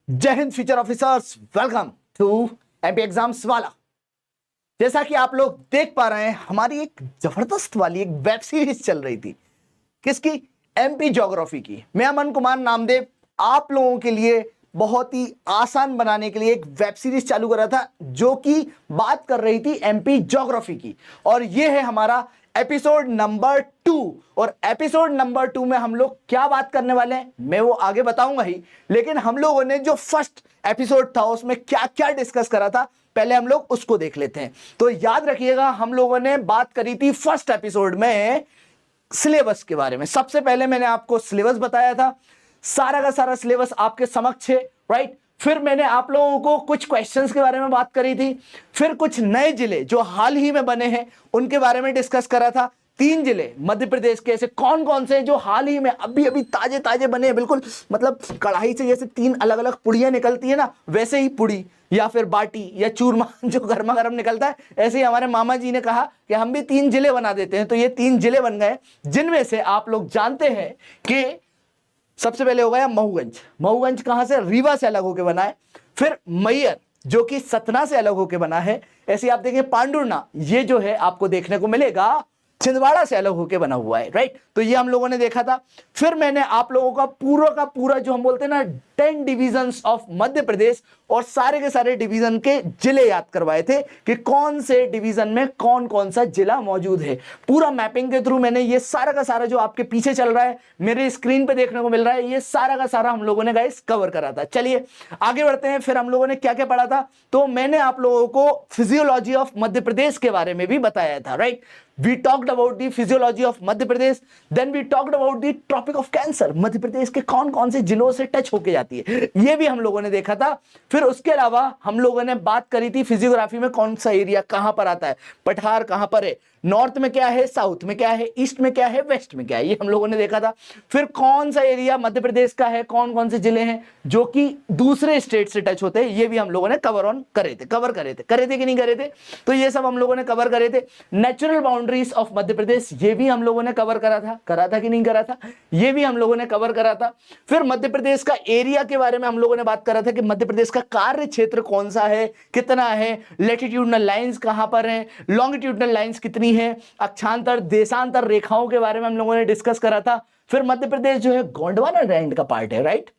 जय Hind future officers, welcome to MP exams वाला। जैसा कि आप लोग देख पा रहे हैं, हमारी एक जबरदस्त वाली एक वेब सीरीज चल रही थी। किसकी? एमपी ज्योग्राफी की। मैं अमन कुमार नामदेव आप लोगों के लिए बहुत ही आसान बनाने के लिए एक वेब सीरीज चालू कर रहा था, जो कि बात कर रही थी एमपी ज्योग्राफी की। और ये है हमारा एपिसोड नंबर 2। और एपिसोड नंबर 2 में हम लोग क्या बात करने वाले हैं मैं वो आगे बताऊंगा ही, लेकिन हम लोगों ने जो फर्स्ट एपिसोड था उसमें क्या क्या डिस्कस करा था पहले हम लोग उसको देख लेते हैं। तो याद रखिएगा, हम लोगों ने बात करी थी फर्स्ट एपिसोड में सिलेबस के बारे में। सबसे पहले मैंने आपको सिलेबस बताया था, सारा का सारा सिलेबस आपके समक्ष है, राइट। फिर मैंने आप लोगों को कुछ क्वेश्चंस के बारे में बात करी थी। फिर कुछ नए जिले जो हाल ही में बने हैं उनके बारे में डिस्कस करा था। 3 जिले मध्य प्रदेश के ऐसे कौन कौन से हैं जो हाल ही में अभी अभी ताजे ताजे बने हैं, बिल्कुल मतलब कढ़ाई से जैसे 3 अलग अलग पुड़ियां निकलती है ना, वैसे ही पुड़ी या फिर बाटी या चूरमा जो गर्मा गर्म निकलता है, ऐसे ही हमारे मामा जी ने कहा कि हम भी 3 जिले बना देते हैं। तो ये 3 जिले बन गए, जिनमें से आप लोग जानते हैं कि सबसे पहले हो गया महूगंज। महूगंज कहां से? रीवा से अलग होकर बना है। फिर मैयर जो कि सतना से अलग होकर बना है। ऐसे आप देखें पांडुरना, ये जो है आपको देखने को मिलेगा छिंदवाड़ा से अलग होकर बना हुआ है, राइट। तो ये हम लोगों ने देखा था। फिर मैंने आप लोगों का पूरा जो हम बोलते हैं ना 10 डिविजन्स ऑफ मध्य प्रदेश और सारे के सारे डिवीजन के जिले याद करवाए थे कि कौन से डिवीजन में कौन कौन सा जिला मौजूद है। पूरा मैपिंग के थ्रू मैंने ये सारा का सारा जो आपके पीछे चल रहा है, मेरे स्क्रीन पे देखने को मिल रहा है, ये सारा का सारा हम लोगों ने गाइस कवर करा था। चलिए आगे बढ़ते हैं। फिर हम लोगों ने क्या क्या पढ़ा था, तो मैंने आप लोगों को फिजियोलॉजी ऑफ मध्य प्रदेश के बारे में भी बताया था, right. We talked about the physiology of Madhya Pradesh, then we talked about the tropic of cancer। Madhya Pradesh के कौन कौन से जिलों से टच होके जाती है, ये भी हम लोगों ने देखा था। फिर उसके अलावा हम लोगों ने बात करी थी फिजियोग्राफी में कौन सा एरिया कहां पर आता है, पठार कहां पर है, नॉर्थ में क्या है, साउथ में क्या है, ईस्ट में क्या है, वेस्ट में क्या है, ये हम लोगों ने देखा था। फिर कौन सा एरिया मध्य प्रदेश का है, कौन कौन से जिले हैं जो कि दूसरे स्टेट से टच होते हैं, ये भी हम लोगों ने कवर करे थे कि नहीं करे थे, तो ये सब हम लोगों ने कवर करे थे। नेचुरल बाउंड्रीज ऑफ मध्य प्रदेश, ये भी हम लोगों ने कवर करा था कि नहीं करा था, ये भी हम लोगों ने कवर करा था। फिर मध्य प्रदेश का एरिया के बारे में हम लोगों ने बात करा था कि मध्य प्रदेश का कार्य क्षेत्र कौन सा है, कितना है, लैटिट्यूडनल लाइंस कहां पर हैं, लॉन्गिट्यूडनल लाइंस कितनी है, अक्षांतर देशांतर रेखाओं के बारे में हम लोगों ने डिस्कस करा था। फिर मध्य प्रदेश जो है गोंडवाना लैंड का पार्ट है, राइट।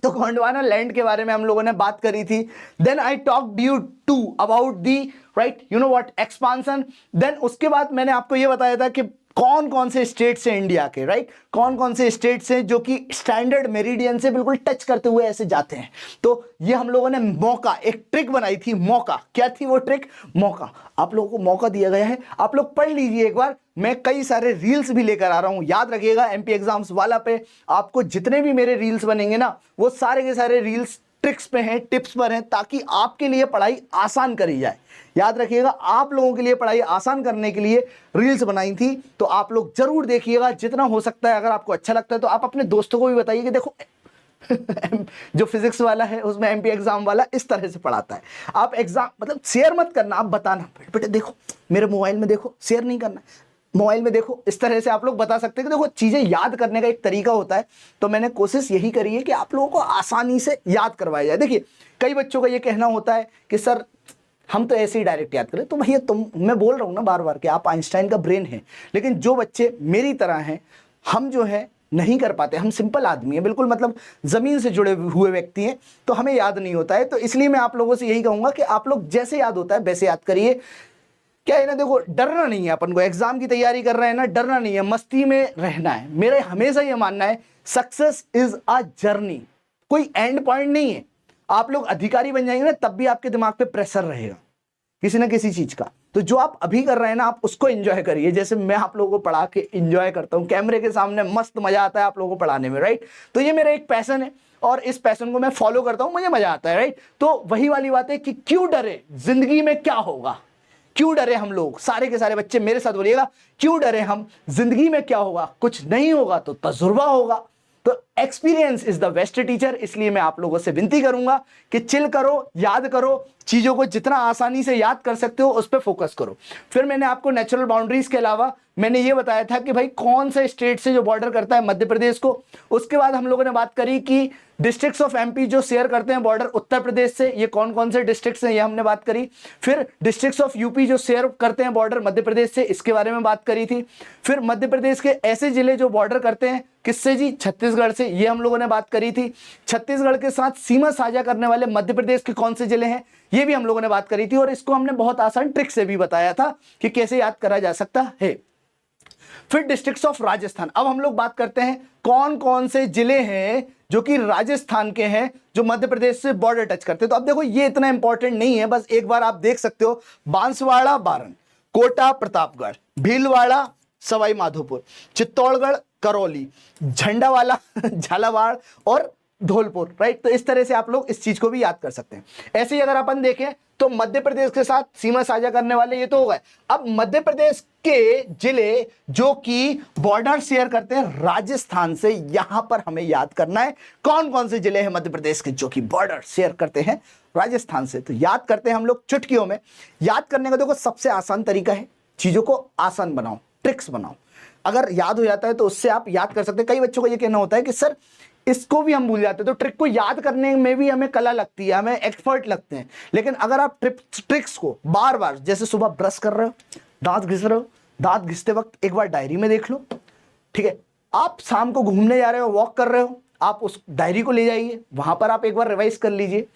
तो गोंडवाना लैंड के बारे में हम लोगों ने बात करी थी। Then I talked you to about the right you know what expansion. Then उसके बाद मैंने आपको ये बताया था कि कौन कौन से स्टेट्स हैं इंडिया के, राइट, कौन कौन से स्टेट्स हैं जो कि स्टैंडर्ड मेरिडियन से बिल्कुल टच करते हुए ऐसे जाते हैं। तो ये हम लोगों ने मौका एक ट्रिक बनाई थी। मौका क्या थी वो ट्रिक? मौका। आप लोगों को मौका दिया गया है, आप लोग पढ़ लीजिए एक बार। मैं कई सारे रील्स भी लेकर आ रहा हूं, याद रखिएगा एमपी एग्जाम्स वाला पे आपको जितने भी मेरे रील्स बनेंगे ना, वो सारे के सारे रील्स ट्रिक्स पे हैं, टिप्स पर हैं, ताकि आपके लिए पढ़ाई आसान करी जाए। याद रखिएगा, आप लोगों के लिए पढ़ाई आसान करने के लिए रील्स बनाई थी, तो आप लोग जरूर देखिएगा जितना हो सकता है। अगर आपको अच्छा लगता है तो आप अपने दोस्तों को भी बताइए कि देखो जो फिजिक्स वाला है उसमें एमपी एग्जाम वाला इस तरह से पढ़ाता है। आप एग्जाम मतलब शेयर मत करना, आप बताना बेटे देखो मेरे मोबाइल में देखो, शेयर नहीं करना, मोबाइल में देखो। इस तरह से आप लोग बता सकते हैं कि देखो चीजें याद करने का एक तरीका होता है। तो मैंने कोशिश यही करी है कि आप लोगों को आसानी से याद करवाया जाए। देखिए कई बच्चों का ये कहना होता है कि सर हम तो ऐसे ही डायरेक्ट याद करें। तो भैया मैं बोल रहा हूँ ना बार बार कि आप आइंस्टाइन का ब्रेन है, लेकिन जो बच्चे मेरी तरह हैं, हम जो है नहीं कर पाते, हम सिंपल आदमी हैं, बिल्कुल मतलब जमीन से जुड़े हुए व्यक्ति हैं, तो हमें याद नहीं होता है। तो इसलिए मैं आप लोगों से यही कहूंगा कि आप लोग जैसे याद होता है वैसे याद करिए। क्या है ना, देखो डरना नहीं है, अपन को एग्जाम की तैयारी कर रहे हैं ना, डरना नहीं है, मस्ती में रहना है। मेरा हमेशा ये मानना है सक्सेस इज अ जर्नी, कोई एंड पॉइंट नहीं है। आप लोग अधिकारी बन जाएंगे ना, तब भी आपके दिमाग पे प्रेशर रहेगा किसी ना किसी चीज का। तो जो आप अभी कर रहे हैं ना, आप उसको एंजॉय करिए, जैसे मैं आप लोगों को पढ़ा के एंजॉय करता हूँ। कैमरे के सामने मस्त मजा आता है आप लोगों को पढ़ाने में, राइट। तो ये मेरा एक पैशन है और इस पैशन को मैं फॉलो करता हूँ, मुझे मजा आता है, राइट। तो वही वाली बात है कि क्यों डरे, जिंदगी में क्या होगा, क्यों डरे हम लोग, सारे के सारे बच्चे मेरे साथ बोलिएगा, क्यों डरे हम, जिंदगी में क्या होगा, कुछ नहीं होगा तो तजुर्बा होगा। तो experience is the best teacher, इसलिए मैं आप लोगों से विनती करूंगा कि चिल करो, याद करो, चीजों को जितना आसानी से याद कर सकते हो उस पर फोकस करो। फिर मैंने आपको नेचुरल बाउंड्रीज के अलावा मैंने ये बताया था कि भाई कौन से स्टेट से जो बॉर्डर करता है मध्य प्रदेश को। उसके बाद हम लोगों ने बात करी कि डिस्ट्रिक्ट्स ऑफ एमपी जो शेयर करते हैं बॉर्डर उत्तर प्रदेश से, ये कौन कौन से डिस्ट्रिक्ट्स हैं ये हमने बात करी। फिर डिस्ट्रिक्ट्स ऑफ यूपी जो शेयर करते हैं बॉर्डर मध्य प्रदेश से, इसके बारे में बात करी थी। फिर मध्य प्रदेश के ऐसे जिले जो बॉर्डर करते हैं किससे जी, छत्तीसगढ़ से, ये हम लोगों ने बात करी थी। छत्तीसगढ़ के साथ सीमा साझा करने वाले मध्य प्रदेश के कौन से जिले हैं ये भी हम लोगों ने बात करी थी, और इसको हमने बहुत आसान ट्रिक से भी बताया था कि कैसे याद करा जा सकता है। फिर डिस्ट्रिक्ट्स ऑफ राजस्थान, अब हम लोग बात करते हैं कौन कौन से जिले हैं जो कि राजस्थान के हैं जो मध्य प्रदेश से बॉर्डर टच करते हैं। तो अब देखो ये इतना इंपॉर्टेंट नहीं है, बस एक बार आप देख सकते हो, बांसवाड़ा बारन, कोटा प्रतापगढ़, भीलवाड़ा सवाई माधोपुर, चित्तौड़गढ़ करौली, झंडावाला झालावाड़ और धौलपुर, राइट। तो इस तरह से आप लोग इस चीज को भी याद कर सकते हैं। ऐसे ही अगर अपन देखें तो मध्य प्रदेश के साथ सीमा साझा करने वाले ये तो हो गए। अब मध्य प्रदेश के जिले जो कि बॉर्डर शेयर करते हैं राजस्थान से, यहां पर हमें याद करना है कौन कौन से जिले हैं मध्य प्रदेश के जो कि बॉर्डर शेयर करते हैं राजस्थान से। तो याद करते हैं हम लोग चुटकियों में। याद करने का देखो सबसे आसान तरीका है, चीजों को आसान बनाओ, ट्रिक्स बनाओ। अगर याद हो जाता है तो उससे आप याद कर सकते हैं। कई बच्चों को यह कहना होता है कि सर इसको भी हम भूल जाते हैं, तो ट्रिक को याद करने में भी हमें कला लगती है, हमें एक्सपर्ट लगते हैं। लेकिन अगर आप ट्रिक्स को बार बार, जैसे सुबह ब्रश कर रहे हो, दांत घिस रहे हो, दांत घिसते वक्त एक बार डायरी में देख लो, ठीक है। आप शाम को घूमने जा रहे हो, वॉक कर रहे हो, आप उस डायरी को ले जाइए, वहां पर आप एक बार रिवाइज कर लीजिए।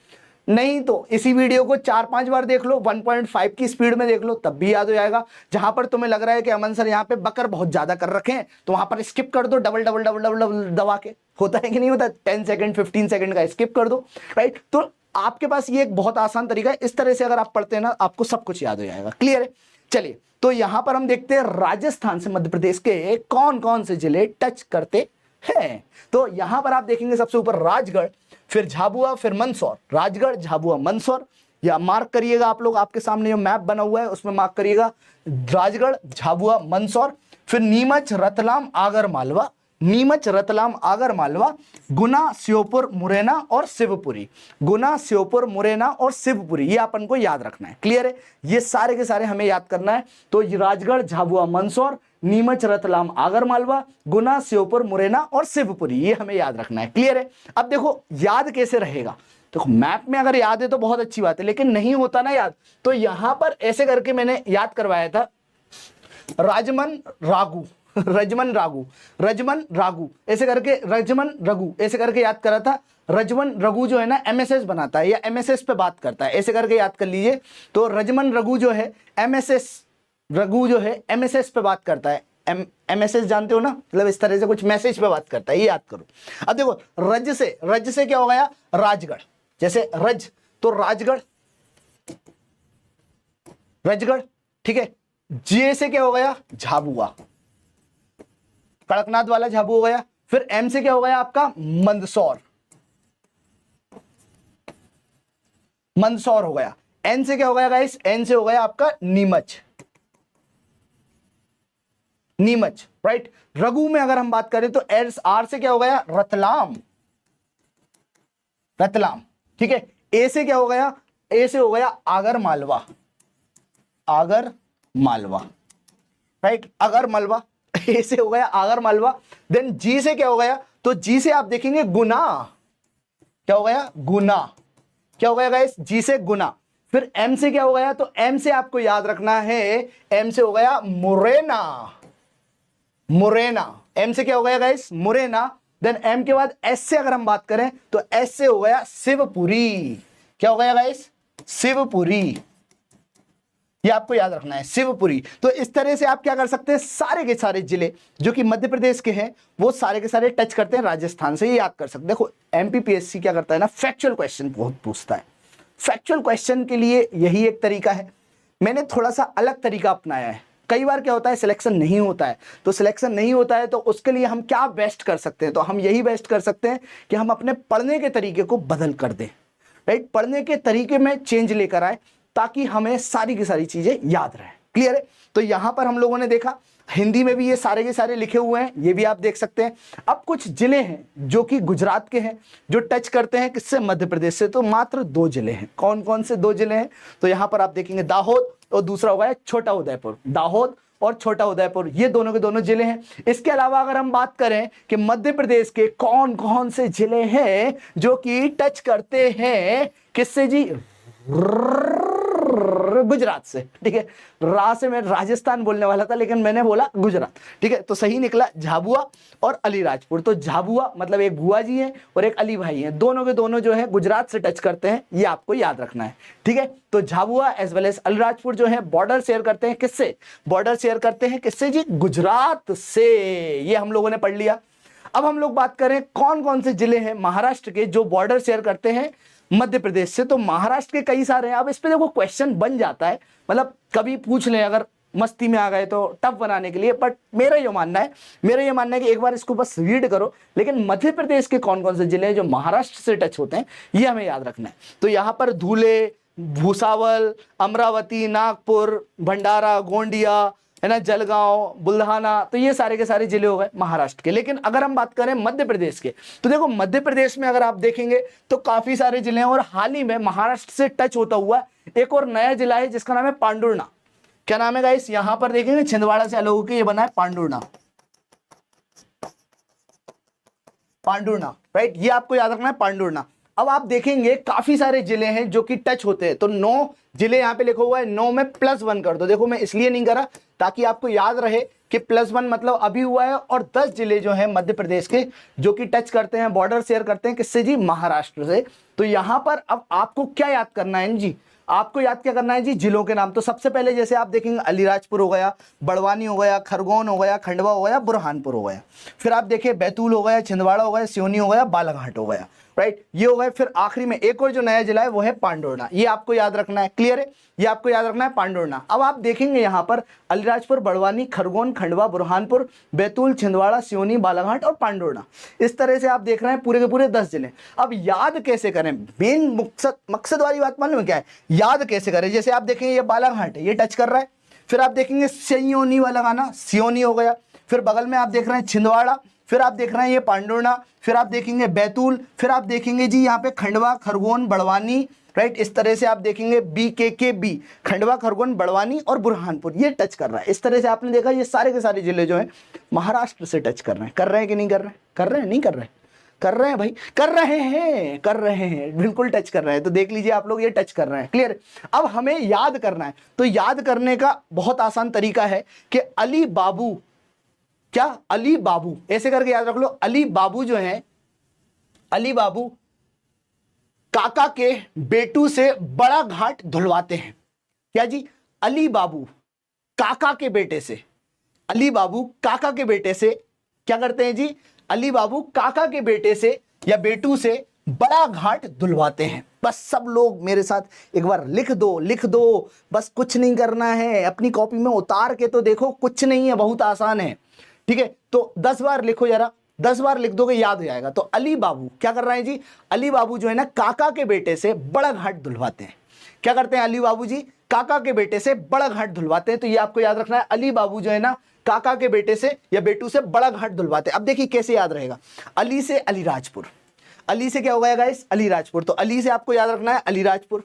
नहीं तो इसी वीडियो को 4-5 बार देख लो, 1.5 की स्पीड में देख लो, तब भी याद हो जाएगा। जहां पर तुम्हें लग रहा है कि अमन सर यहाँ पे बकर बहुत ज्यादा कर रखे हैं, तो वहां पर स्किप कर दो, double double double double double दबा के। होता है कि नहीं होता, 10 सेकंड 15 सेकंड का स्किप कर दो, राइट। तो आपके पास ये एक बहुत आसान तरीका है, इस तरह से अगर आप पढ़ते हैं ना आपको सब कुछ याद हो जाएगा। क्लियर है? चलिए, तो यहां पर हम देखते हैं राजस्थान से मध्य प्रदेश के कौन कौन से जिले टच करते हैं। तो यहां पर आप देखेंगे सबसे ऊपर राजगढ़, फिर झाबुआ, फिर मंदसौर। राजगढ़, झाबुआ, मंदसौर, या मार्क करिएगा आप लोग, आपके सामने जो मैप बना हुआ है उसमें मार्क करिएगा, राजगढ़, झाबुआ, मंदसौर। फिर नीमच, रतलाम, आगर मालवा, नीमच, रतलाम, आगर मालवा, गुना, श्योपुर, मुरैना और शिवपुरी। गुना, श्योपुर, मुरैना और शिवपुरी, ये अपन को याद रखना है। क्लियर है? ये सारे के सारे हमें याद करना है। तो राजगढ़, झाबुआ, मंदसौर, नीमच, रतलाम, आगर मालवा, गुना, श्योपुर, मुरैना और शिवपुरी, ये हमें याद रखना है। क्लियर है? अब देखो याद कैसे रहेगा। देखो मैप में अगर याद है तो बहुत अच्छी बात है, लेकिन नहीं होता ना याद, तो यहां पर ऐसे करके मैंने याद करवाया था, राजमन रागू, रजमन रागू, रजमन रागू ऐसे करके, रजमन रघु ऐसे करके याद करा था। रजमन रघु जो है ना एमएसएस बनाता है या एमएसएस पे बात करता है, ऐसे करके याद कर लीजिए। तो रजमन रघु जो है एमएसएस, रघु जो है एमएसएस पे बात करता है। एमएसएस जानते हो ना, मतलब इस तरह से कुछ मैसेज पे बात करता है, ये याद करो। अब देखो रज से क्या हो गया, राजगढ़। जैसे रज तो राजगढ़, रजगढ़, ठीक है। जे से क्या हो गया, झाबुआ, कड़कनाथ वाला झाबुआ हो गया। फिर एम से क्या हो गया आपका, मंदसौर, मंदसौर हो गया। एन से क्या हो गया गाइस, एन से हो गया आपका नीमच, नीमच, राइट। रघु में अगर हम बात करें तो एस आर से क्या हो गया, रतलाम, रतलाम, ठीक है। ए से क्या हो गया, ए से हो गया आगर मालवा, आगर मालवा, राइट, आगर मालवा, ए से हो गया आगर मालवा। देन जी से क्या हो गया, तो जी से आप देखेंगे गुना, क्या हो गया, गुना, क्या हो गया गाइस, जी से गुना। फिर एम से क्या हो गया, तो एम से आपको याद रखना है, एम से हो गया मुरैना, मुरैना, एम से क्या हो गया गाइस, मुरैना। देन एम के बाद एस से अगर हम बात करें तो एस से हो गया शिवपुरी, क्या हो गया गाइस, शिवपुरी, ये आपको याद रखना है, शिवपुरी। तो इस तरह से आप क्या कर सकते हैं, सारे के सारे जिले जो कि मध्य प्रदेश के हैं वो सारे के सारे टच करते हैं राजस्थान से, ये याद कर सकते हैं। देखो एमपीपीएससी क्या करता है ना, फैक्चुअल क्वेश्चन बहुत पूछता है। फैक्चुअल क्वेश्चन के लिए यही एक तरीका है, मैंने थोड़ा सा अलग तरीका अपनाया है। कई बार क्या होता है सिलेक्शन नहीं होता है, तो सिलेक्शन नहीं होता है तो उसके लिए हम क्या बेस्ट कर सकते हैं, तो हम यही बेस्ट कर सकते हैं कि हम अपने पढ़ने के तरीके को बदल कर दें, राइट। पढ़ने के तरीके में चेंज लेकर आए ताकि हमें सारी की सारी चीजें याद रहे। क्लियर है? तो यहां पर हम लोगों ने देखा हिंदी में भी ये सारे के सारे लिखे हुए हैं, ये भी आप देख सकते हैं। अब कुछ जिले हैं जो कि गुजरात के हैं, जो टच करते हैं किससे, मध्य प्रदेश से। तो मात्र 2 जिले हैं। कौन कौन से 2 जिले हैं, तो यहां पर आप देखेंगे दाहोद और दूसरा होगा छोटा उदयपुर। दाहोद और छोटा उदयपुर ये दोनों के दोनों जिले हैं। इसके अलावा अगर हम बात करें कि मध्य प्रदेश के कौन कौन से जिले हैं जो कि टच करते हैं किससे जी, गुजरात से। ठीक है, रा से मैं राजस्थान बोलने वाला था लेकिन मैंने बोला गुजरात। ठीक है, तो सही निकला झाबुआ और अलीराजपुर। तो झाबुआ मतलब एक बुआ जी हैं और एक अली भाई हैं, दोनों के दोनों जो है गुजरात से टच करते हैं, ये आपको याद रखना है। ठीक है, तो Jhabua as well as Alirajpur जो है बॉर्डर शेयर करते हैं किससे, बॉर्डर शेयर करते हैं किससे जी, गुजरात से। ये हम लोगों ने पढ़ लिया। अब हम लोग बात करें कौन कौन से जिले हैं महाराष्ट्र के जो बॉर्डर शेयर करते हैं मध्य प्रदेश से। तो महाराष्ट्र के कई सारे हैं। अब इस पे देखो क्वेश्चन बन जाता है, मतलब कभी पूछ लें अगर मस्ती में आ गए तो टफ बनाने के लिए, बट मेरा ये मानना है कि एक बार इसको बस रीड करो। लेकिन मध्य प्रदेश के कौन कौन से जिले हैं जो महाराष्ट्र से टच होते हैं ये हमें याद रखना है। तो यहां पर धुले, भूसावल, अमरावती, नागपुर, भंडारा, गोंडिया है ना, जलगांव, बुल्ढाना, तो ये सारे के सारे जिले हो गए महाराष्ट्र के। लेकिन अगर हम बात करें मध्य प्रदेश के, तो देखो मध्य प्रदेश में अगर आप देखेंगे तो काफी सारे जिले हैं और हाल ही में महाराष्ट्र से टच होता हुआ एक और नया जिला है जिसका नाम है पांडुर्णा। क्या नाम है गाइस, यहां पर देखेंगे छिंदवाड़ा से अलग होकर ये बना है पांडुर्णा। पांडुर्णा, राइट, ये आपको याद रखना है पांडुर्णा। अब आप देखेंगे काफी सारे जिले हैं जो कि टच होते हैं। तो 9 जिले यहां पे लिखा हुआ है, 9 में +1 कर दो। देखो मैं इसलिए नहीं करा ताकि आपको याद रहे कि +1 मतलब अभी हुआ है, और 10 जिले जो हैं मध्य प्रदेश के जो कि टच करते हैं, बॉर्डर शेयर करते हैं किससे जी, महाराष्ट्र से। तो यहां पर अब आपको क्या याद करना है जी, आपको याद क्या करना है जी, जिलों के नाम। तो सबसे पहले जैसे आप देखेंगे अलीराजपुर हो गया, बड़वानी हो गया, खरगोन हो गया, खंडवा हो गया, बुरहानपुर हो गया। फिर आप देखिए बैतूल हो गया, छिंदवाड़ा हो गया, सिवनी हो गया, बालाघाट हो गया, राइट, ये हो गए। फिर आखिरी में एक और जो नया जिला है वो है पांडुर्णा। ये आपको याद रखना है, क्लियर है, ये आपको याद रखना है पांडुर्णा। अब आप देखेंगे यहाँ पर अलीराजपुर, बड़वानी, खरगोन, खंडवा, बुरहानपुर, बैतूल, छिंदवाड़ा, सिवनी, बालाघाट और पांडुर्णा। इस तरह से आप देख रहे हैं पूरे के पूरे 10 जिले। अब याद कैसे करें, मेन मकसद वाली बात मालूम है क्या है, याद कैसे करें। जैसे आप देखेंगे ये बालाघाट है, ये टच कर रहा है। फिर आप देखेंगे सियोनी वाला गाना, सियोनी हो गया। फिर बगल में आप देख रहे हैं छिंदवाड़ा, फिर आप देख रहे हैं ये पांडुर्णा, फिर आप देखेंगे बैतूल, फिर आप देखेंगे जी यहाँ पे खंडवा, खरगोन, बड़वानी, राइट। इस तरह से आप देखेंगे BKKB, खंडवा, खरगोन, बड़वानी और बुरहानपुर, ये टच कर रहा है। इस तरह से आपने देखा ये सारे के सारे जिले जो हैं महाराष्ट्र से टच कर रहे हैं। कर रहे हैं कि नहीं कर रहे हैं, कर रहे हैं, नहीं कर रहे हैं, कर रहे हैं भाई, कर रहे हैं, बिल्कुल टच कर रहे हैं। तो देख लीजिए आप लोग ये टच कर रहे हैं, क्लियर। अब हमें याद करना है, तो याद करने का बहुत आसान तरीका है कि अली बाबू, क्या अली बाबू ऐसे करके याद रख लो। अली बाबू जो है, अली बाबू काका के बेटू से बड़ा घाट धुलवाते हैं। क्या जी, अली बाबू काका के बेटे से, अली बाबू काका के बेटे से क्या करते हैं जी, अली बाबू काका के बेटे से या बेटू से बड़ा घाट धुलवाते हैं। बस सब लोग मेरे साथ एक बार लिख दो, बस कुछ नहीं करना है, अपनी कॉपी में उतार के तो देखो, कुछ नहीं है, बहुत आसान है, ठीक है। तो 10 बार लिखो जरा, 10 बार लिख दोगे याद हो जाएगा। तो अली बाबू क्या कर रहे हैं जी, अली बाबू जो है ना काका के बेटे से बड़ा घाट धुलवाते हैं। क्या करते हैं अली बाबू जी, काका के बेटे से बड़ा घाट धुलवाते हैं। तो ये आपको याद रखना है, अली बाबू जो है ना काका के बेटे से या बेटू से बड़ा घाट धुलवाते हैं। अब देखिए कैसे याद रहेगा, अली से अलीराजपुर, अली से क्या हो गया गाइस, अलीराजपुर। तो अली से आपको याद रखना है अलीराजपुर।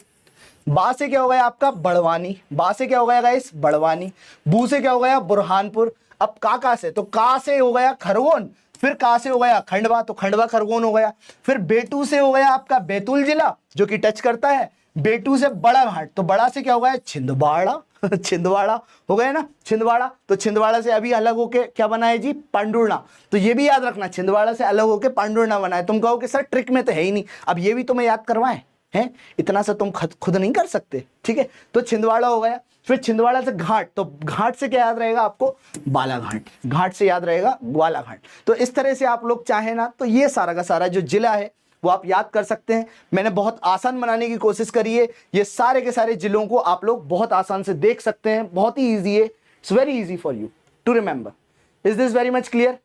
बा से क्या हो गया आपका बड़वानी, बा से क्या हो गया गाइस बड़वानी। बू से क्या हो गया बुरहानपुर। अब काका से, तो का से हो गया खरगोन, फिर का से हो गया खंडवा, तो खंडवा खरगोन हो गया। फिर बेटू से हो गया आपका बैतूल जिला जो कि टच करता है, बेटू से बड़ा घाट, तो बड़ा से क्या हो गया छिंदवाड़ा छिंदवाड़ा हो गया ना, छिंदवाड़ा। तो छिंदवाड़ा से अभी अलग होके क्या बना है जी पांडुर्णा। तो ये भी याद रखना, छिंदवाड़ा से अलग होके पांडुर्णा बना है। तुम कहोगे सर ट्रिक में तो है ही नहीं, अब ये भी तुम्हें याद करवाएं हैं, इतना सा तुम खुद नहीं कर सकते, ठीक है। तो छिंदवाड़ा हो गया, फिर छिंदवाड़ा से घाट, तो घाट से क्या याद रहेगा आपको बालाघाट, घाट से याद रहेगा बालाघाट। तो इस तरह से आप लोग चाहे ना तो ये सारा का सारा जो जिला है वो आप याद कर सकते हैं। मैंने बहुत आसान बनाने की कोशिश करी है, ये सारे के सारे जिलों को आप लोग बहुत आसान से देख सकते हैं, बहुत ही ईजी है, it's very easy for you to remember. Is this very much clear,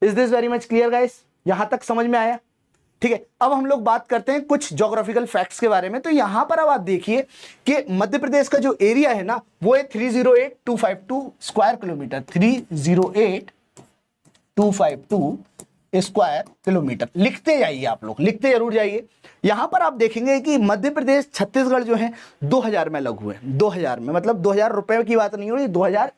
is this very much clear guys, यहां तक समझ में आया। ठीक है, अब हम लोग बात करते हैं कुछ ज्योग्राफिकल फैक्ट्स के बारे में। तो यहां पर अब आप देखिए कि मध्य प्रदेश का जो एरिया है ना वो है 308252 स्क्वायर किलोमीटर, 308252 स्क्वायर किलोमीटर। लिखते जाइए, आप लोग लिखते जरूर जाइए। यहां पर आप देखेंगे कि मध्य प्रदेश छत्तीसगढ़ जो है 2000 में अलग हुए, 2000 में, मतलब 2000 रुपए की बात नहीं हो रही, 2000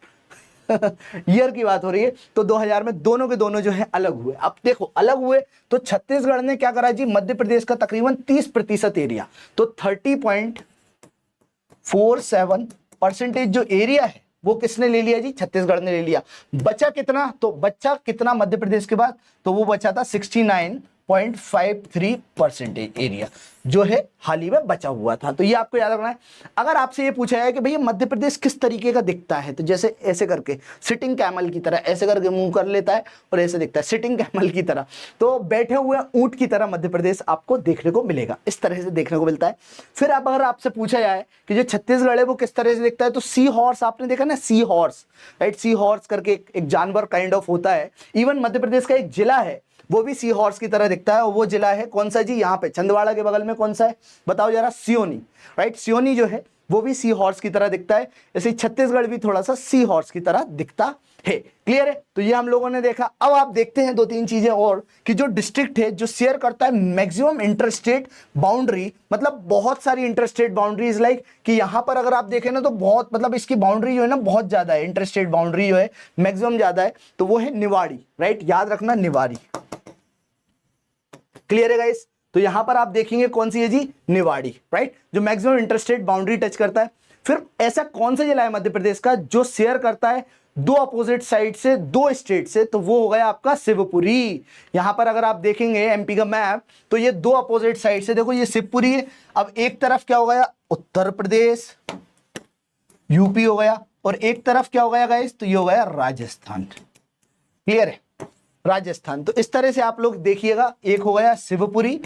ईयर की बात हो रही है। तो 2000 में दोनों के दोनों जो है अलग हुए। अब देखो अलग हुए तो छत्तीसगढ़ ने क्या करा जी, मध्य प्रदेश का तकरीबन 30% एरिया, तो 30.47% जो एरिया है वो किसने ले लिया जी, छत्तीसगढ़ ने ले लिया। बचा कितना, तो बचा कितना मध्य प्रदेश के बाद, तो वो बचा था 69.53% एरिया जो है हाल ही में बचा हुआ था। तो ये आपको याद रखना है। अगर आपसे ये पूछा है कि भैया मध्य प्रदेश किस तरीके का दिखता है, तो जैसे ऐसे करके सिटिंग कैमल की तरह ऐसे करके मुंह कर लेता है और ऐसे दिखता है सिटिंग कैमल की तरह, तो बैठे हुए ऊंट की तरह मध्य प्रदेश आपको देखने को मिलेगा, इस तरह से देखने को मिलता है। फिर अब अगर आपसे पूछा जाए कि जो छत्तीसगढ़ है वो किस तरह से दिखता है, तो सी हॉर्स, आपने देखा ना sea horse, right, sea horse करके एक जानवर काइंड ऑफ होता है। इवन मध्य प्रदेश का एक जिला है वो भी सी हॉर्स की तरह दिखता है, और वो जिला है कौन सा जी, यहाँ पे छिंदवाड़ा के बगल में कौन सा है बताओ जरा, सियोनी, राइट, सियोनी जो है वो भी सी हॉर्स की तरह दिखता है। ऐसे छत्तीसगढ़ भी थोड़ा सा सी हॉर्स की तरह दिखता है। क्लियर है, तो ये हम लोगों ने देखा। अब आप देखते हैं दो तीन चीजें और कि जो डिस्ट्रिक्ट है जो शेयर करता है मैक्सिमम इंटरस्टेट बाउंड्री, मतलब बहुत सारी इंटरस्टेट बाउंड्रीज, लाइक कि यहां पर अगर आप देखें ना तो बहुत, मतलब इसकी बाउंड्री जो है ना बहुत ज्यादा है, इंटरस्टेट बाउंड्री जो है मैक्सिमम ज्यादा है, तो वो है निवाड़ी, राइट, याद रखना निवाड़ी। क्लियर है गाइस, तो यहां पर आप देखेंगे कौन सी है जी, निवाड़ी, राइट, जो मैक्सिमम इंटरस्टेट बाउंड्री टच करता है। फिर ऐसा कौन सा जिला है मध्य प्रदेश का जो शेयर करता है दो अपोजिट साइड से, दो स्टेट से, तो वो हो गया आपका शिवपुरी। यहां पर अगर आप देखेंगे एमपी का मैप तो ये दो अपोजिट साइड से, देखो ये शिवपुरी है। अब एक तरफ क्या हो गया, उत्तर प्रदेश यूपी हो गया, और एक तरफ क्या हो गया गाइस, तो ये हो गया राजस्थान। क्लियर है, राजस्थान। तो इस तरह से आप लोग देखिएगा, एक हो गया शिवपुरी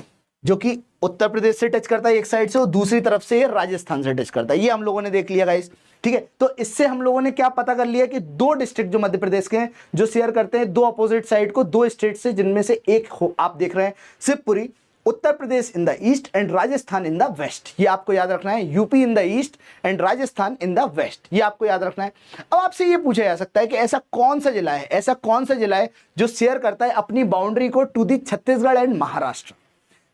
जो कि उत्तर प्रदेश से टच करता है एक साइड से, और दूसरी तरफ से ये राजस्थान से टच करता है। ये हम लोगों ने देख लिया गाइस, ठीक है। तो इससे हम लोगों ने क्या पता कर लिया कि दो डिस्ट्रिक्ट जो मध्य प्रदेश के हैं जो शेयर करते हैं दो अपोजिट साइड को, दो स्टेट से, जिनमें से एक आप देख रहे हैं Shivpuri, Uttar Pradesh in the east and Rajasthan in the west. ये आपको याद रखना है, UP in the east and Rajasthan in the west, ये आपको याद रखना है। अब आपसे ये पूछा जा सकता है कि ऐसा कौन सा जिला है, ऐसा कौन सा जिला है जो शेयर करता है अपनी बाउंड्री को to the Chhattisgarh and Maharashtra,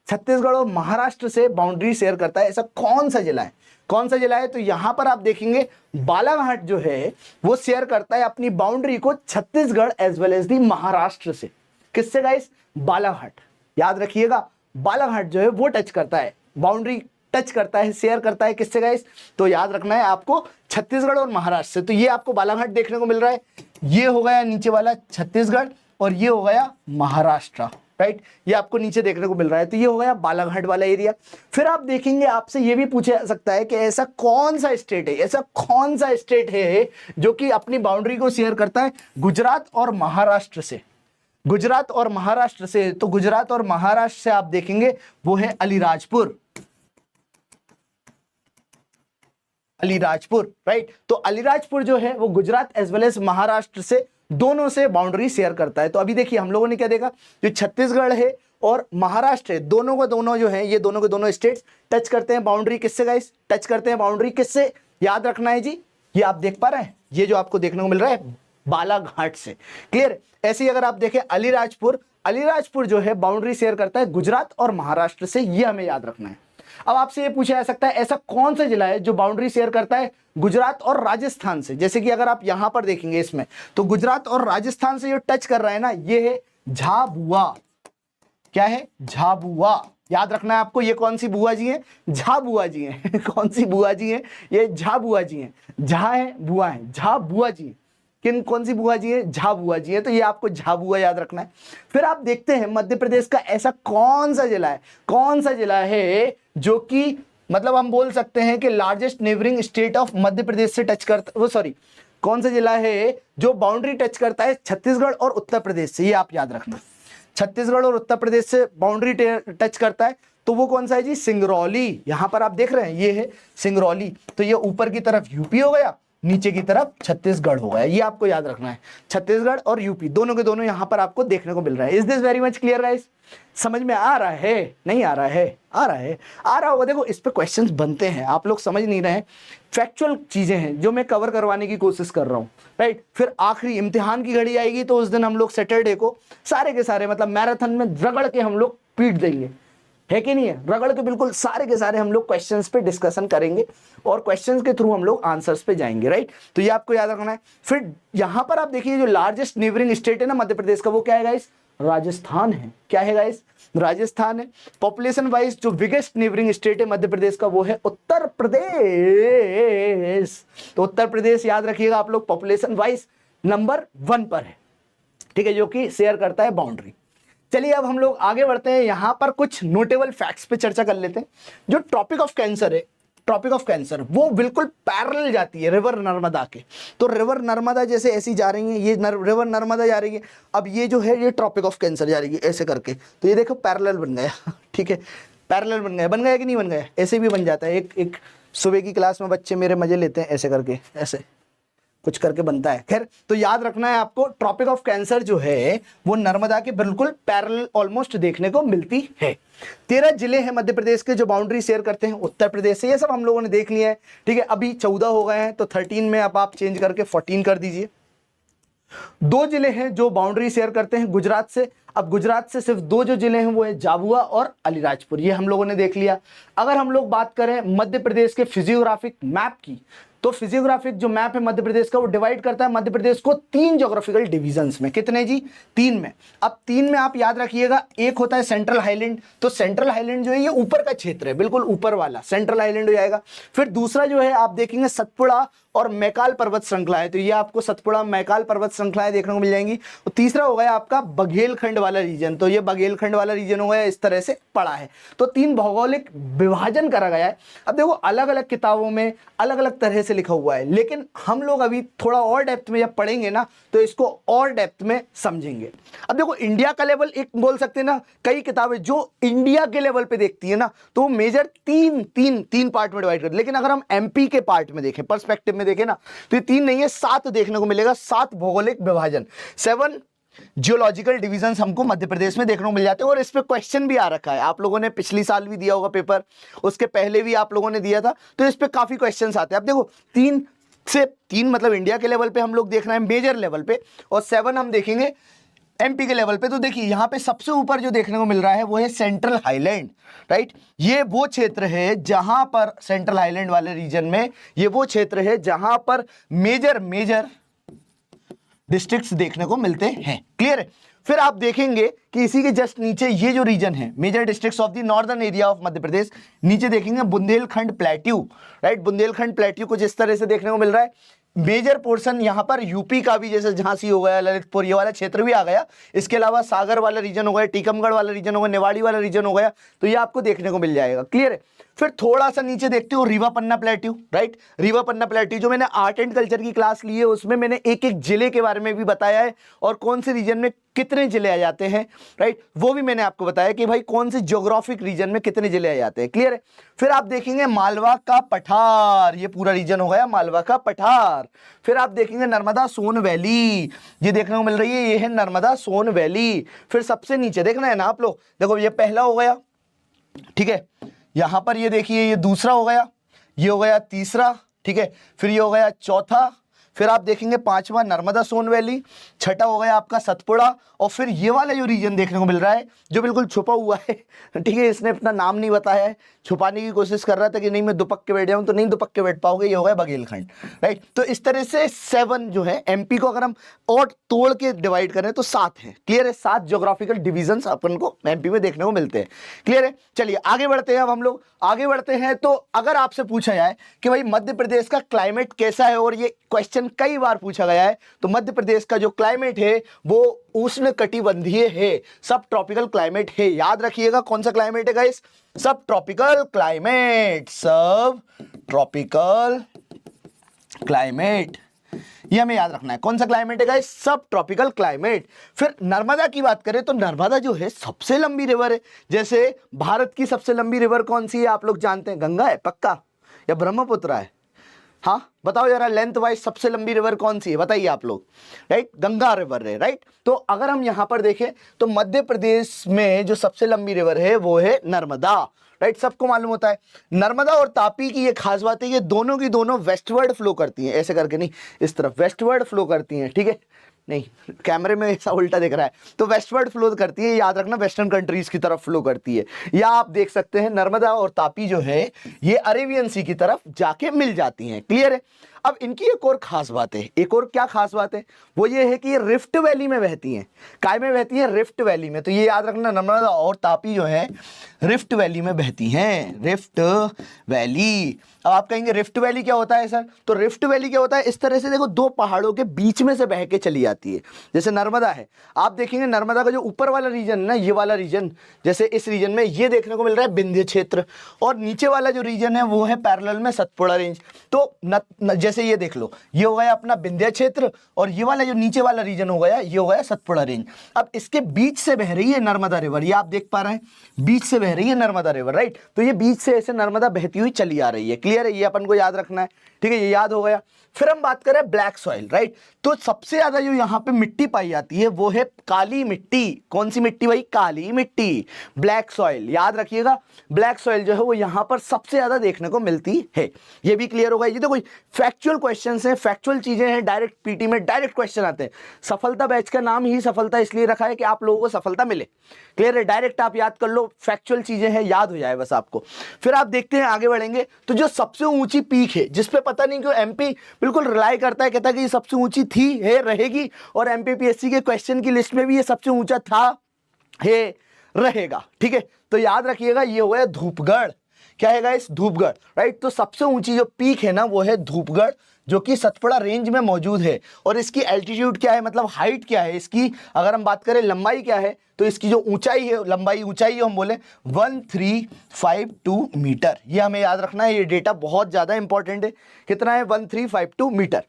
Chhattisgarh और महाराष्ट्र से बाउंड्री शेयर करता है, ऐसा कौन सा जिला है, कौन सा जिला है। तो यहां पर आप देखेंगे बालाघाट जो है वो शेयर करता है अपनी बाउंड्री को Chhattisgarh as well as the Maharashtra से। किससे गाइस, बालाघाट, याद रखिएगा बालाघाट जो है वो टच करता है, बाउंड्री टच करता है, शेयर करता है किससे गाइस, तो याद रखना है आपको छत्तीसगढ़ और महाराष्ट्र से। तो ये आपको बालाघाट देखने को मिल रहा है, ये हो गया नीचे वाला छत्तीसगढ़ और ये हो गया महाराष्ट्र, राइट, ये आपको नीचे देखने को मिल रहा है। तो ये हो गया बालाघाट वाला एरिया। फिर आप देखेंगे आपसे ये भी पूछा जा सकता है कि ऐसा कौन सा स्टेट है, ऐसा कौन सा स्टेट है जो कि अपनी बाउंड्री को शेयर करता है गुजरात और महाराष्ट्र से, गुजरात और महाराष्ट्र से। तो गुजरात और महाराष्ट्र से आप देखेंगे वो है अलीराजपुर, अलीराजपुर, राइट। तो अलीराजपुर जो है वो Gujarat as well as Maharashtra से दोनों से बाउंड्री शेयर करता है। तो अभी देखिए हम लोगों ने क्या देखा, जो छत्तीसगढ़ है और महाराष्ट्र है, दोनों को दोनों जो है ये दोनों के दोनों स्टेट्स टच करते हैं बाउंड्री किससे गाइस, टच करते हैं बाउंड्री किससे, याद रखना है जी, ये आप देख पा रहे हैं, ये जो आपको देखने को मिल रहा है बालाघाट से। क्लियर, ऐसे ही अगर आप देखें अलीराजपुर, अलीराजपुर जो है बाउंड्री शेयर करता है गुजरात और महाराष्ट्र से, ये हमें याद रखना है। अब आपसे ये पूछा जा सकता है ऐसा कौन सा जिला है जो बाउंड्री शेयर करता है गुजरात और राजस्थान से। जैसे कि अगर आप यहां पर देखेंगे इसमें, तो गुजरात और राजस्थान से जो टच कर रहा है ना, ये है झाबुआ। क्या है, झाबुआ, याद रखना है आपको। ये कौन सी बुआ जी हैं, झाबुआ जी हैं कौन सी बुआ जी हैं, ये झाबुआ जी हैं, झा है बुआ है, झाबुआ जी, किन कौन सी बुआ जी है, झाबुआ जी है। तो ये आपको झाबुआ याद रखना है। फिर आप देखते हैं मध्य प्रदेश का ऐसा कौन सा जिला है, कौन सा जिला है जो कि मतलब हम बोल सकते हैं कि largest neighbouring state of Madhya प्रदेश से टच करता, वो सॉरी, कौन सा जिला है जो बाउंड्री टच करता है छत्तीसगढ़ और उत्तर प्रदेश से, ये आप याद रखना। छत्तीसगढ़ और उत्तर प्रदेश से बाउंड्री टच करता है, तो वो कौन सा है जी, सिंगरौली। यहां पर आप देख रहे हैं ये है सिंगरौली। तो ये ऊपर की तरफ यूपी हो गया, नीचे की तरफ छत्तीसगढ़ होगा, ये आपको याद रखना है। छत्तीसगढ़ और यूपी दोनों के दोनों यहां पर आपको देखने को मिल रहा है। Is this very much clear guys? समझ में आ रहा है? नहीं आ रहा है? आ रहा है, आ रहा होगा। देखो इस पे क्वेश्चंस बनते हैं, आप लोग समझ नहीं रहे हैं। फैक्चुअल चीजें हैं जो मैं कवर करवाने की कोशिश कर रहा हूं, राइट। फिर आखिरी इम्तिहान की घड़ी आएगी तो उस दिन हम लोग सैटरडे को सारे के सारे मतलब मैराथन में रगड़ के हम लोग पीट देंगे, है कि नहीं है? रगड़ के बिल्कुल सारे के सारे हम लोग क्वेश्चंस पे डिस्कशन करेंगे और क्वेश्चंस के थ्रू हम लोग आंसर्स पे जाएंगे, राइट। तो ये आपको याद रखना है। फिर यहां पर आप देखिए जो लार्जेस्ट नेबरिंग स्टेट है ना मध्य प्रदेश का, वो क्या है गाइस? राजस्थान है। क्या है गाइस? राजस्थान है। पॉपुलेशन वाइज जो बिगेस्ट नेबरिंग स्टेट है मध्य प्रदेश का वो है उत्तर प्रदेश। तो उत्तर प्रदेश याद रखिएगा आप लोग, पॉपुलेशन वाइज नंबर 1 पर है, ठीक है, जो कि शेयर करता है बाउंड्री। चलिए अब हम लोग आगे बढ़ते हैं, यहां पर कुछ नोटेबल फैक्ट्स पे चर्चा कर लेते हैं। जो ट्रॉपिक ऑफ कैंसर है, ट्रॉपिक ऑफ कैंसर वो बिल्कुल पैरेलल जाती है रिवर नर्मदा के। तो रिवर नर्मदा जैसे ऐसी जा रही है, ये रिवर नर्मदा जा रही है, अब ये जो है ये ट्रॉपिक ऑफ कैंसर जा रही है ऐसे करके। तो ये देखो पैरेलल बन गया ठीक है, पैरेलल बन गया कि नहीं बन गया? ऐसे भी बन जाता है। एक सुबह की क्लास में बच्चे मेरे मजे लेते हैं, ऐसे करके ऐसे कुछ करके बनता है। खैर तो याद रखना है आपको, ट्रॉपिक ऑफ कैंसर जो है वो नर्मदा के बिल्कुल पैरेलल ऑलमोस्ट देखने को मिलती है। 13 जिले हैं मध्य प्रदेश के जो बाउंड्री शेयर करते हैं उत्तर प्रदेश से। ये सब हम लोगों ने देख लिया है, ठीक है। अभी 14 हो गए हैं तो 13 में अब आप चेंज करके 14 कर दीजिए। 2 जिले हैं जो बाउंड्री शेयर करते हैं गुजरात से। अब गुजरात से सिर्फ 2 जो जिले हैं वो है झाबुआ और अलीराजपुर, ये हम लोगों ने देख लिया। अगर हम लोग बात करें मध्य प्रदेश के फिजियोग्राफिक मैप की, तो फिजियोग्राफिक जो मैप है मध्य प्रदेश का वो डिवाइड करता है मध्य प्रदेश को 3 ज्योग्राफिकल डिवीजन्स में। कितने जी? 3 में। अब 3 में आप याद रखिएगा, एक होता है सेंट्रल हाईलैंड। तो सेंट्रल हाईलैंड जो है ये ऊपर का क्षेत्र है, बिल्कुल ऊपर वाला सेंट्रल हाईलैंड हो जाएगा। फिर दूसरा जो है आप देखेंगे सतपुड़ा और मैकाल पर्वत श्रृंखलाएं, तो ये आपको सतपुड़ा मैकाल पर्वत श्रृंखलाएं देखने को मिल जाएंगी। और तीसरा हो गया आपका बघेलखंड वाला रीजन, तो ये बघेलखंड वाला रीजन हो गया, इस तरह से पड़ा है। तो 3 भौगोलिक विभाजन करा गया है। अब देखो अलग अलग किताबों में अलग अलग तरह से लिखा हुआ है, लेकिन हम लोग अभी थोड़ा और डेप्थ में जब पढ़ेंगे ना तो इसको और डेप्थ में समझेंगे। अब देखो इंडिया का लेवल एक बोल सकते हैं ना, कई किताबें जो इंडिया के लेवल पे देखती है ना तो वो मेजर तीन पार्ट में डिवाइड कर, लेकिन अगर हम एमपी के पार्ट में देखें, पर्सपेक्टिव में देखें ना, तो ये 3 नहीं है 7 देखने को मिलेगा। 7 भौगोलिक विभाजन, 7 जियोलॉजिकल डिवीजन्स हमको मध्य प्रदेश में देखने को मिल जाते हैं। और इस पे क्वेश्चन भी आ रखा है, आप लोगों ने पिछली साल भी दिया होगा पेपर, उसके पहले भी आप लोगों ने दिया था, तो इस पे काफी क्वेश्चंस आते हैं। अब देखो 3 मतलब इंडिया के लेवल पे हम लोग देखना है मेजर लेवल पे, और 7 हम देखेंगे एमपी के लेवल पे। तो देखिए यहां पे सबसे ऊपर जो देखने को मिल रहा है वो है सेंट्रल हाईलैंड, राइट। ये वो क्षेत्र है जहां पर सेंट्रल हाईलैंड वाले रीजन में ये वो क्षेत्र है जहां पर मेजर डिस्ट्रिक्ट्स देखने को मिलते हैं। क्लियर है? फिर आप देखेंगे कि इसी के जस्ट नीचे ये जो रीजन है major districts of the northern area of Madhya Pradesh, नीचे देखेंगे Bundelkhand plateau, right. Bundelkhand plateau कुछ इस तरह से देखने को मिल रहा है। मेजर पोर्शन यहां पर यूपी का भी, जैसे झांसी हो गया, ललितपुर, ये वाला क्षेत्र भी आ गया। इसके अलावा सागर वाला रीजन हो गया, टीकमगढ़ वाला रीजन हो गया, निवाड़ी वाला रीजन हो गया, तो ये आपको देखने को मिल जाएगा। क्लियर है? फिर थोड़ा सा नीचे देखते हो रीवा पन्ना प्लेट्यू, राइट। रीवा पन्ना प्लेट्यू जो मैंने आर्ट एंड कल्चर की क्लास ली है उसमें मैंने एक एक जिले के बारे में भी बताया है और कौन से रीजन में कितने जिले आ जाते हैं, राइट, वो भी मैंने आपको बताया कि भाई कौन से ज्योग्राफिक रीजन में कितने जिले आ जाते हैं। क्लियर है? फिर आप देखेंगे मालवा का पठार, ये पूरा रीजन हो गया मालवा का पठार। फिर आप देखेंगे नर्मदा सोन वैली, ये देखने को मिल रही है, ये है नर्मदा सोन वैली। फिर सबसे नीचे देखना है ना आप लोग, देखो ये पहला हो गया, ठीक है, यहां पर ये देखिए ये दूसरा हो गया, ये हो गया तीसरा, ठीक है, फिर ये हो गया चौथा, फिर आप देखेंगे 5वां नर्मदा सोन वैली, छठा हो गया आपका सतपुड़ा, और फिर ये वाला जो रीजन देखने को मिल रहा है जो बिल्कुल छुपा हुआ है, ठीक है, इसने अपना नाम नहीं बताया है, छुपाने की कोशिश कर रहा था कि नहीं मैं दुपक के बैठ जाऊं, तो नहीं दुपक के बैठ पाओगे, ये हो गया बघेलखंड, राइट। तो इस तरह से 7 जो है एमपी को अगर हम और तोड़ के डिवाइड करें तो 7 है। क्लियर है? 7 ज्योग्राफिकल डिविजन्स अपन को एमपी में देखने को मिलते हैं। क्लियर है? चलिए आगे बढ़ते हैं। अब हम लोग आगे बढ़ते हैं तो अगर आपसे पूछा जाए कि भाई मध्य प्रदेश का क्लाइमेट कैसा है, और ये क्वेश्चन कई बार पूछा गया है, तो मध्य प्रदेश का जो क्लाइमेट है वो उष्ण कटिबंधीय है, सब ट्रॉपिकल क्लाइमेट है। याद रखिएगा कौन सा क्लाइमेट है गाइस? सब ट्रॉपिकल क्लाइमेट, सब ट्रॉपिकल क्लाइमेट, ये हमें याद रखना है। कौन सा क्लाइमेट है गाइस? सब ट्रॉपिकल क्लाइमेट। फिर नर्मदा की बात करें तो नर्मदा जो है सबसे लंबी रिवर है। जैसे भारत की सबसे लंबी रिवर कौन सी है आप लोग जानते हैं? गंगा है पक्का, या ब्रह्मपुत्र है? हाँ बताओ जरा, लेंथ वाइज सबसे लंबी रिवर कौन सी है बताइए आप लोग, राइट, गंगा रिवर है, राइट। तो अगर हम यहां पर देखें तो मध्य प्रदेश में जो सबसे लंबी रिवर है वो है नर्मदा, राइट, सबको मालूम होता है। नर्मदा और तापी की ये खास बात है, ये दोनों की दोनों वेस्टवर्ड फ्लो करती हैं, ऐसे करके नहीं, इस तरफ वेस्टवर्ड फ्लो करती हैं, ठीक है, नहीं कैमरे में ऐसा उल्टा दिख रहा है, तो वेस्टवर्ड फ्लो करती है, याद रखना वेस्टर्न कंट्रीज की तरफ फ्लो करती है। या आप देख सकते हैं नर्मदा और तापी जो है ये अरेबियन सी की तरफ जाके मिल जाती हैं, क्लियर है। अब इनकी एक और खास बात है, एक और क्या खास बात है, वो ये है कि ये रिफ्ट वैली में बहती हैं। काय में बहती हैं? रिफ्ट वैली में। तो ये याद रखना नर्मदा और तापी जो है रिफ्ट वैली में बहती हैं, रिफ्ट वैली। अब आप कहेंगे रिफ्ट वैली क्या होता है सर? तो रिफ्ट वैली क्या होता है, इस तरह से देखो दो पहाड़ों के बीच में से बह के चली जाती है। जैसे नर्मदा है, आप देखेंगे नर्मदा का जो ऊपर वाला रीजन है ना, ये वाला रीजन, जैसे इस रीजन में ये देखने को मिल रहा है विंध्य क्षेत्र, और नीचे वाला जो रीजन है वो है पैरेलल में सतपुड़ा रेंज। तो जैसे ये देख लो, ये हो गया अपना विंध्य क्षेत्र, और ये वाला जो नीचे वाला रीजन हो गया ये हो गया सतपुड़ा रेंज। अब इसके बीच से बह रही है नर्मदा रिवर, ये आप देख पा रहे हैं बीच से बह रही है नर्मदा रिवर, राइट। तो ये बीच से ऐसे नर्मदा बहती हुई चली आ रही है, क्लियर है, ये अपन को याद रखना है, ठीक है, ये याद हो गया। फिर हम बात करें ब्लैक सॉइल, राइट। तो सबसे ज्यादा जो यहाँ पे मिट्टी पाई जाती है वो है काली मिट्टी। कौन सी मिट्टी भाई? काली मिट्टी, ब्लैक सॉइल, याद रखिएगा। ब्लैक सॉइल जो है वो यहाँ पर सबसे ज्यादा देखने को मिलती है, ये भी क्लियर होगा। ये तो कोई फैक्चुअल क्वेश्चंस हैं, फैक्चुअल चीजें हैं, डायरेक्ट पीटी में डायरेक्ट क्वेश्चन आते हैं। सफलता बैच का नाम ही सफलता इसलिए रखा है कि आप लोगों को सफलता मिले, क्लियर है, डायरेक्ट आप याद कर लो, फैक्चुअल चीजें हैं, याद हो जाए बस आपको। फिर आप देखते हैं आगे बढ़ेंगे तो जो सबसे ऊंची पीक है, जिसपे पता नहीं क्यों एमपी बिल्कुल रिलाई करता है, कहता है कि ये सबसे ऊंची थी, है, रहेगी, और एमपीपीएससी के क्वेश्चन की लिस्ट में भी ये सबसे ऊंचा था, है, रहेगा, ठीक है। तो याद रखिएगा ये हुआ है धूपगढ़। क्या है गाइस? धूपगढ़, राइट। तो सबसे ऊंची जो पीक है ना वो है धूपगढ़, जो कि सतपुड़ा रेंज में मौजूद है। और इसकी एल्टीट्यूड क्या है, मतलब हाइट क्या है इसकी, अगर हम बात करें लंबाई क्या है, तो इसकी जो ऊंचाई है, लंबाई ऊंचाई हम बोले 1352 मीटर। ये हमें याद रखना है, ये डेटा बहुत ज्यादा इंपॉर्टेंट है। कितना है? 1352 मीटर।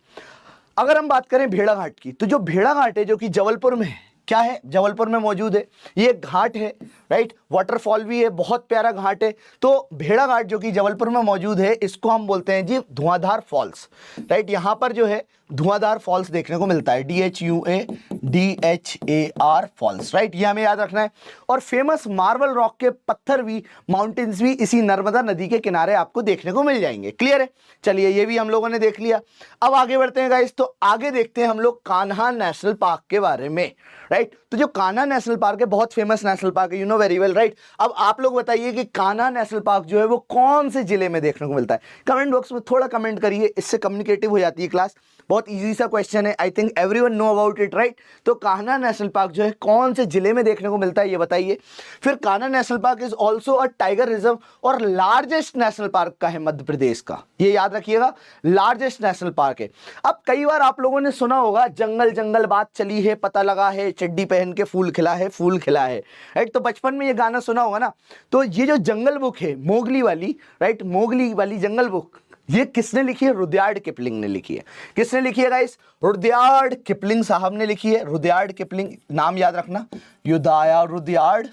अगर हम बात करें भेड़ाघाट की, तो जो भेड़ाघाट है जो कि जबलपुर में है, क्या है, जबलपुर में मौजूद है, ये एक घाट है, राइट, वाटरफॉल भी है, बहुत प्यारा घाट है। तो भेड़ाघाट जो कि जबलपुर में मौजूद है, इसको हम बोलते हैं जी धुआंधार फॉल्स, राइट। यहाँ पर जो है धुआंधार फॉल्स देखने को मिलता है, DHUADHAR फॉल्स, राइट, ये हमें याद रखना है। और फेमस मार्बल रॉक के पत्थर भी, माउंटेन्स भी इसी नर्मदा नदी के किनारे आपको देखने को मिल जाएंगे, क्लियर है। चलिए ये भी हम लोगों ने देख लिया। अब आगे बढ़ते हैं गाइस, तो आगे देखते हैं हम लोग कान्हा नेशनल पार्क के बारे में, राइट। तो जो कान्हा नेशनल पार्क है बहुत फेमस नेशनल पार्क है, you know very well, right. अब आप लोग बताइए कि कान्हा नेशनल पार्क जो है वो कौन से जिले में देखने को मिलता है? कमेंट बॉक्स में थोड़ा कमेंट करिए, इससे कम्युनिकेटिव हो जाती है क्लास। बहुत इजी सा क्वेश्चन है, I think everyone know about it, right. तो कान्हा नेशनल पार्क जो है कौन से जिले में देखने को मिलता है ये बताइए। फिर Kanha national park is also a tiger reserve और लार्जेस्ट नेशनल पार्क का है मध्य प्रदेश का, ये याद रखिएगा, लार्जेस्ट नेशनल पार्क है। अब कई बार आप लोगों ने सुना होगा जंगल जंगल बात चली है, पता लगा है, चड्डी पहन के फूल खिला है, फूल खिला है, राइट। तो बचपन में ये गाना सुना होगा ना। तो ये जो जंगल बुक है मोगली वाली, राइट, मोगली वाली जंगल बुक, ये किसने लिखी है? रुडयार्ड किपलिंग ने लिखी है। किसने लिखी है गाइस? रुडयार्ड किपलिंग साहब ने लिखी है। रुडयार्ड किपलिंग, नाम याद रखना, युदाया रुडयार्ड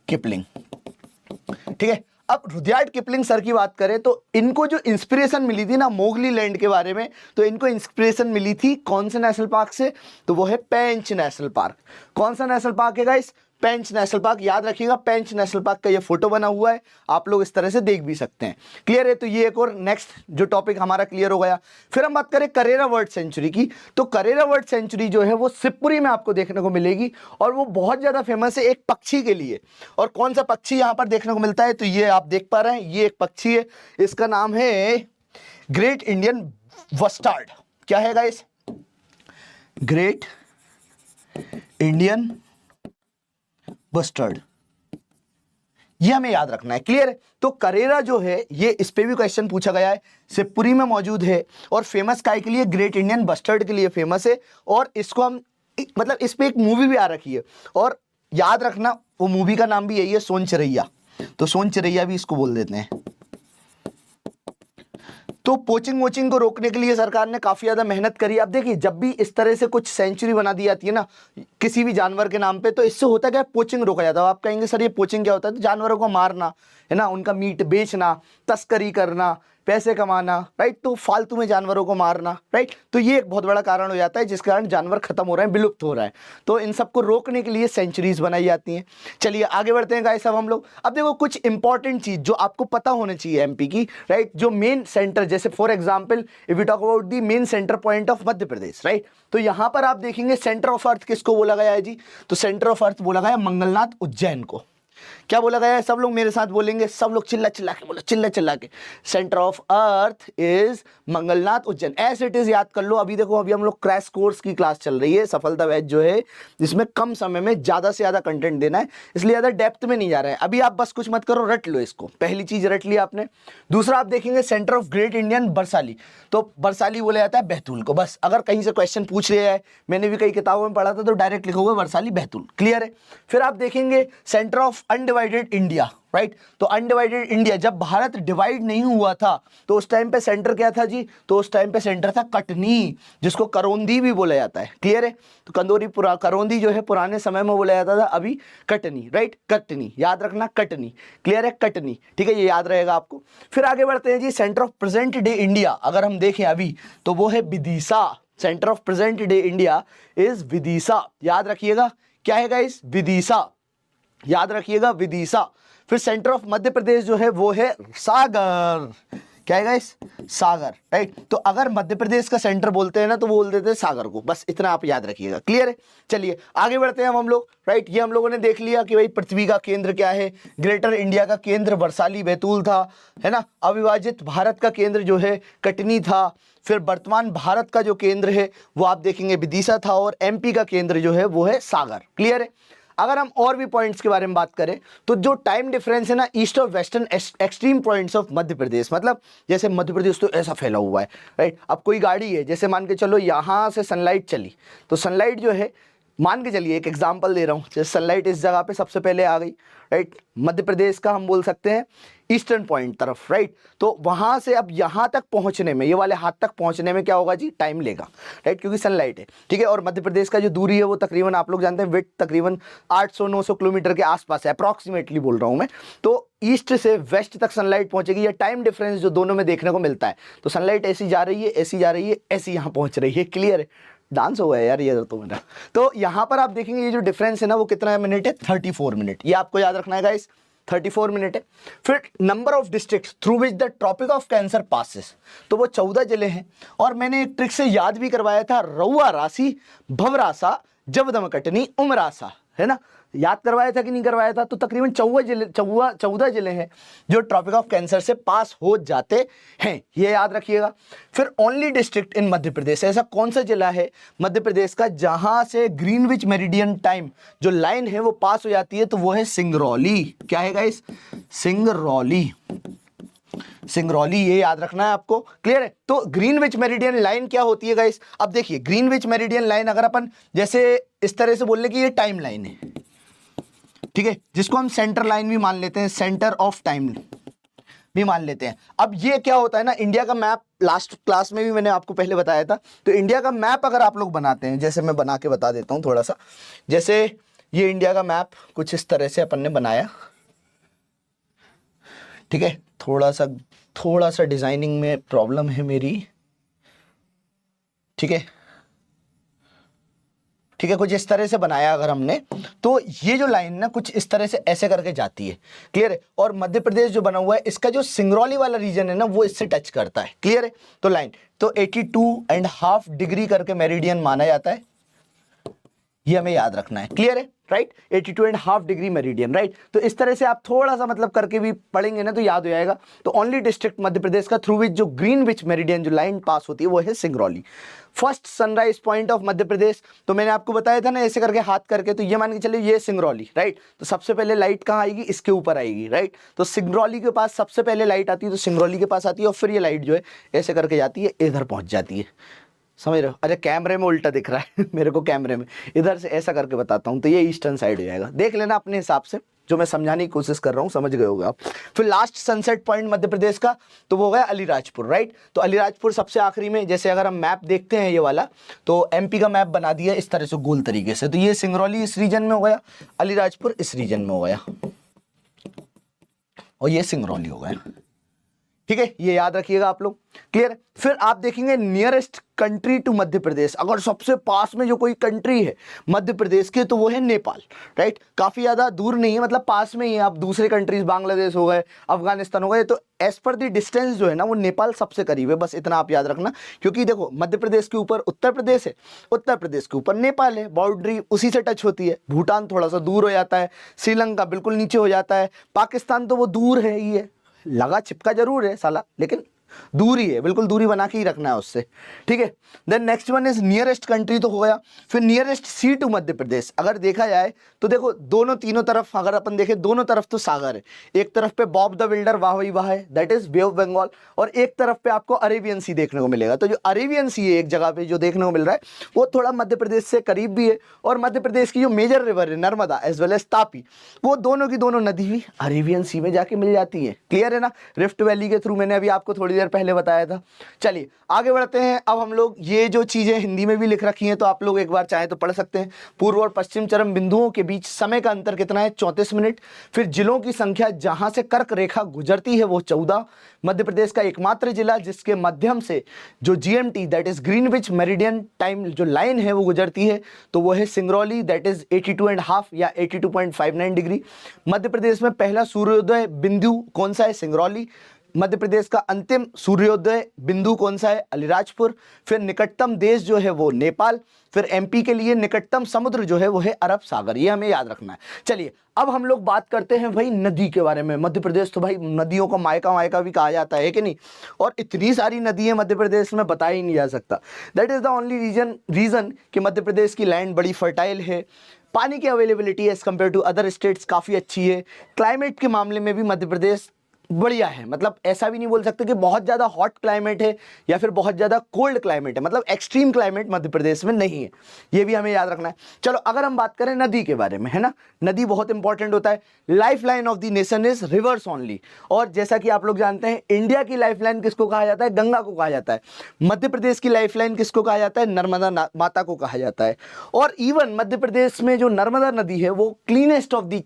किपलिंग, ठीक है। अब रुडयार्ड किपलिंग सर की बात करें तो इनको जो इंस्पिरेशन मिली थी ना मोगली लैंड के बारे में, तो इनको इंस्पिरेशन मिली थी कौन से नेशनल पार्क से? तो वो है पेंच नेशनल पार्क। कौन सा नेशनल पार्क है गाइस? पेंच नेशनल पार्क, याद रखिएगा। पेंच नेशनल पार्क का ये फोटो बना हुआ है, आप लोग इस तरह से देख भी सकते हैं, क्लियर है। तो ये एक और नेक्स्ट जो टॉपिक हमारा क्लियर हो गया। फिर हम बात करें करेरा बर्ड सेंचुरी की, तो करेरा बर्ड सेंचुरी जो है वो शिवपुरी में आपको देखने को मिलेगी, और वो बहुत ज्यादा फेमस है एक पक्षी के लिए। और कौन सा पक्षी यहाँ पर देखने को मिलता है? तो ये आप देख पा रहे हैं, ये एक पक्षी है, इसका नाम है ग्रेट इंडियन बस्टार्ड। क्या है गाइस? ग्रेट इंडियन बस्टर्ड, ये हमें याद रखना है, क्लियर है। तो करेरा जो है ये, इस पे भी क्वेश्चन पूछा गया है, शिवपुरी में मौजूद है, और फेमस काय के लिए? ग्रेट इंडियन बस्टर्ड के लिए फेमस है। और इसको हम, मतलब इस पे एक मूवी भी आ रखी है, और याद रखना वो मूवी का नाम भी यही है, सोन चिरैया। तो सोन चिरैया भी इसको बोल देते हैं। तो पोचिंग वोचिंग को रोकने के लिए सरकार ने काफी ज्यादा मेहनत करी। अब देखिए जब भी इस तरह से कुछ सेंचुरी बना दी जाती है ना किसी भी जानवर के नाम पे, तो इससे होता क्या है? पोचिंग रोका जाता है। आप कहेंगे सर ये पोचिंग क्या होता है? तो जानवरों को मारना है ना, उनका मीट बेचना, तस्करी करना, पैसे कमाना, राइट, तो फालतू में जानवरों को मारना, राइट, तो ये एक बहुत बड़ा कारण हो जाता है जिसके कारण जानवर खत्म हो रहे हैं, विलुप्त हो रहा है। तो इन सबको रोकने के लिए सेंचुरीज बनाई जाती हैं। चलिए आगे बढ़ते हैं गाइस। अब हम लोग अब देखो कुछ इंपॉर्टेंट चीज जो आपको पता होनी चाहिए एमपी की, राइट, जो मेन सेंटर, जैसे for example if you talk about the main centre point of Madhya Pradesh, right, तो यहां पर आप देखेंगे सेंटर ऑफ अर्थ किसको बोला गया है जी? तो सेंटर ऑफ अर्थ बोला गया मंगलनाथ उज्जैन को। क्या बोला गया है? सब लोग मेरे साथ बोलेंगे, सब लोग चिल्ला चिल्ला के बोलो, चिल्ला चिल्ला के, centre of earth is Mangalnath Ujjain. As it is याद कर लो। अभी देखो, अभी हम लोग क्रैश कोर्स की क्लास चल रही है, सफलता बैच जो है, जिसमें कम समय में ज्यादा से ज्यादा कंटेंट देना है, इसलिए ज्यादा डेप्थ में नहीं जा रहे हैं। अभी आप बस कुछ मत करो, रट लो इसको। पहली चीज रट लिया आपने। दूसरा आप देखेंगे सेंटर ऑफ ग्रेट इंडियन बरसाली, तो बरसाली बोला जाता है बैतूल को। बस अगर कहीं से क्वेश्चन पूछ रहे हैं, मैंने भी कई किताबों में पढ़ा था, तो डायरेक्ट लिखोगे बरसाली बैतूल, क्लियर है। फिर आप देखेंगे centre of undivided India, right, तो अनडिवाइडेड इंडिया, जब भारत डिवाइड नहीं हुआ था तो उस टाइम पे सेंटर क्या था जी? तो उस टाइम पे सेंटर था कटनी, जिसको करौंदी भी बोला जाता है, क्लियर है। तो कंदोरी करौंदी जो है पुराने समय में बोला जाता था, अभी कटनी, राइट, कटनी याद रखना, कटनी, क्लियर है, कटनी, ठीक है, ये याद रहेगा आपको। फिर आगे बढ़ते हैं जी। Centre of present day India अगर हम देखें अभी, तो वो है Vidisha. Centre of present day India is Vidisha, याद रखिएगा, क्या है गाइस? विदिशा, याद रखिएगा, विदिशा। फिर सेंटर ऑफ मध्य प्रदेश जो है वो है सागर, क्या है गाइस? सागर, राइट। तो अगर मध्य प्रदेश का सेंटर बोलते हैं ना, तो वो बोल देते हैं सागर को, बस इतना आप याद रखिएगा, क्लियर है। चलिए आगे बढ़ते हैं हम लोग, राइट। ये हम लोगों ने देख लिया कि भाई पृथ्वी का केंद्र क्या है, ग्रेटर इंडिया का केंद्र बरसाली बैतूल था, है ना। अविभाजित भारत का केंद्र जो है कटनी था। फिर वर्तमान भारत का जो केंद्र है वो आप देखेंगे विदिशा था, और एमपी का केंद्र जो है वो है सागर, क्लियर है। अगर हम और भी पॉइंट्स के बारे में बात करें, तो जो टाइम डिफरेंस है ना ईस्ट और western extreme points of Madhya प्रदेश, मतलब जैसे मध्य प्रदेश तो ऐसा फैला हुआ है, राइट। अब कोई गाड़ी है, जैसे मान के चलो यहाँ से सनलाइट चली, तो सनलाइट जो है, मान के चलिए एक एग्जांपल दे रहा हूँ, जैसे सनलाइट इस जगह पे सबसे पहले आ गई, राइट, मध्य प्रदेश का हम बोल सकते हैं ईस्टर्न पॉइंट तरफ, राइट। तो वहां से अब यहाँ तक पहुंचने में, ये वाले हाथ तक पहुंचने में क्या होगा जी? टाइम लेगा, राइट, क्योंकि सनलाइट है, ठीक है। और मध्य प्रदेश का जो दूरी है वो तकरीबन आप लोग जानते हैं, विड्थ तकरीबन 800-900 किलोमीटर के आसपास है, अप्रॉक्सीमेटली बोल रहा हूँ मैं। तो ईस्ट से वेस्ट तक सनलाइट पहुंचेगी, या टाइम डिफरेंस जो दोनों में देखने को मिलता है। तो सनलाइट ऐसी जा रही है, ऐसी जा रही है, ऐसी यहाँ पहुंच रही है, क्लियर है। डांस हो गया यार ये तो मेरा। तो यहाँ पर आप देखेंगे ये जो डिफरेंस है ना, वो कितना मिनट है? 34 मिनट, ये आपको याद रखना है गाइस, 34 मिनट है। फिर number of districts through which the Tropic of Cancer passes, तो वो 14 जिले हैं। और मैंने एक ट्रिक से याद भी करवाया था, रउआ राशि, भवरासा, जबदम कटनी, उमरासा, है ना, याद करवाया था कि नहीं करवाया था? तो तकरीबन 14 जिले हैं जो ट्रॉपिक ऑफ कैंसर से पास हो जाते हैं, ये याद रखिएगा। फिर ओनली डिस्ट्रिक्ट इन मध्य प्रदेश, ऐसा कौन सा जिला है मध्य प्रदेश का जहां से ग्रीनविच मेरिडियन टाइम जो लाइन है वो पास हो जाती है? तो वो है सिंगरौली। क्या है गाइस? सिंगरौली, सिंगरौली, ये याद रखना है आपको, क्लियर है। तो ग्रीनविच मेरिडियन लाइन क्या होती है गाइस? अब देखिए ग्रीनविच मेरिडियन लाइन अगर अपन जैसे इस तरह से बोल ले कि ये टाइम लाइन है, ठीक है, जिसको हम सेंटर लाइन भी मान लेते हैं, सेंटर ऑफ टाइम भी मान लेते हैं। अब ये क्या होता है ना, इंडिया का मैप लास्ट क्लास में भी मैंने आपको पहले बताया था। तो इंडिया का मैप अगर आप लोग बनाते हैं, जैसे मैं बना के बता देता हूं थोड़ा सा, जैसे ये इंडिया का मैप कुछ इस तरह से अपन ने बनाया, ठीक है। थोड़ा सा डिजाइनिंग में प्रॉब्लम है मेरी, ठीक है, ठीक है, कुछ इस तरह से बनाया अगर हमने, तो ये जो लाइन ना कुछ इस तरह से ऐसे करके जाती है, क्लियर है। और मध्य प्रदेश जो बना हुआ है, इसका जो सिंगरौली वाला रीजन है ना, वो इससे टच करता है, क्लियर है। तो लाइन तो 82.5 डिग्री करके मेरिडियन माना जाता है, ये हमें याद रखना है, क्लियर है, राइट। 82.5 degree meridian, right. तो इस तरह से आप थोड़ा सा मतलब करके भी पढ़ेंगे ना तो याद हो जाएगा। तो ओनली डिस्ट्रिक्ट मध्य प्रदेश का थ्रू विच जो ग्रीनविच मेरिडियन जो लाइन पास होती है वो है Singrauli. First sunrise point of Madhya Pradesh, तो मैंने आपको बताया था ना ऐसे करके हाथ करके, तो ये मान के चलिए ये सिंगरौली, राइट। तो सबसे पहले लाइट कहाँ आएगी? इसके ऊपर आएगी, राइट। तो सिंगरौली के पास सबसे पहले लाइट आती है, तो सिंगरौली के पास आती है, और फिर ये लाइट जो है ऐसे करके जाती है, इधर पहुंच जाती है, समझ रहे हो? अच्छा कैमरे में उल्टा दिख रहा है मेरे को, कैमरे में इधर से ऐसा करके बताता हूँ, तो ये ईस्टर्न साइड हो जाएगा, देख लेना अपने हिसाब से, जो मैं समझाने की कोशिश कर रहा हूँ, समझ गए होगे आप। फिर last sunset point Madhya Pradesh का, तो वो गया अलीराजपुर, राइट। तो अलीराजपुर सबसे आखिरी में, जैसे अगर हम मैप देखते हैं ये वाला, तो एमपी का मैप बना दिया इस तरह से गोल तरीके से, तो ये सिंगरौली इस रीजन में हो गया, अलीराजपुर इस रीजन में हो गया, और ये सिंगरौली हो गया, ठीक है, ये याद रखिएगा आप लोग। क्लियर है। फिर आप देखेंगे nearest country to Madhya Pradesh, अगर सबसे पास में जो कोई कंट्री है मध्य प्रदेश के तो वो है नेपाल, राइट। काफी ज्यादा दूर नहीं है, मतलब पास में ही है। आप दूसरे कंट्रीज बांग्लादेश हो गए, अफगानिस्तान हो गए, तो एज पर दी डिस्टेंस जो है ना वो नेपाल सबसे करीब है, बस इतना आप याद रखना। क्योंकि देखो मध्य प्रदेश के ऊपर उत्तर प्रदेश है, उत्तर प्रदेश के ऊपर नेपाल है, बाउंड्री उसी से टच होती है। भूटान थोड़ा सा दूर हो जाता है, श्रीलंका बिल्कुल नीचे हो जाता है, पाकिस्तान तो वो दूर है ही है, लगा चिपका जरूर है साला, लेकिन दूरी है, बिल्कुल दूरी बना के ही रखना है उससे, ठीक है। Then next one is nearest country तो हो गया। फिर nearest C to Madhya Pradesh, अगर देखा जाए तो देखो दोनों तीनों तरफ अगर अपन देखें, दोनों तरफ तो सागर है। एक तरफ पे बॉब द बिल्डर वाह वही वाह है, that is Bay of Bengal, और एक तरफ पे आपको अरेबियन सी देखने को मिलेगा। तो जो अरेबियन सी है एक जगह पे जो देखने को मिल रहा है वो थोड़ा मध्य प्रदेश से करीब भी है, और मध्य प्रदेश की जो मेजर रिवर है Narmada as well as Tapi, वो दोनों की दोनों नदी भी अरेबियन सी में जाके मिल जाती है। क्लियर है ना, रिफ्ट वैली के थ्रू, मैंने अभी आपको थोड़ी देर पहले बताया था। चलिए आगे बढ़ते हैं। अब हम लोग ये जो चीजें हिंदी में भी लिख रखी हैं तो आप लोग एक बार चाहे तो पढ़ सकते हैं। पूर्व और पश्चिम चरम बिंदुओं के बीच समय का अंतर कितना है, 34 मिनट। फिर जिलों की संख्या जहां से कर्क रेखा गुजरती है वो 14। मध्य प्रदेश का एकमात्र जिला जिसके माध्यम से जो GMT that is Greenwich meridian time जो लाइन है वो गुजरती है तो वो है सिंगरौली, दैट इज 82.5 या 82.59 डिग्री। मध्य प्रदेश में पहला सूर्योदय बिंदु कौन सा है, सिंगरौली। मध्य प्रदेश का अंतिम सूर्योदय बिंदु कौन सा है, अलीराजपुर। फिर निकटतम देश जो है वो नेपाल। फिर एमपी के लिए निकटतम समुद्र जो है वो है अरब सागर, ये हमें याद रखना है। चलिए अब हम लोग बात करते हैं भाई नदी के बारे में। मध्य प्रदेश तो भाई नदियों का मायका मायका भी कहा जाता है कि नहीं, और इतनी सारी नदियां मध्य प्रदेश में बता ही नहीं जा सकता। That is the only reason कि मध्य प्रदेश की लैंड बड़ी फर्टाइल है। पानी की availability as compare to other states काफ़ी अच्छी है। क्लाइमेट के मामले में भी मध्य प्रदेश बढ़िया है, मतलब ऐसा भी नहीं बोल सकते कि बहुत ज़्यादा हॉट क्लाइमेट है या फिर बहुत ज़्यादा कोल्ड क्लाइमेट है, मतलब एक्सट्रीम क्लाइमेट मध्य प्रदेश में नहीं है, ये भी हमें याद रखना है। चलो अगर हम बात करें नदी के बारे में, है ना, नदी बहुत इंपॉर्टेंट होता है। Life line of the nation is reverse only, और जैसा कि आप लोग जानते हैं इंडिया की लाइफ लाइन किसको कहा जाता है, गंगा को कहा जाता है। मध्य प्रदेश की लाइफ लाइन किसको कहा जाता है, नर्मदा माता को कहा जाता है। और इवन मध्य प्रदेश में जो नर्मदा नदी है वो cleanest of the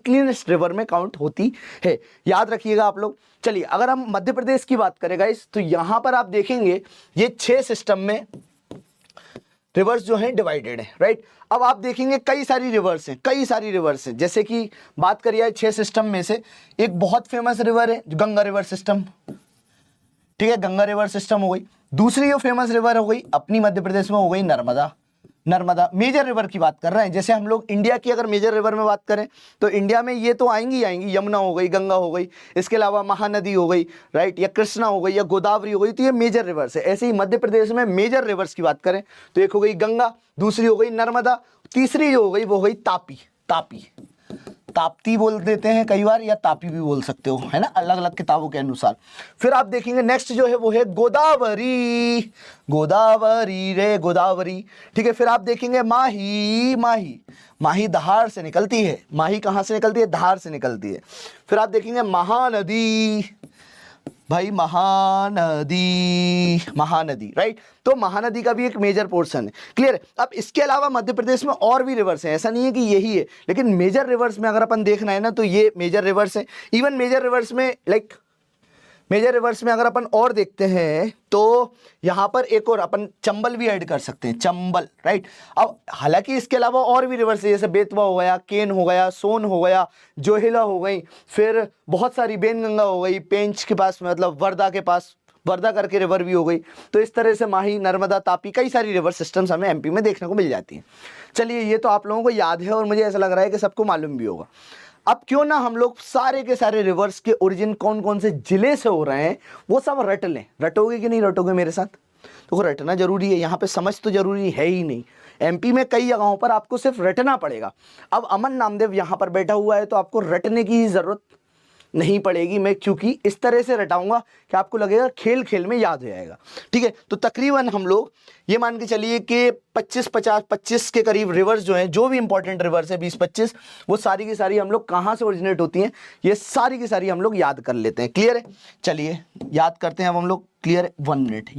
cleanest river में काउंट होती है, याद रखिएगा आप लोग। चलिए अगर हम मध्य प्रदेश की बात करें गाइस तो यहां पर आप देखेंगे ये 6 सिस्टम में रिवर्स जो है डिवाइडेड है, राइट। अब आप देखेंगे कई सारी रिवर्स हैं, जैसे कि बात करिए 6 सिस्टम में से एक बहुत फेमस रिवर है गंगा रिवर सिस्टम, ठीक है, गंगा रिवर सिस्टम हो गई। दूसरी जो फेमस रिवर हो गई अपनी मध्य प्रदेश में हो गई नर्मदा। मेजर रिवर की बात कर रहे हैं, जैसे हम लोग इंडिया की अगर मेजर रिवर में बात करें तो इंडिया में ये तो आएंगी, यमुना हो गई, गंगा हो गई, इसके अलावा महानदी हो गई, राइट, या कृष्णा हो गई या गोदावरी हो गई, तो ये मेजर रिवर्स है। ऐसे ही मध्य प्रदेश में मेजर रिवर्स की बात करें तो एक हो गई गंगा, दूसरी हो गई नर्मदा, तीसरी जो हो गई वो हो गई ताप्ती बोल देते हैं कई बार, या तापी भी बोल सकते हो, है ना, अलग अलग किताबों के अनुसार। फिर आप देखेंगे नेक्स्ट जो है वो है गोदावरी, ठीक है। फिर आप देखेंगे माही धार से निकलती है, माही कहाँ से निकलती है, धार से निकलती है। फिर आप देखेंगे महानदी, राइट, तो महानदी का भी एक मेजर पोर्शन है। क्लियर है। अब इसके अलावा मध्य प्रदेश में और भी रिवर्स हैं, ऐसा नहीं है कि यही है, लेकिन मेजर रिवर्स में अगर अपन देखना है ना तो ये मेजर रिवर्स है। इवन मेजर रिवर्स में अगर अपन और देखते हैं तो यहाँ पर एक और अपन चंबल भी ऐड कर सकते हैं, चंबल, राइट। अब हालांकि इसके अलावा और भी रिवर्स है, जैसे बेतवा हो गया, केन हो गया, सोन हो गया, जोहिला हो गई, फिर बहुत सारी बेनगंगा हो गई, पेंच के पास मतलब वर्धा के पास वर्धा करके रिवर भी हो गई। तो इस तरह से माही, नर्मदा, तापी, कई सारी रिवर सिस्टम्स हमें एमपी में देखने को मिल जाती हैं। चलिए ये तो आप लोगों को याद है और मुझे ऐसा लग रहा है कि सबको मालूम भी होगा। अब क्यों ना हम लोग सारे के सारे रिवर्स के ओरिजिन कौन कौन से जिले से हो रहे हैं वो सब रट लें। रटोगे कि नहीं रटोगे मेरे साथ? तो रटना जरूरी है, यहाँ पे समझ तो जरूरी है ही नहीं। एमपी में कई जगहों पर आपको सिर्फ रटना पड़ेगा। अब अमन नामदेव यहाँ पर बैठा हुआ है तो आपको रटने की जरूरत नहीं पड़ेगी, मैं क्योंकि इस तरह से रटाऊंगा कि आपको लगेगा खेल खेल में याद हो जाएगा, ठीक है। तो तकरीबन हम लोग ये मान के चलिए कि 25 के करीब रिवर्स जो हैं, जो भी इंपॉर्टेंट रिवर्स है 20-25, वो सारी की सारी हम लोग कहाँ से ओरिजिनेट होती हैं ये सारी की सारी हम लोग याद कर लेते हैं। क्लियर है, चलिए याद करते हैं अब हम लोग। क्लियर है, 1 मिनट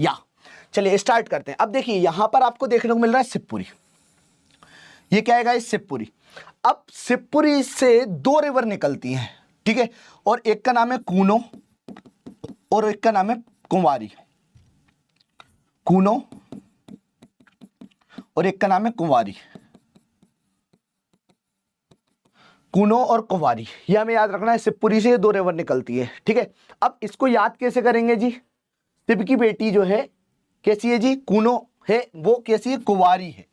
चलिए स्टार्ट करते हैं। अब देखिए यहाँ पर आपको देखने को मिल रहा है शिवपुरी, ये क्या है गाइस, शिवपुरी। अब शिवपुरी से 2 रिवर निकलती हैं, ठीक है, और एक का नाम है कूनो और एक का नाम है कुंवारी, कूनो और एक का नाम है कुंवारी, कूनो और कुंवारी, ये हमें याद रखना है। शिवपुरी से ये दो रिवर निकलती है, ठीक है। अब इसको याद कैसे करेंगे जी? शिव की बेटी जो है कैसी है जी? कूनो है, वो कैसी है? कुंवारी है।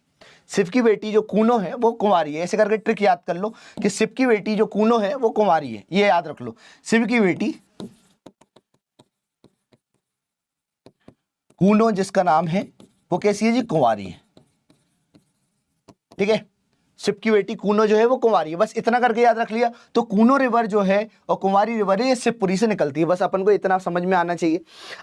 शिव की बेटी जो कूनो है वो कुंवारी है। ऐसे करके ट्रिक याद कर लो कि शिव की बेटी जो कूनो है वो कुंवारी है, ये याद रख लो। शिव की बेटी कूनो जिसका नाम है वो कैसी है जी? कुंवारी है, ठीक है। शिव की बेटी कूनो जो है वो कुंवारी है, बस इतना करके याद रख लिया। तो कूनो रिवर जो है और कुंवारी रिवर है, ये शिवपुरी से निकलती है, बस अपन को इतना समझ में आना चाहिए।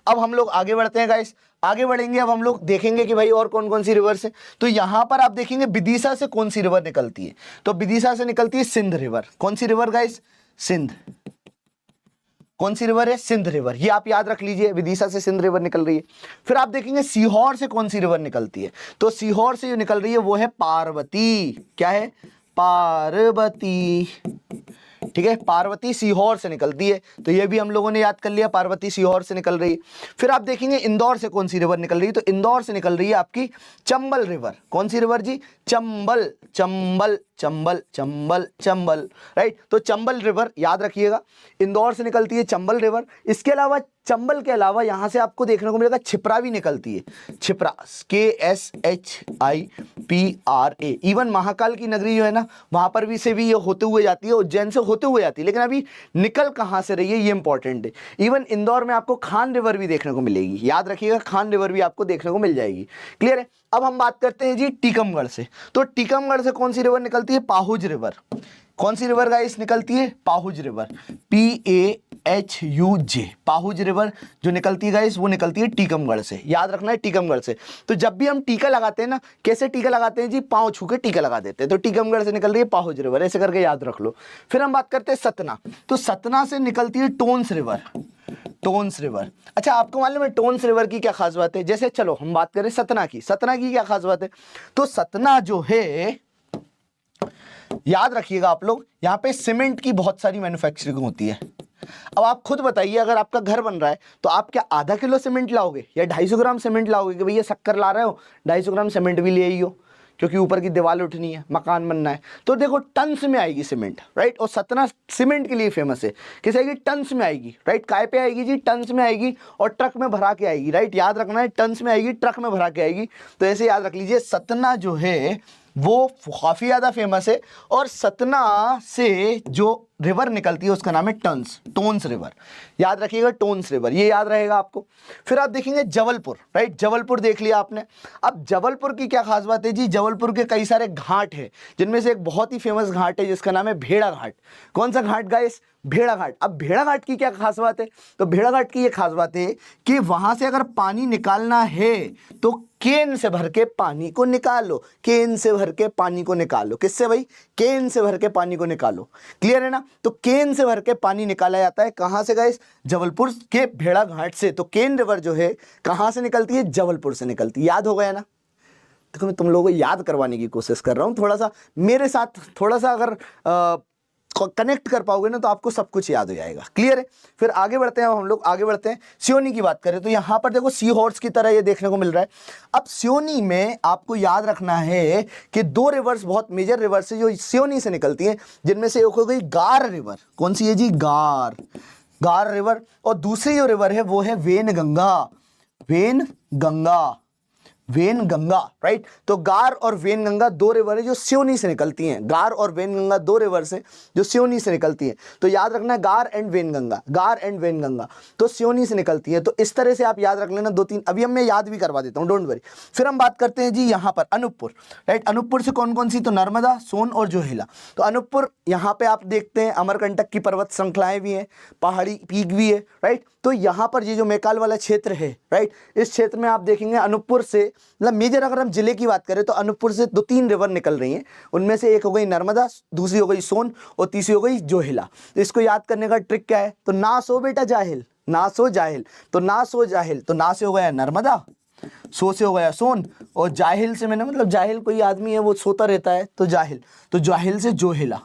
अब हम लोग आगे बढ़ते हैं गाइस, आगे बढ़ेंगे। अब हम लोग देखेंगे कि भाई और कौन कौन सी रिवर्स है। तो यहां पर आप देखेंगे विदिशा से कौन सी रिवर निकलती है, तो विदिशा से निकलती है सिंध रिवर। कौन सी रिवर गाइस? सिंध। कौन सी रिवर है? सिंध रिवर, ये आप याद रख लीजिए, विदिशा से सिंध रिवर निकल रही है। फिर आप देखेंगे सीहोर से कौन सी रिवर निकलती है, तो सीहोर से जो निकल रही है वो है पार्वती। क्या है? पार्वती, ठीक है। पार्वती सीहोर से निकलती है, तो ये भी हम लोगों ने याद कर लिया, पार्वती सीहोर से निकल रही है। फिर आप देखेंगे इंदौर से कौन सी रिवर निकल रही है, तो इंदौर से निकल रही है आपकी चंबल रिवर। कौन सी रिवर जी? चंबल, चंबल, चंबल, चंबल, चंबल, राइट। तो चंबल रिवर याद रखिएगा, इंदौर से निकलती है चंबल रिवर। इसके अलावा चंबल के अलावा यहां से आपको देखने को मिलेगा छिप्रा भी निकलती है, छिप्रा, KSHIPRA। इवन महाकाल की नगरी जो है ना, वहां पर भी से भी ये होते हुए जाती है, उज्जैन से होते हुए जाती है, लेकिन अभी निकल कहां से रही है ये इंपॉर्टेंट है। इवन इंदौर में आपको खान रिवर भी देखने को मिलेगी, याद रखिएगा, खान रिवर भी आपको देखने को मिल जाएगी। क्लियर है। अब हम बात करते हैं जी टीकमगढ़ से, तो टीकमगढ़ से कौन सी रिवर निकलती है? पाहुज रिवर। कौन सी रिवर गाइस निकलती है? पाहुज रिवर, PAHUJ, पाहुज रिवर जो निकलती है गाइस वो निकलती है टीकमगढ़ से, याद रखना है टीकमगढ़ से। तो जब भी हम टीका लगाते हैं ना, कैसे टीका लगाते हैं जी? पांव छू के टीका लगा देते हैं, तो टीकमगढ़ से निकल रही है पाहुज रिवर, ऐसे करके याद रख लो। फिर हम बात करते हैं सतना, तो सतना से निकलती है टोन्स रिवर, टोन्स रिवर। अच्छा, आपको मालूम है टोन्स रिवर की क्या खास बात है? जैसे चलो हम बात करें सतना की, सतना की क्या खास बात है? तो सतना जो है, याद रखिएगा आप लोग, यहां पे सीमेंट की बहुत सारी मैन्युफैक्चरिंग होती है। अब आप खुद बताइए, अगर आपका घर बन रहा है तो आप क्या आधा किलो सीमेंट लाओगे या 250 ग्राम सीमेंट लाओगे कि भैया शक्कर ला रहे हो 250 ग्राम सीमेंट भी ले आइयो, क्योंकि ऊपर की दीवार उठनी है, मकान बनना है। तो देखो टन्स में आएगी सीमेंट, राइट। और सतना सीमेंट के लिए फेमस है, किस आएगी? टन्स में आएगी, राइट। काय पे आएगी जी? टन्स में आएगी, और ट्रक में भरा के आएगी, राइट। याद रखना है, टन्स में आएगी, ट्रक में भरा के आएगी। तो ऐसे याद रख लीजिए, सतना जो है वो काफी ज्यादा फेमस है, और सतना से जो रिवर निकलती है उसका नाम है टन्स, टोन्स रिवर, याद रखिएगा, टोन्स रिवर, ये याद रहेगा आपको। फिर आप देखेंगे जबलपुर, राइट, जबलपुर देख लिया आपने। अब जबलपुर की क्या खास बात है जी? जबलपुर के कई सारे घाट है, जिनमें से एक बहुत ही फेमस घाट है जिसका नाम है भेड़ा घाट। कौन सा घाट गाइस? भेड़ा घाट। अब भेड़ा घाट की क्या खास बात है? तो भेड़ा घाट की ये खास बात है कि वहां से अगर पानी निकालना है तो केन से भर के पानी को निकालो, केन से भर के पानी को निकालो। किससे भाई? केन से भर के पानी को निकालो। क्लियर है ना? तो केन से भर के पानी निकाला जाता है, कहां से गाइस? जबलपुर के भेड़ा घाट से। तो केन रिवर जो है कहां से निकलती है? जबलपुर से निकलती है। याद हो गया ना? देखो मैं तुम लोगों को याद करवाने की कोशिश कर रहा हूं, थोड़ा सा मेरे साथ थोड़ा सा अगर कनेक्ट कर पाओगे ना तो आपको सब कुछ याद हो जाएगा। क्लियर है? फिर आगे बढ़ते हैं, हम लोग आगे बढ़ते हैं। सियोनी की बात करें तो यहां पर देखो सी हॉर्स की तरह ये देखने को मिल रहा है। अब सियोनी में आपको याद रखना है कि दो रिवर्स बहुत मेजर रिवर्स है जो सियोनी से निकलती हैं, जिनमें से एक हो गई गार रिवर। कौन सी है जी? गार, गार रिवर। और दूसरी जो रिवर है वो है when Ganga, when Ganga, when Ganga, right. तो गार और वेन गंगा दो रिवर है जो सियोनी से निकलती हैं। गार और वेन गंगा दो रिवर है जो सियोनी से निकलती हैं। तो याद रखना है गार एंड वेन गंगा, गार एंड वेन गंगा तो सियोनी से निकलती है। तो इस तरह से आप याद रख लेना, दो तीन अभी हम मैं याद भी करवा देता हूं, डोंट वरी। फिर हम बात करते हैं जी यहाँ पर अनूपपुर, राइट। अनूपपुर से कौन कौन सी? तो नर्मदा, सोन और जोहिला। तो अनूपपुर यहाँ पे आप देखते हैं अमरकंटक की पर्वत श्रृंखलाएं भी हैं, पहाड़ी पीक भी है, राइट। तो यहाँ पर ये जो मैकाल वाला क्षेत्र है, राइट, इस क्षेत्र में आप देखेंगे अनूपपुर से, मतलब मेजर अगर हम जिले की बात करें तो अनूपपुर से दो तीन रिवर निकल रही हैं। उनमें से एक हो गई नर्मदा, दूसरी हो गई सोन और तीसरी हो गई जोहिला। तो इसको याद करने का ट्रिक क्या है? तो ना सो बेटा जाहिल, ना सो जाहिल। तो ना सो जाहिल, तो ना से हो गया नर्मदा, सो से हो गया सोन, और जाहिल से मैंने मतलब जाहिल कोई आदमी है वो सोता रहता है तो जाहिल, तो जाहिल से जोहिला,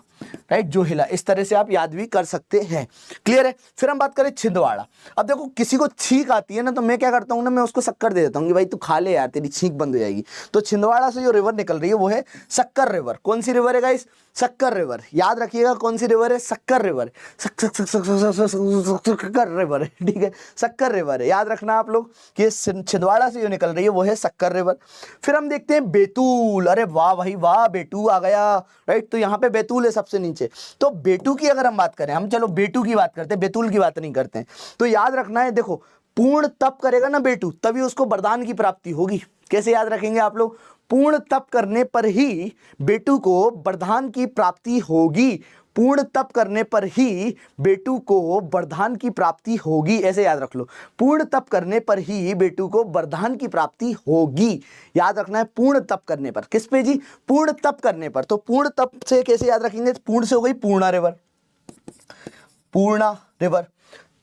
राइट, जोहिला, इस तरह से आप याद भी कर सकते हैं। क्लियर है। फिर हम बात करें छिंदवाड़ा। अब देखो किसी को छींक आती है ना, तो मैं क्या करता हूँ ना, मैं उसको शक्कर दे देता हूँ कि भाई तू खा ले यार, तेरी छींक बंद हो जाएगी। तो छिंदवाड़ा से जो रिवर निकल रही है वो है शक्कर रिवर। कौन सी रिवर है गाइस? शक्कर रिवर। याद रखिएगा कौन सी रिवर है? शक्कर रिवर। शक्कर रिवर, ठीक है, शक्कर रिवर है, याद रखना आप लोग कि छिंदवाड़ा से जो निकल रही है वो है शक्कर रिवर। फिर हम देखते हैं बेतुल। अरे वाह भाई वाह, बेटू आ गया, राइट। तो यहाँ पे बेतुल है सबसे नीचे। तो बेटू की अगर हम बात करें, हम चलो बेटू की बात करते हैं, बेतुल की बात नहीं करते हैं। तो याद रखना है, देखो पूर्ण तप करेगा ना बेटू, तभी उसको वरदान की प्राप्ति होगी। कैसे याद रखेंगे आप लोग? पूर्ण तप करने पर ही बेटू को वरदान की प्राप्ति होगी। पूर्ण तप करने पर ही बेटू को वरदान की प्राप्ति होगी, ऐसे याद रख लो। पूर्ण तप करने पर ही बेटू को वरदान की प्राप्ति होगी, याद रखना है। पूर्ण तप करने पर, किस पे जी? पूर्ण तप करने पर। तो पूर्ण तप से कैसे याद रखेंगे? पूर्ण से हो गई पूर्णा रिवर, पूर्णा रिवर।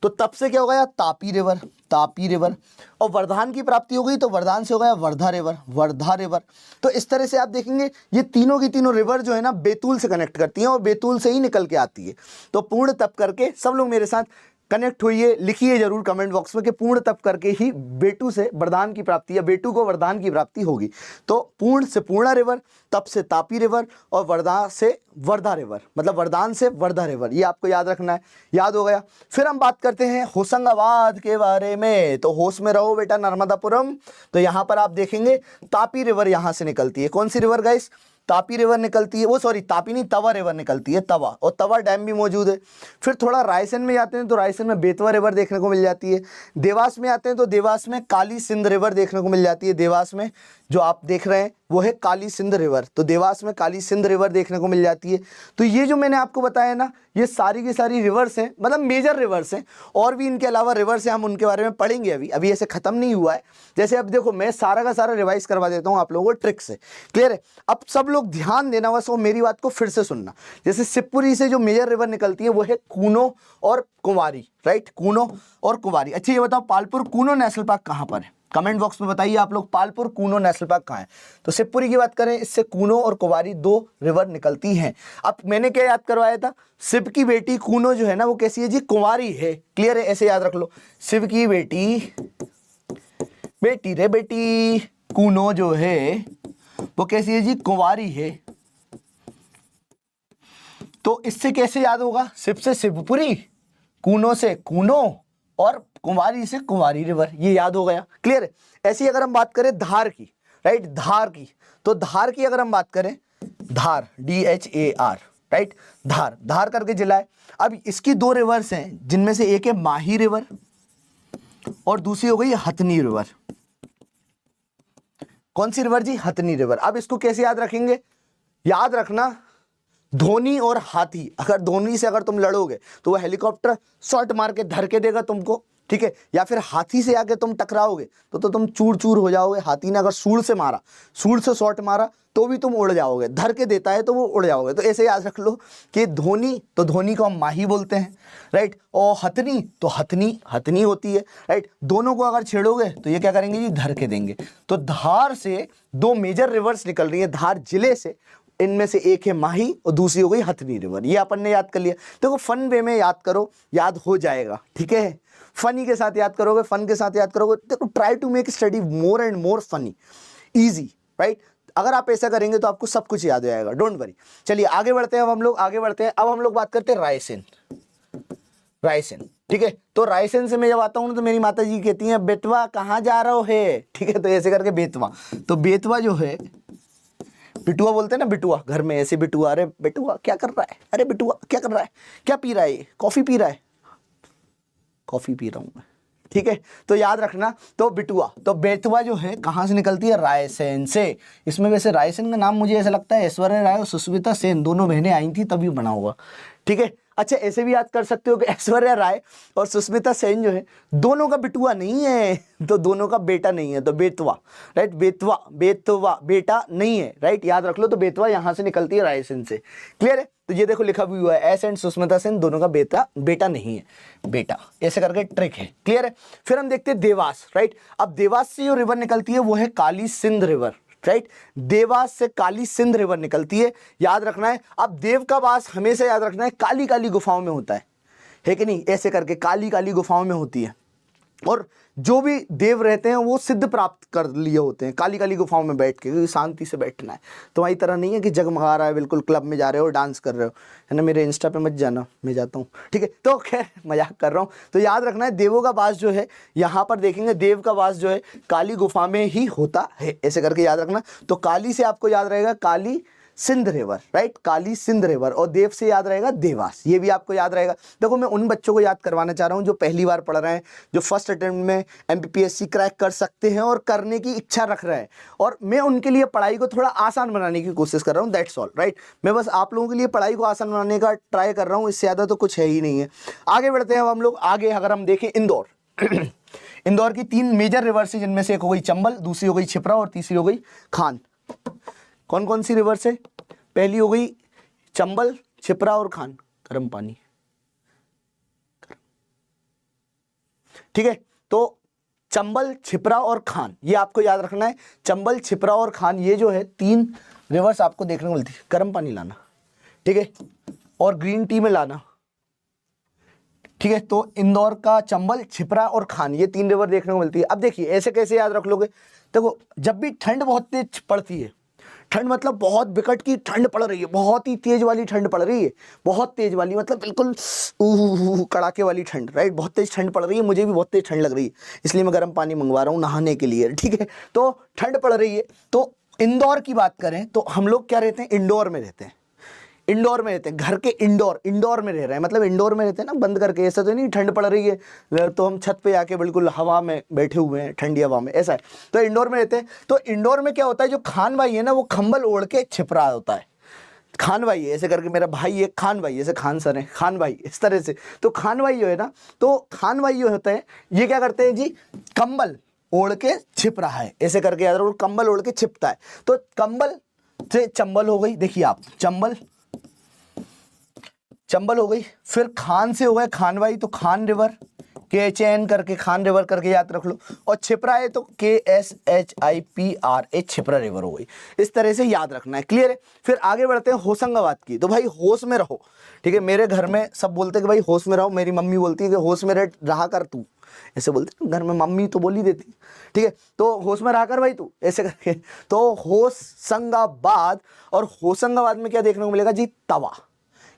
तो तप से क्या हो गया? Tapi river, Tapi river. और वरदान की प्राप्ति हो गई तो वरदान से हो गया वर्धा रिवर, वर्धा रिवर। तो इस तरह से आप देखेंगे ये तीनों की तीनों रिवर जो है ना बेतुल से कनेक्ट करती हैं और बेतुल से ही निकल के आती है। तो पूर्ण तप करके सब लोग मेरे साथ कनेक्ट होइए, लिखिए जरूर कमेंट बॉक्स में कि पूर्ण तप करके ही बेटू से वरदान की प्राप्ति या बेटू को वरदान की प्राप्ति होगी। तो पूर्ण से पूर्णा रिवर, तप से तापी रिवर और वरदा से वर्धा रिवर, मतलब वरदान से वर्धा रिवर। ये आपको याद रखना है। याद हो गया। फिर हम बात करते हैं होशंगाबाद के बारे में। तो होश में रहो बेटा, नर्मदापुरम। तो यहाँ पर आप देखेंगे तापी रिवर यहाँ से निकलती है। कौन सी रिवर गाइस? तापी रिवर निकलती है, वो सॉरी तापी नहीं, तवा रिवर निकलती है, तवा। और तवा डैम भी मौजूद है। फिर थोड़ा रायसेन में जाते हैं तो रायसेन में बेतवा रिवर देखने को मिल जाती है। देवास में आते हैं तो देवास में काली सिंध रिवर देखने को मिल जाती है। देवास में जो आप देख रहे हैं वो है काली सिंध रिवर। तो देवास में काली सिंध रिवर देखने को मिल जाती है। तो ये जो मैंने आपको बताया ना, ये सारी की सारी रिवर्स हैं, मतलब मेजर रिवर्स हैं। और भी इनके अलावा रिवर्स हैं, हम उनके बारे में पढ़ेंगे। अभी ऐसे खत्म नहीं हुआ है। जैसे अब देखो मैं सारा का सारा रिवाइज करवा देता हूँ आप लोगों को ट्रिक से। क्लियर है? अब सब लोग ध्यान देना, बस वो मेरी बात को फिर से सुनना। जैसे शिवपुरी से जो मेजर रिवर निकलती है वो है कूनो और कुंवारी, राइट, कूनो और कुंवारी। अच्छा ये बताओ पालपुर कूनो नेशनल पार्क कहाँ पर है? कमेंट बॉक्स में बताइए आप लोग, पालपुर कूनो नेशनल पार्क कहाँ है? तो शिवपुरी की बात करें, इससे कूनो और कुंवारी दो रिवर निकलती हैं। अब मैंने क्या याद करवाया था? शिव की बेटी कूनो जो है ना वो कैसी है जी? कुंवारी है। क्लियर है? ऐसे याद रख लो, शिव की बेटी, बेटी रे बेटी, कूनो जो है वो कैसी है जी? कुंवारी है। तो इससे कैसे याद होगा? शिव से शिवपुरी, कूनो से कूनो और कुंवारी से कुंवारी रिवर, ये याद हो गया। क्लियर है? ऐसी अगर हम बात करें धार की, राइट, धार की, तो धार की अगर हम बात करें, धार DHAR, राइट, धार, धार करके जिला है। अब इसकी दो रिवर्स हैं जिनमें से एक है माही रिवर और दूसरी हो गई हथनी रिवर। कौन सी रिवर जी? हथनी रिवर। अब इसको कैसे याद रखेंगे? याद रखना धोनी और हाथी, अगर धोनी से अगर तुम लड़ोगे तो वो हेलीकॉप्टर शॉट मार के धर के देगा तुमको, ठीक है, या फिर हाथी से आके तुम टकराओगे तो तुम चूर चूर हो जाओगे। हाथी ने अगर सूंड से मारा, सूंड से शॉट मारा तो भी तुम उड़ जाओगे, धर के देता है तो वो उड़ जाओगे। तो ऐसे याद रख लो कि धोनी, तो धोनी को हम माही बोलते हैं, राइट, और हथनी तो हथनी, हथनी होती है, राइट। दोनों को अगर छेड़ोगे तो ये क्या करेंगे जी? धर के देंगे। तो धार से दो मेजर रिवर्स निकल रही है, धार जिले से। इनमें से एक है माही और दूसरी हो गई हथनी रिवर। ये अपन ने याद कर लिया। देखो फन वे में याद करो, याद हो जाएगा, ठीक है। फनी के साथ याद करोगे, फन के साथ याद करोगे। देखो try to make study more and more funny, easy, right. अगर आप ऐसा करेंगे तो आपको सब कुछ याद हो जाएगा, डोंट वरी। चलिए आगे बढ़ते हैं। अब हम लोग आगे बढ़ते हैं। अब हम लोग बात करते हैं रायसेन, रायसेन, ठीक है। तो रायसेन से मैं जब आता हूँ तो मेरी माता जी कहती हैं बेटवा कहाँ जा रहे हो है, ठीक है। तो ऐसे करके बेतवा, तो बेतवा जो है, बिटुआ बोलते हैं ना, बिटुआ, घर में ऐसे बिटुआ, अरे बिटुआ क्या कर रहा है, अरे बिटुआ क्या कर रहा है, क्या पी रहा है, कॉफी पी रहा है, कॉफी पी रहा हूं मैं, ठीक है। तो याद रखना, तो बिटुआ, तो बेतवा जो है कहाँ से निकलती है? रायसेन से। इसमें वैसे रायसेन का नाम मुझे ऐसा लगता है ऐश्वर्या राय और सुष्मिता सेन दोनों बहनें आई थी तभी बना होगा, ठीक है। अच्छा ऐसे भी याद कर सकते हो कि ऐश्वर्या राय और सुष्मिता सेन जो है दोनों का बिटुआ नहीं है, तो दोनों का बेटा नहीं है, तो बेतवा, राइट, बेतवा, बेतवा बेटा नहीं है, राइट, याद रख लो। तो बेतवा यहाँ से निकलती है रायसेन से। क्लियर है? तो ये देखो लिखा भी हुआ है, एस एंड सुष्मिता सेन दोनों का बेटा नहीं है, बेटा, ऐसे करके ट्रिक है। क्लियर है? फिर हम देखते हैं देवास, राइट। अब देवास से जो रिवर निकलती है वो है काली सिंध रिवर, राइट। देवास से काली सिंध रिवर निकलती है, याद रखना है। अब देव का वास हमेशा याद रखना है काली काली गुफाओं में होता है कि नहीं, ऐसे करके काली काली गुफाओं में होती है। और जो भी देव रहते हैं वो सिद्ध प्राप्त कर लिए होते हैं काली काली गुफाओं में बैठ के, क्योंकि शांति से बैठना है। तुम्हारी तरह नहीं है कि जगमगा रहा है, बिल्कुल क्लब में जा रहे हो और डांस कर रहे हो, है ना। मेरे इंस्टा पे मत जाना, मैं जाता हूँ, ठीक है। तो खैर मजाक कर रहा हूँ। तो याद रखना है देवों का वास जो है, यहाँ पर देखेंगे देव का वास जो है काली गुफा में ही होता है, ऐसे करके याद रखना। तो काली से आपको याद रहेगा Kali Sindh river, right, Kali Sindh river. और देव से याद रहेगा देवास, ये भी आपको याद रहेगा। देखो मैं उन बच्चों को याद करवाना चाह रहा हूँ जो पहली बार पढ़ रहे हैं, जो फर्स्ट अटेम्प्ट में एमपीपीएससी क्रैक कर सकते हैं और करने की इच्छा रख रहे हैं, और मैं उनके लिए पढ़ाई को थोड़ा आसान बनाने की कोशिश कर रहा हूँ, दैट्स ऑल, राइट। मैं बस आप लोगों के लिए पढ़ाई को आसान बनाने का ट्राई कर रहा हूँ, इससे ज़्यादा तो कुछ है ही नहीं है। आगे बढ़ते हैं हम लोग। आगे अगर हम देखें इंदौर इंदौर की 3 मेजर रिवर्स है, जिनमें से एक हो गई चंबल, दूसरी हो गई छिपरा और तीसरी हो गई खान। कौन कौन सी रिवर्स है? पहली हो गई चंबल, छिपरा और खान, गर्म पानी, ठीक है। तो चंबल, छिपरा और खान, ये आपको याद रखना है। चंबल, छिपरा और खान, ये जो है 3 रिवर्स आपको देखने को मिलती है। गर्म पानी लाना, ठीक है, और ग्रीन टी में लाना, ठीक है। तो इंदौर का चंबल, छिपरा और खान, ये 3 रिवर देखने को मिलती है। अब देखिए ऐसे कैसे याद रख लोगे? देखो जब भी ठंड बहुत तेज पड़ती है, ठंड मतलब बहुत विकट की ठंड पड़ रही है, बहुत ही तेज वाली ठंड पड़ रही है, बहुत तेज वाली मतलब बिल्कुल कड़ाके वाली ठंड, राइट, बहुत तेज ठंड पड़ रही है, मुझे भी बहुत तेज ठंड लग रही है, इसलिए मैं गर्म पानी मंगवा रहा हूँ नहाने के लिए, ठीक है। तो ठंड पड़ रही है, तो इंदौर की बात करें तो हम लोग क्या रहते हैं, इंडोर में रहते हैं, इंडोर में रहते हैं, घर के इंडोर में रह रहे हैं, मतलब इंडोर में रहते हैं ना बंद करके। ऐसा तो नहीं ठंड पड़ रही है तो हम छत पे आके बिल्कुल हवा में बैठे हुए हैं, ठंडी हवा में, ऐसा है। तो इंडोर में रहते हैं। तो इंडोर में क्या होता है, जो खान भाई है ना वो कंबल ओढ़ के छिप रहा होता है। खान भाई है, ऐसे करके मेरा भाई है खान भाई, ऐसे खान सर है खान भाई, इस तरह से। तो खान भाई जो है ना, तो खान भाई जो होते हैं ये क्या करते हैं जी, कंबल ओढ़ के छिप रहा है, ऐसे करके याद रखो, कंबल ओढ़ के छिपता है। तो कंबल से चंबल हो गई, देखिए आप, चंबल हो गई। फिर खान से हो गया खान भाई, तो खान रिवर, KHN करके खान रिवर करके याद रख लो। और छिपरा है तो KSHIPRA, छिपरा रिवर हो गई। इस तरह से याद रखना है, क्लियर है। फिर आगे बढ़ते हैं होशंगाबाद की। तो भाई होश में रहो, ठीक है। मेरे घर में सब बोलते हैं कि भाई होश में रहो, मेरी मम्मी बोलती है कि होश में रहा कर तू, ऐसे बोलते घर में, मम्मी तो बोल ही देती, ठीक है। तो होश में रहा कर भाई तू, ऐसे करके। तो होशंगाबाद, और होशंगाबाद में क्या देखने को मिलेगा जी, तवा।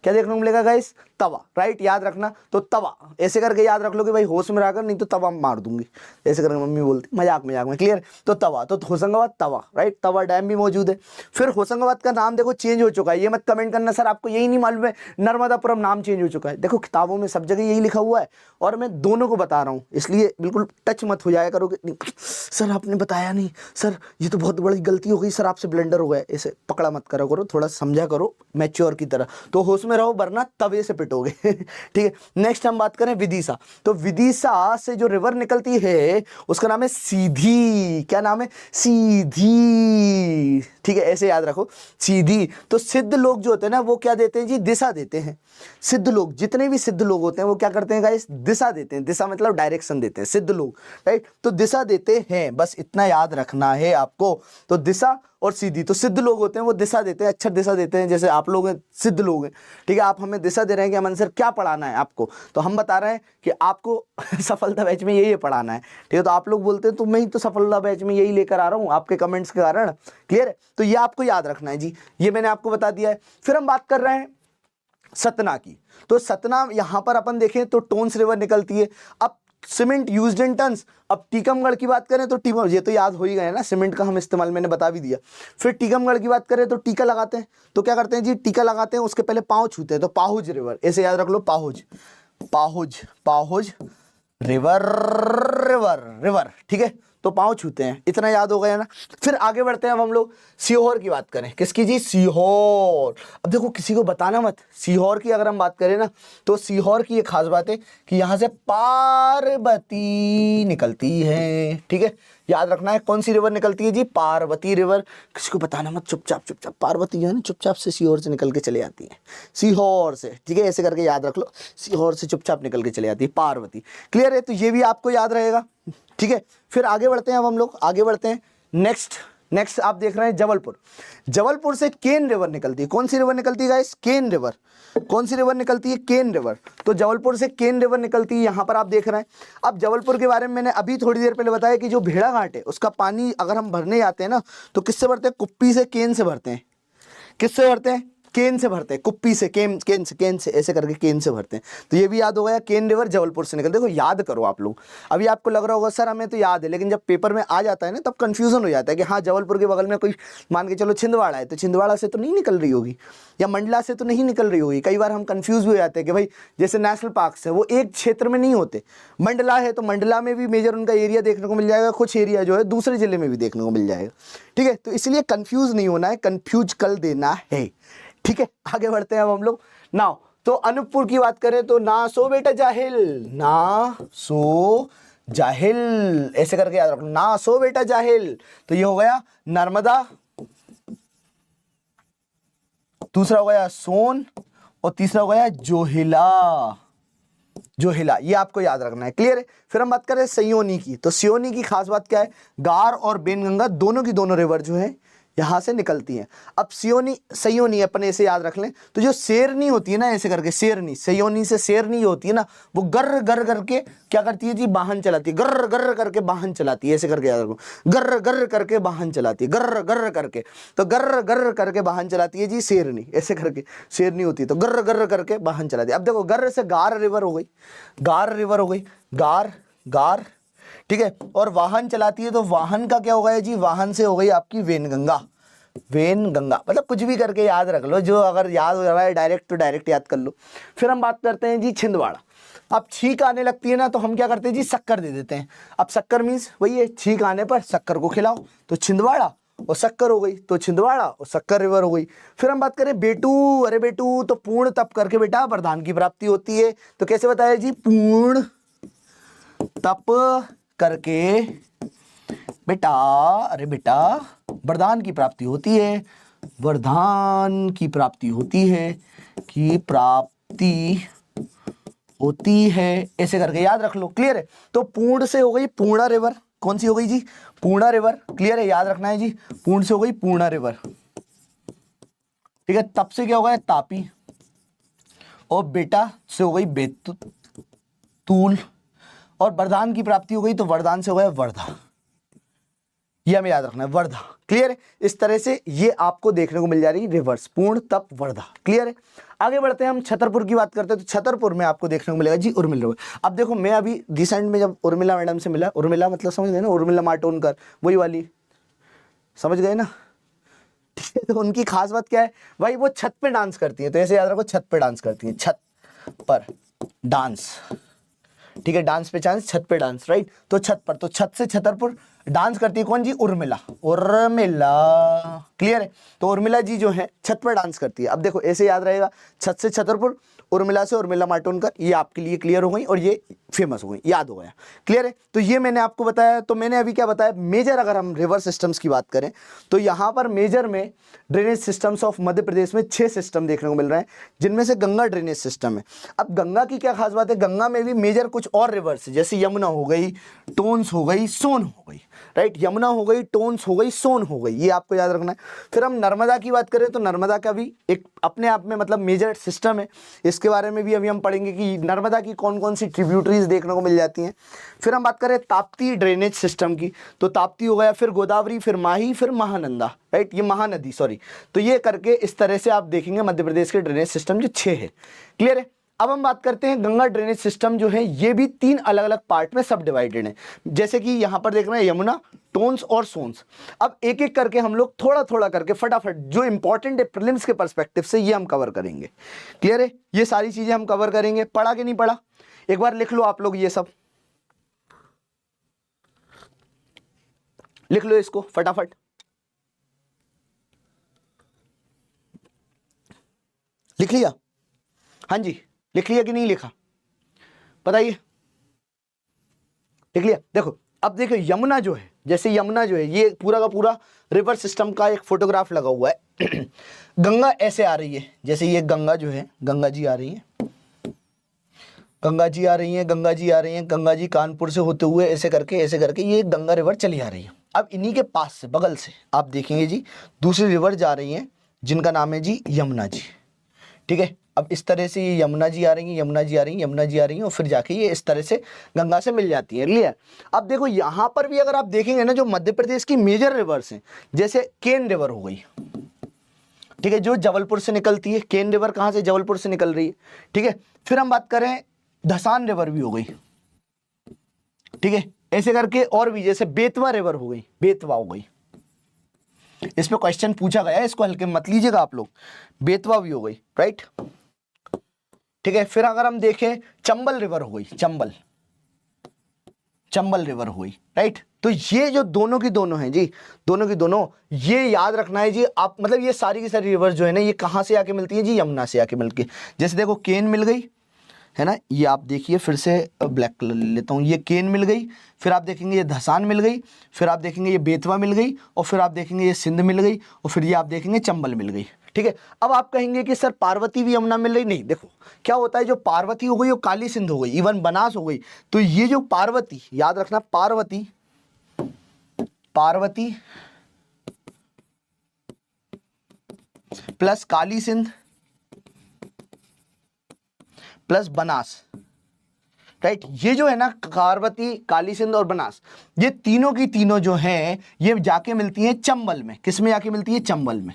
क्या देखने को मिलेगा गाइस, तवा, राइट, याद रखना। तो तवा ऐसे करके याद रख लो कि भाई होश में रहकर, नहीं तो तवा मार दूंगी, ऐसे करके मम्मी बोलती, मजाक में, क्लियर। तो तवा, तो होशंगाबाद तवा, राइट, तवा डैम भी मौजूद है। फिर होशंगाबाद का नाम देखो चेंज हो चुका है, ये मत कमेंट करना सर आपको यही नहीं मालूम है, नर्मदापुरम नाम चेंज हो चुका है। देखो किताबों में सब जगह यही लिखा हुआ है, और मैं दोनों को बता रहा हूँ, इसलिए बिल्कुल टच मत हो जाया करो कि सर आपने बताया नहीं, सर ये तो बहुत बड़ी गलती हो गई, सर आपसे ब्लेंडर हो गया, ऐसे पकड़ा मत करो, थोड़ा समझा करो मैच्योर की तरह। तो होश में रहो वरना तवे से पिटोगे, ठीक है। नेक्स्ट हम बात करें विदिशा। तो विदिशा से जो रिवर निकलती है उसका नाम है सीधी। क्या नाम है, सीधी, ठीक है, ऐसे याद रखो, सीधी। तो सिद्ध लोग जो होते हैं ना वो क्या देते हैं जी, दिशा देते हैं। सिद्ध लोग, जितने भी सिद्ध लोग होते हैं वो क्या करते हैं गाइस, दिशा देते हैं। दिशा मतलब डायरेक्शन देते हैं सिद्ध लोग, राइट। तो दिशा देते हैं, बस इतना याद रखना है आपको। तो दिशा और सीधी, तो सिद्ध लोग होते हैं वो दिशा देते हैं, अच्छा दिशा देते हैं। जैसे आप लोग हैं सिद्ध लोग हैं, ठीक है, आप हमें दिशा दे रहे हैं कि अमन सर क्या पढ़ाना है आपको, तो हम बता रहे हैं कि आपको सफलता बैच में यही पढ़ाना है, ठीक है। तो आप लोग बोलते हैं तो मैं ही तो सफलता बैच में यही लेकर आ रहा हूँ आपके कमेंट्स के कारण, क्लियर है। तो ये आपको याद रखना है जी, ये मैंने आपको बता दिया है। फिर हम बात कर रहे हैं सतना की। तो सतना यहाँ पर अपन देखें तो टोन्स रिवर निकलती है। अब सीमेंट यूज्ड इन टन्स। अब टीकमगढ़ की बात करें तो ये तो याद हो ही गए ना, सीमेंट का हम इस्तेमाल मैंने बता भी दिया। फिर टीकमगढ़ की बात करें तो टीका लगाते हैं, तो क्या करते हैं जी, टीका लगाते हैं, उसके पहले पाँव छूते हैं, तो पाहुज रिवर, ऐसे याद रख लो, पाहुज, पाहुज, पाहुज रिवर, रिवर, ठीक है। तो पाँव छूते हैं, इतना याद हो गया ना। फिर आगे बढ़ते हैं, अब हम लोग सीहोर की बात करें। किसकी जी, सीहोर। अब देखो किसी को बताना मत, सीहोर की अगर हम बात करें ना तो सीहोर की ये खास बात है कि यहाँ से पार्वती निकलती है, ठीक है, याद रखना है। कौन सी रिवर निकलती है जी, पार्वती रिवर। किसी को बताना मत, चुपचाप पार्वती है ना, चुपचाप से सीहोर से निकल के चले आती है, सीहोर से, ठीक है, ऐसे करके याद रख लो, सीहोर से चुपचाप निकल के चले आती है पार्वती, क्लियर है। तो ये भी आपको याद रहेगा, ठीक है। फिर आगे बढ़ते हैं, अब हम लोग आगे बढ़ते हैं नेक्स्ट नेक्स्ट आप देख रहे हैं जबलपुर। जबलपुर से केन रिवर निकलती है। कौन सी रिवर निकलती है गाइस? केन रिवर। कौन सी रिवर निकलती है? केन रिवर। तो जबलपुर से केन रिवर निकलती है, यहां पर आप देख रहे हैं। अब जबलपुर के बारे में मैंने अभी थोड़ी देर पहले बताया कि जो भेड़ाघाट है उसका पानी अगर हम भरने जाते हैं ना तो किससे भरते हैं? कुप्पी से, केन से भरते हैं। किससे भरते हैं? केन से भरते हैं। कुप्पी से, केन से ऐसे करके केन से भरते हैं। तो ये भी याद हो गया, केन रिवर जबलपुर से निकलते। देखो याद करो आप लोग। अभी आपको लग रहा होगा सर हमें तो याद है, लेकिन जब पेपर में आ जाता है ना तब कंफ्यूजन हो जाता है कि हाँ जबलपुर के बगल में कोई मान के चलो छिंदवाड़ा है, तो छिंदवाड़ा से तो नहीं निकल रही होगी, या मंडला से तो नहीं निकल रही होगी। कई बार हम कंफ्यूज भी हो जाते हैं कि भाई जैसे नेशनल पार्क्स है वो एक क्षेत्र में नहीं होते। मंडला है तो मंडला में भी मेजर उनका एरिया देखने को मिल जाएगा, कुछ एरिया जो है दूसरे जिले में भी देखने को मिल जाएगा। ठीक है, तो इसलिए कंफ्यूज नहीं होना है, कंफ्यूज कर देना है। ठीक है, आगे बढ़ते हैं अब हम लोग। नाउ तो अनूपपुर की बात करें तो ना सो बेटा जाहिल, ना सो जाहिल, ऐसे करके याद रखो, ना सो बेटा जाहिल। तो ये हो गया नर्मदा, दूसरा हो गया सोन, और तीसरा हो गया जोहिला। जोहिला, ये आपको याद रखना है। क्लियर है? फिर हम बात करें सयोनी की। तो सयोनी की खास बात क्या है? गार और बेनगंगा दोनों की दोनों रिवर जो है यहां से निकलती हैं। अब सयोनी अपने ऐसे याद रख लें। तो जो शेरनी होती है ना, ऐसे करके शेरनी, सयोनी से शेरनी होती है ना, वो गर्र गर्र करके क्या करती है जी? वाहन चलाती है। गर्र गर्र करके वाहन चलाती है, ऐसे करके याद रखो। गर्र गर्र करके वाहन चलाती है, गर्र गर्र करके। तो गर्र गर्र करके वाहन चलाती है जी शेरनी, ऐसे करके शेरनी होती है तो गर्र गर्र करके वाहन चलाती है। अब देखो गर्र से गार रिवर हो गई, गार रिवर हो गई, गार गार। ठीक है, और वाहन चलाती है तो वाहन का क्या हो गया जी? वाहन से हो गई आपकी वेनगंगा। वेनगंगा मतलब कुछ भी करके याद रख लो, जो अगर याद हो रहा है डायरेक्ट तो डायरेक्ट याद कर लो। फिर हम बात करते हैं जी छिंदवाड़ा। अब छींक आने लगती है ना तो हम क्या करते हैं जी? शक्कर दे देते हैं। अब शक्कर मीन्स वही है, छींक आने पर शक्कर को खिलाओ। तो छिंदवाड़ा और शक्कर हो गई, तो छिंदवाड़ा और शक्कर रिवर हो गई। फिर हम बात करें बेटू। अरे बेटू तो पूर्ण तप करके बेटा वरदान की प्राप्ति होती है। तो कैसे बताया जी? पूर्ण तप करके बेटा, अरे बेटा वरदान की प्राप्ति होती है, वरदान की प्राप्ति होती है, की प्राप्ति होती है, ऐसे करके याद रख लो। क्लियर है? तो पूर्ण से हो गई पूर्णा रिवर। कौन सी हो गई जी? पूर्णा रिवर। क्लियर है? याद रखना है जी, पूर्ण से हो गई पूर्णा रिवर। ठीक है, तप से क्या हो गया? तापी, और बेटा से हो गई बेतुल, और वरदान की प्राप्ति हो गई तो वरदान से हो गया वर्धा। ये हमें याद रखना है, वर्धा। क्लियर है? इस तरह से ये आपको देखने को मिल जा रही है रिवर्स, पूर्ण तप वर्धा। क्लियर है? आगे बढ़ते हैं, हम छतरपुर की बात करते हैं। तो छतरपुर में आपको देखने को मिलेगा जी उर्मिला रिवर। अब देखो मैं अभी रिसेंट में जब उर्मिला मैडम से मिला, उर्मिला मतलब समझ गए ना, उर्मिला माटोनकर, वही वाली, समझ गए ना? ठीक है, तो उनकी खास बात क्या है भाई? वो छत पे डांस करती है। तो ऐसे याद रखो, छत पे डांस करती है, छत पर डांस। ठीक है, डांस पे चांस, छत पे डांस, राइट? तो छत पर, तो छत से छतरपुर डांस करती है कौन जी? उर्मिला, उर्मिला। क्लियर है? तो उर्मिला जी जो है छत पर डांस करती है। अब देखो ऐसे याद रहेगा, छत से छतरपुर, उर्मिला से उर्मिला माटोनकर, ये आपके लिए क्लियर हो गई और ये फेमस हो गई, याद हो गया। क्लियर है? तो ये मैंने आपको बताया। तो मैंने अभी क्या बताया? मेजर अगर हम रिवर सिस्टम्स की बात करें तो यहाँ पर मेजर में drainage systems of Madhya Pradesh में 6 सिस्टम देखने को मिल रहे हैं, जिनमें से गंगा ड्रेनेज सिस्टम है। अब गंगा की क्या खास बात है? गंगा में भी मेजर कुछ और रिवर्स है, जैसे यमुना हो गई, टोन्स हो गई, सोन हो गई, राइट? यमुना हो गई, टोन्स हो गई, सोन हो गई, ये आपको याद रखना है। फिर हम नर्मदा की बात करें तो नर्मदा का भी एक अपने आप में मतलब मेजर सिस्टम है। इसके बारे में भी अभी हम पढ़ेंगे कि नर्मदा की कौन कौन सी ट्रिब्यूटरीज देखने को मिल जाती हैं। फिर हम बात करें ताप्ती ड्रेनेज सिस्टम की, तो ताप्ती हो गया, फिर गोदावरी, फिर माही, फिर महानंदा, राइट? ये महानदी, सॉरी। तो ये करके इस तरह से आप देखेंगे मध्य प्रदेश के ड्रेनेज सिस्टम जो 6 है। क्लियर है? अब हम बात करते हैं गंगा ड्रेनेज सिस्टम जो है, ये भी 3 अलग अलग पार्ट में सब डिवाइडेड है। जैसे कि यहां पर देख रहे हैं यमुना, टोन्स और सोन्स। अब एक एक करके हम लोग थोड़ा थोड़ा करके फटाफट जो इंपॉर्टेंट है प्रीलिम्स के पर्सपेक्टिव से ये हम कवर करेंगे। क्लियर है? ये सारी चीजें हम कवर करेंगे। पढ़ा कि नहीं पढ़ा? एक बार लिख लो आप लोग, ये सब लिख लो इसको फटाफट। लिख लिया? हाँ जी, लिख लिया कि नहीं लिखा? बताइए, लिख लिया? देखो अब देखो यमुना जो है, जैसे यमुना जो है ये पूरा का पूरा रिवर सिस्टम का एक फोटोग्राफ लगा हुआ है। गंगा ऐसे आ रही है, जैसे ये गंगा जो है, गंगा जी आ रही है, गंगा जी आ रही हैं, गंगा जी आ रही हैं, गंगा जी कानपुर से होते हुए ऐसे करके ये गंगा रिवर चली आ रही है। अब इन्हीं के पास से बगल से आप देखेंगे जी दूसरी रिवर जा रही हैं जिनका नाम है जी यमुना जी। ठीक है, अब इस तरह से ये यमुना जी आ रही हैं, यमुना जी आ रही हैं, यमुना जी आ रही हैं और फिर जाके ये इस तरह से गंगा से मिल जाती है। क्लियर। अब देखो यहाँ पर भी अगर आप देखेंगे ना, जो मध्य प्रदेश की मेजर रिवर्स हैं, जैसे केन रिवर हो गई, ठीक है, जो जबलपुर से निकलती है। केन रिवर कहाँ से? जबलपुर से निकल रही है। ठीक है, फिर हम बात करें धसान रिवर भी हो गई। ठीक है, ऐसे करके और भी, जैसे बेतवा रिवर हो गई, बेतवा हो गई, इस पे क्वेश्चन पूछा गया है, इसको हल्के मत लीजिएगा आप लोग। बेतवा भी हो गई, राइट। ठीक है, फिर अगर हम देखें चंबल रिवर हो गई, चंबल रिवर हो गई, राइट। तो ये जो दोनों की दोनों हैं जी, दोनों की दोनों, ये याद रखना है जी आप, मतलब ये सारी की सारी रिवर जो है ना, ये कहाँ से आके मिलती है जी? यमुना से आके मिलती है। जैसे देखो केन मिल गई है ना, ये आप देखिए, फिर से ब्लैक कलर ले लेता हूँ, ये केन मिल गई, फिर आप देखेंगे ये धसान मिल गई, फिर आप देखेंगे ये बेतवा मिल गई, और फिर आप देखेंगे ये सिंध मिल गई, और फिर ये आप देखेंगे चंबल मिल गई। ठीक है, अब आप कहेंगे कि सर पार्वती भी यमुना मिल रही, नहीं। देखो क्या होता है, जो पार्वती हो गई वो काली सिंध हो गई, इवन बनास हो गई। तो ये जो पार्वती, याद रखना, Parvati plus Kali Sindh plus Banas, right. ये जो है ना पार्वती, काली सिंध और बनास, ये तीनों की तीनों जो हैं ये जाके मिलती हैं चंबल में। किस में जाके मिलती है? चंबल में।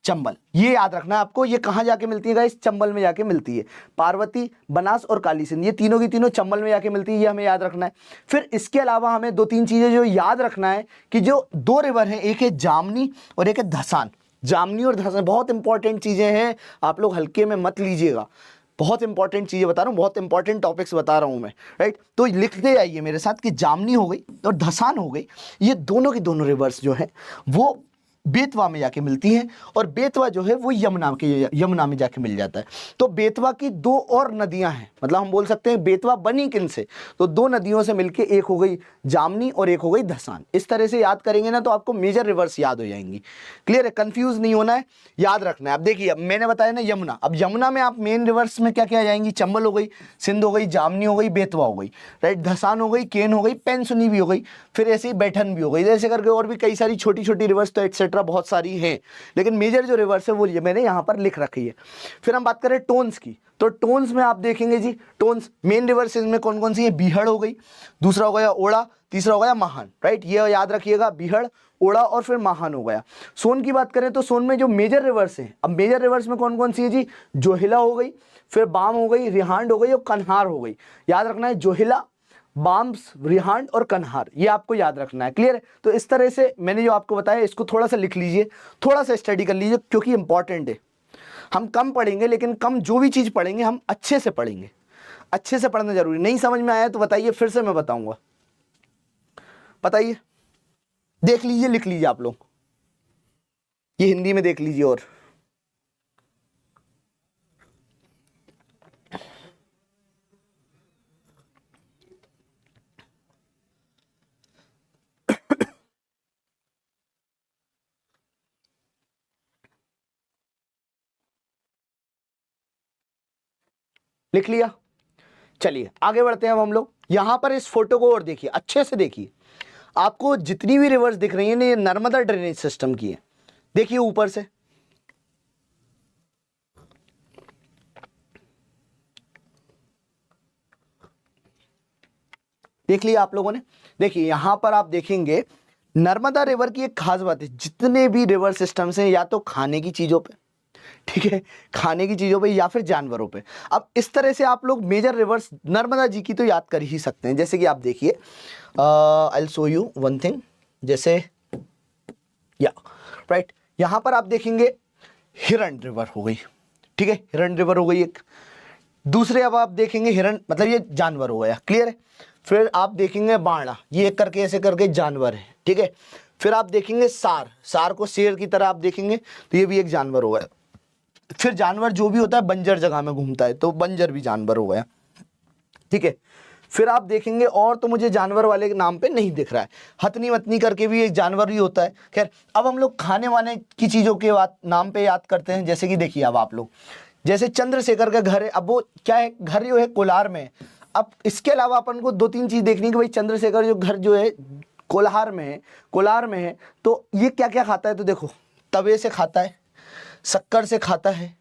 चंबल, ये याद रखना है आपको, ये कहां जाके मिलती है गाइस? चंबल में जाके मिलती है। पार्वती, बनास और काली सिंध, ये तीनों की तीनों चंबल में जाके मिलती है, ये हमें याद रखना है। फिर इसके अलावा हमें दो तीन चीजें जो याद रखना है कि जो दो रिवर हैं, एक है जामनी और एक है धसान। जामनी और धसान बहुत इंपॉर्टेंट चीजें हैं, आप लोग हल्के में मत लीजिएगा, बहुत इंपॉर्टेंट चीजें बता रहा हूँ, बहुत इंपॉर्टेंट टॉपिक्स बता रहा हूँ मैं, राइट। तो लिखते आइए मेरे साथ कि जामनी हो गई और धसान हो गई, ये दोनों की दोनों रिवर्स जो है वो बेतवा में जाके मिलती हैं, और बेतवा जो है वो यमुना में जाके मिल जाता है। तो बेतवा की दो और नदियां हैं, मतलब हम बोल सकते हैं बेतवा बनी किन से? तो दो नदियों से मिलके एक हो गई जामनी और एक हो गई धसान। इस तरह से याद करेंगे ना तो आपको मेजर रिवर्स याद हो जाएंगी। क्लियर है? कंफ्यूज नहीं होना है, याद रखना है। अब देखिए, अब मैंने बताया ना यमुना, अब यमुना में आप मेन रिवर्स में क्या क्या आ जाएंगी? चंबल हो गई, सिंध हो गई, जामनी हो गई, बेतवा हो गई, राइट। धसान हो गई, केन हो गई, पेंसुनी भी हो गई, फिर ऐसे ही बैठन भी हो गई, जैसे करके और भी कई सारी छोटी छोटी रिवर्स तो एक्सेट्रा बहुत सारी हैं, लेकिन मेजर जो रिवर्स है वो ये मैंने यहां पर लिख रखी है। फिर हम बात करें टोन्स की, तो टोन्स में आप देखेंगे जी, टोन्स मेन रिवर्स में कौन कौन सी है? बीहड़ हो गई, दूसरा हो गया ओड़ा, तीसरा हो गया महान, राइट। ये याद रखिएगा, बीहड़, ओड़ा और फिर महान हो गया। सोन की बात करें तो सोन में जो मेजर रिवर्स है, अब मेजर रिवर्स में कौन कौन सी है जी? जोहिला हो गई, फिर बाम हो गई, रिहांड हो गई और कन्हार हो गई। याद रखना है, जोहिला, बाम्स, रिहांड और कन्हार, ये आपको याद रखना है। क्लियर है? तो इस तरह से मैंने जो आपको बताया इसको थोड़ा सा लिख लीजिए, थोड़ा सा स्टडी कर लीजिए, क्योंकि इंपॉर्टेंट है। हम कम पढ़ेंगे, लेकिन कम जो भी चीज पढ़ेंगे हम अच्छे से पढ़ेंगे, अच्छे से पढ़ना जरूरी। नहीं समझ में आया तो बताइए, फिर से मैं बताऊंगा, बताइए, देख लीजिए, लिख लीजिए आप लोग, ये हिंदी में देख लीजिए। और लिख लिया? चलिए आगे बढ़ते हैं अब हम लोग। यहां पर इस फोटो को और देखिए, अच्छे से देखिए, आपको जितनी भी रिवर्स दिख रही है ना, ये नर्मदा ड्रेनेज सिस्टम की है। देखिए ऊपर से, देख लिया आप लोगों ने? देखिए यहां पर आप देखेंगे नर्मदा रिवर की एक खास बात है, जितने भी रिवर सिस्टम्स हैं या तो खाने की चीजों पे, ठीक है, खाने की चीजों पे या फिर जानवरों पे। अब इस तरह से आप लोग मेजर रिवर्स नर्मदा जी की तो याद कर ही सकते हैं। जैसे कि आप देखिए, I will show you one thing, जैसे या राइट, यहां पर आप देखेंगे हिरण रिवर हो गई, ठीक है, हिरण रिवर हो गई एक। दूसरे अब आप देखेंगे हिरण, मतलब ये जानवर हो गया, क्लियर है। फिर आप देखेंगे बाणा, ये एक करके ऐसे करके जानवर है, ठीक है। फिर आप देखेंगे सार, सार को शेर की तरह आप देखेंगे तो ये भी एक जानवर हो गया। फिर जानवर जो भी होता है बंजर जगह में घूमता है तो बंजर भी जानवर हो गया, ठीक है। फिर आप देखेंगे, और तो मुझे जानवर वाले के नाम पे नहीं दिख रहा है, हथनी वतनी करके भी एक जानवर ही होता है। खैर अब हम लोग खाने वाने की चीज़ों के नाम पे याद करते हैं। जैसे कि देखिए अब आप लोग जैसे चंद्रशेखर का घर है, अब वो क्या है, घर जो है कोलार में है। अब इसके अलावा अपन को 2-3 चीज देखनी है कि भाई चंद्रशेखर जो घर जो है कोलार में है, तो ये क्या क्या खाता है, तो देखो तवे से खाता है, शक्कर से खाता है,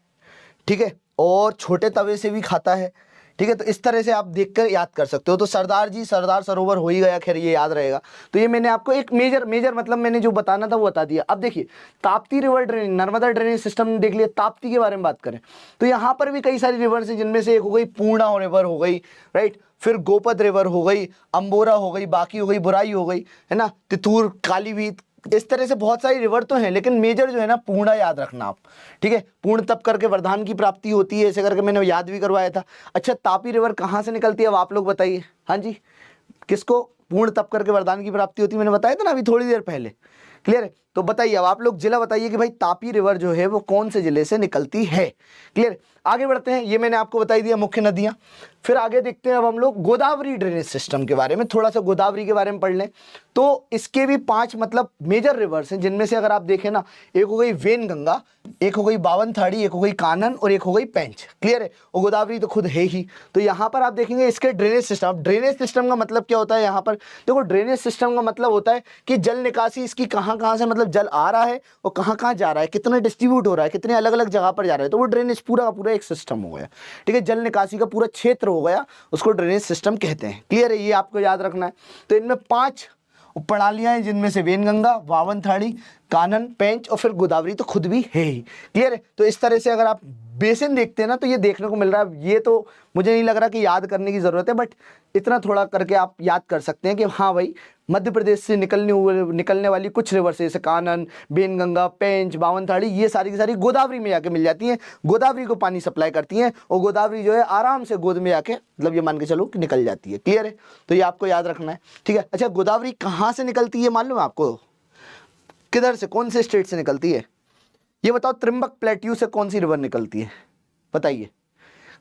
ठीक है, और छोटे तवे से भी खाता है, ठीक है। तो इस तरह से आप देखकर याद कर सकते हो। तो सरदार सरोवर हो ही गया, खैर ये याद रहेगा। तो ये मैंने आपको एक मेजर मतलब मैंने जो बताना था वो बता दिया। अब देखिए Tapti river drainage, Narmada drainage system देख लिया। ताप्ती के बारे में बात करें तो यहाँ पर भी कई सारी रिवर्स है, जिनमें से एक हो गई पूर्णा रिवर हो गई, राइट, फिर गोपद रिवर हो गई, अंबोरा हो गई, बाकी हो गई बुराई हो गई, है ना, तितूर, कालीभीत, इस तरह से बहुत सारी रिवर तो हैं, लेकिन मेजर जो है ना पूर्णा याद रखना आप, ठीक है। पूर्ण तप करके वरदान की प्राप्ति होती है, ऐसे करके मैंने याद भी करवाया था। अच्छा, तापी रिवर कहाँ से निकलती है, अब आप लोग बताइए। हाँ जी, किसको पूर्ण तप करके वरदान की प्राप्ति होती है, मैंने बताया था ना अभी थोड़ी देर पहले, क्लियर है। तो बताइए अब आप लोग जिला बताइए कि भाई तापी रिवर जो है वो कौन से जिले से निकलती है, क्लियर। आगे बढ़ते हैं, ये मैंने आपको बताई दिया मुख्य नदियां। फिर आगे देखते हैं अब हम लोग गोदावरी ड्रेनेज सिस्टम के बारे में, थोड़ा सा गोदावरी के बारे में पढ़ लें। तो इसके भी 5 मतलब मेजर रिवर्स हैं, जिनमें से अगर आप देखें ना, एक हो गई वेनगंगा, एक हो गई बावनथाड़ी, एक हो गई कानन और एक हो गई पेंच, क्लियर है। और गोदावरी तो खुद है ही। तो यहाँ पर आप देखेंगे इसके ड्रेनेज सिस्टम। ड्रेनेज सिस्टम का मतलब क्या होता है, यहाँ पर देखो ड्रेनेज सिस्टम का मतलब होता है कि जल निकासी इसकी कहाँ से मतलब जल आ रहा है और कहाँ जा रहा है, कितना डिस्ट्रीब्यूट हो रहा है, कितने अलग अलग जगह पर जा रहा है। तो वो ड्रेनेज पूरा का पूरा एक सिस्टम हो गया, ठीक है। जल निकासी का पूरा क्षेत्र हो गया, उसको ड्रेनेज सिस्टम कहते हैं, क्लियर है। ये आपको याद रखना है। तो इनमें 5 प्रणालियां हैं, जिनमें से वेनगंगा, बावनथाड़ी, कानन, पेंच और फिर गोदावरी तो खुद भी है ही, क्लियर है। तो इस तरह से अगर आप बेसिन देखते हैं ना, तो ये देखने को मिल रहा है। ये तो मुझे नहीं लग रहा कि याद करने की ज़रूरत है, बट इतना थोड़ा करके आप याद कर सकते हैं कि हाँ भाई मध्य प्रदेश से निकलने वाली कुछ रिवर से, जैसे कानन, बेनगंगा, पेंच, बावनथाड़ी, ये सारी की सारी गोदावरी में जाके मिल जाती हैं, गोदावरी को पानी सप्लाई करती हैं, और गोदावरी जो है आराम से गोद में जाके मतलब ये मान के चलो कि निकल जाती है, क्लियर है। तो ये आपको याद रखना है, ठीक है। अच्छा, गोदावरी कहाँ से निकलती है मालूम है आपको, किधर से, कौन से स्टेट से निकलती है, ये बताओ। त्रिम्बक प्लेट्यू से कौन सी रिवर निकलती है, बताइए।